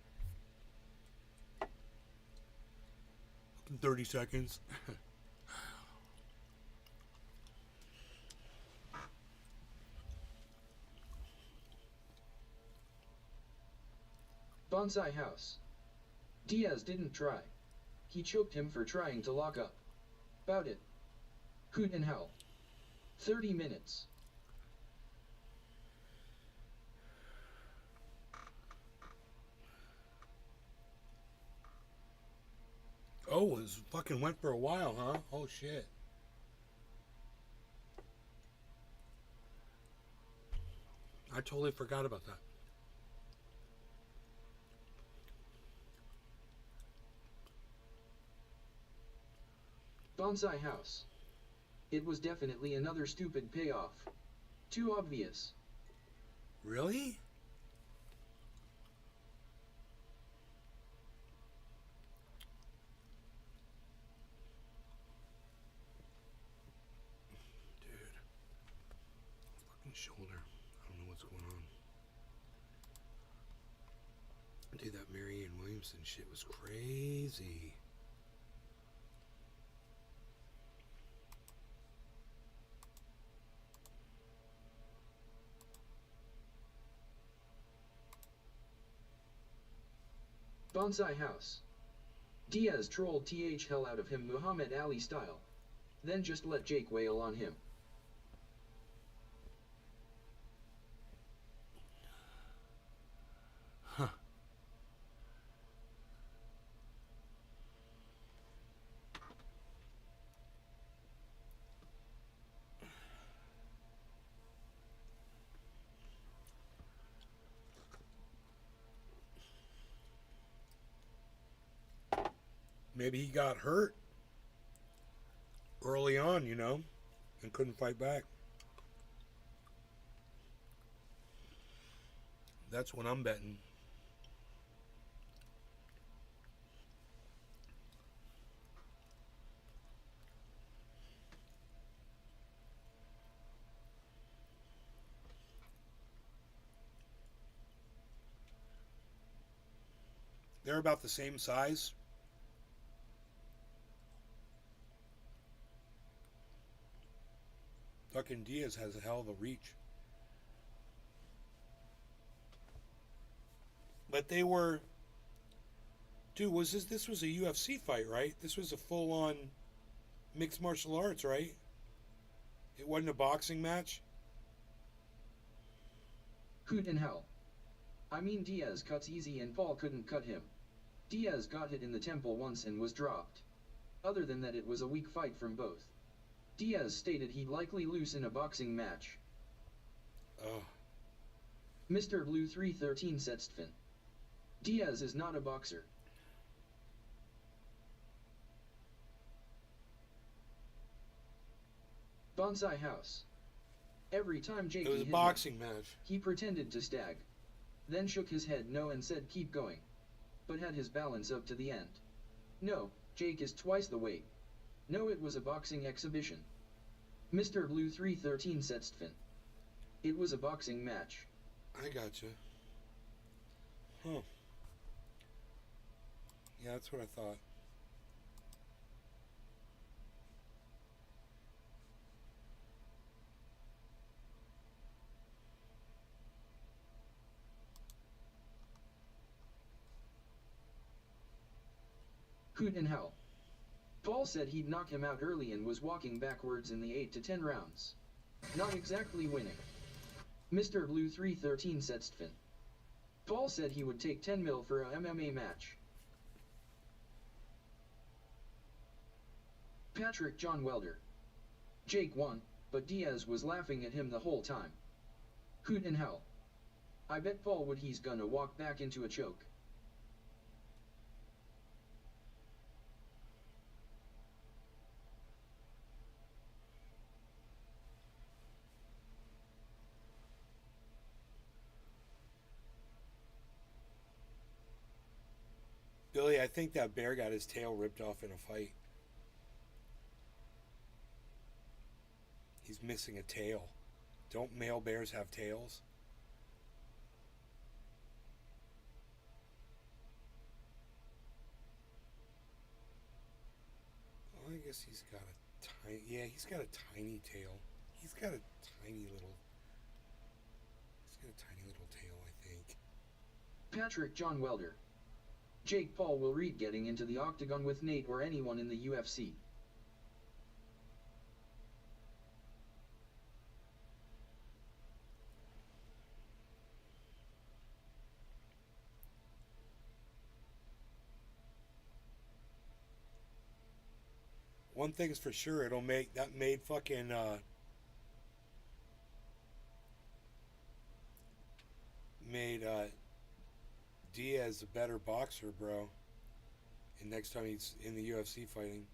Speaker 1: 30 seconds.
Speaker 2: Bonsai House. Diaz didn't try. He choked him for trying to lock up. Bout it. Hoot and hell. 30 minutes.
Speaker 1: Oh, it fucking went for a while, huh? Oh, shit. I totally forgot about that.
Speaker 2: Bonsai House. It was definitely another stupid payoff. Too obvious.
Speaker 1: Really? Dude. Fucking shoulder. I don't know what's going on. Dude, that Mariannes Williamson shit was crazy.
Speaker 2: Bonsai House. Diaz trolled hell out of him Muhammad Ali style. Then just let Jake wail on him.
Speaker 1: Huh. Maybe he got hurt early on, you know, and couldn't fight back. That's what I'm betting. They're about the same size. Fucking Diaz has a hell of a reach. But they were... Dude, this was a UFC fight, right? This was a full-on mixed martial arts, right? It wasn't a boxing match?
Speaker 2: Hoot and hell. I mean, Diaz cuts easy and Paul couldn't cut him. Diaz got hit in the temple once and was dropped. Other than that, it was a weak fight from both. Diaz stated he'd likely lose in a boxing match.
Speaker 1: Oh.
Speaker 2: Mr. Blue 313 Setstfin. Diaz is not a boxer. Bonsai House. Every time Jakey
Speaker 1: It was a
Speaker 2: hit
Speaker 1: boxing
Speaker 2: him,
Speaker 1: match.
Speaker 2: he pretended to stag. Then shook his head no and said keep going. But had his balance up to the end. No, Jake is twice the weight. No, it was a boxing exhibition. Mr. Blue 313 Setstfin. It was a boxing match.
Speaker 1: I gotcha. Huh. Yeah, that's what I thought.
Speaker 2: Hoot and howl. Paul said he'd knock him out early and was walking backwards in the 8 to 10 rounds. Not exactly winning. Mr. Blue 313 said Stephen. Paul said he would take 10 mil for a MMA match. Patrick John Welder. Jake won, but Diaz was laughing at him the whole time. Hoot and howl. I bet Paul would he's gonna walk back into a choke.
Speaker 1: Billy, I think that bear got his tail ripped off in a fight. He's missing a tail. Don't male bears have tails? Well, I guess he's got a tiny... Yeah, he's got a tiny tail. He's got a tiny little... He's got a tiny little tail, I think.
Speaker 2: Patrick John Welder. Jake Paul will read getting into the octagon with Nate or anyone in the UFC.
Speaker 1: One thing's for sure, it'll make... That made fucking... made Diaz a better boxer, bro. And next time he's in the UFC fighting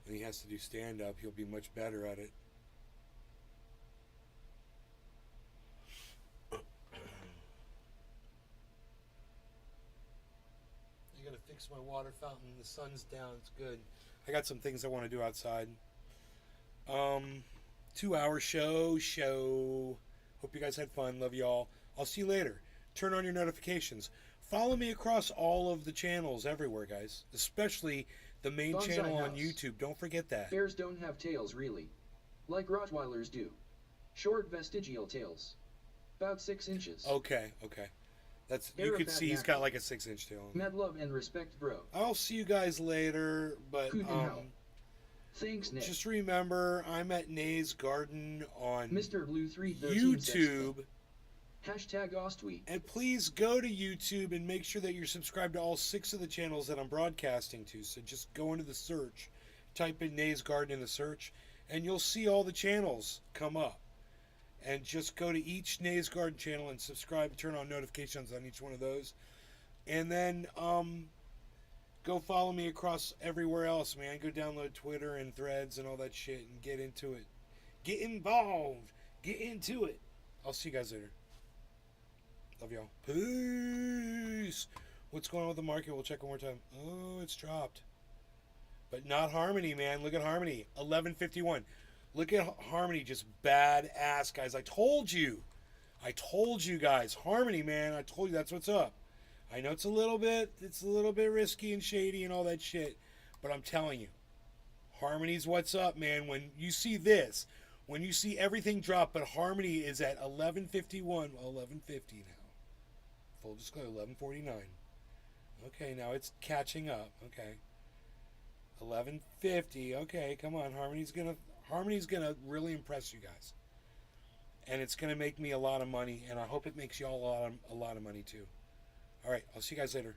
Speaker 1: and he has to do stand-up, he'll be much better at it. I gotta fix my water fountain. The sun's down. It's good. I got some things I want to do outside. 2-hour show. Hope you guys had fun. Love y'all. I'll see you later. Turn on your notifications. Follow me across all of the channels everywhere, guys. Especially the main
Speaker 2: Bonsai
Speaker 1: channel on
Speaker 2: House.
Speaker 1: YouTube. Don't forget that.
Speaker 2: Bears don't have tails really. Like Rottweilers do. Short vestigial tails. About 6 inches.
Speaker 1: Okay. That's you could see he's got like a 6-inch tail.
Speaker 2: Mad love and respect, bro.
Speaker 1: I'll see you guys later, but
Speaker 2: Hoot and howl. Thanks, Nick.
Speaker 1: just remember I'm at Nay's Garden on
Speaker 2: Mr. Blue 313 says
Speaker 1: YouTube.
Speaker 2: Hashtag Ostweek.
Speaker 1: And please go to YouTube and make sure that you're subscribed to all 6 of the channels that I'm broadcasting to. So just go into the search, type in Nay's Garden in the search, and you'll see all the channels come up. And just go to each Nay's Garden channel and subscribe, turn on notifications on each one of those. And then go follow me across everywhere else, man. Go download Twitter and Threads and all that shit and get into it. Get involved. Get into it. I'll see you guys later. Love y'all. Peace. What's going on with the market? We'll check one more time. Oh, it's dropped. But not Harmony, man. Look at Harmony. 1151. Look at Harmony. Just badass, guys. I told you guys. Harmony, man. I told you that's what's up. I know it's a little bit risky and shady and all that shit. But I'm telling you. Harmony's what's up, man. When you see this, when you see everything drop, but Harmony is at 1151, 1150 now. Full disclosure, 1149. Okay, now it's catching up. Okay. 1150. Okay, come on. Harmony's gonna really impress you guys. And it's gonna make me a lot of money, and I hope it makes y'all a lot of money too. All right, I'll see you guys later.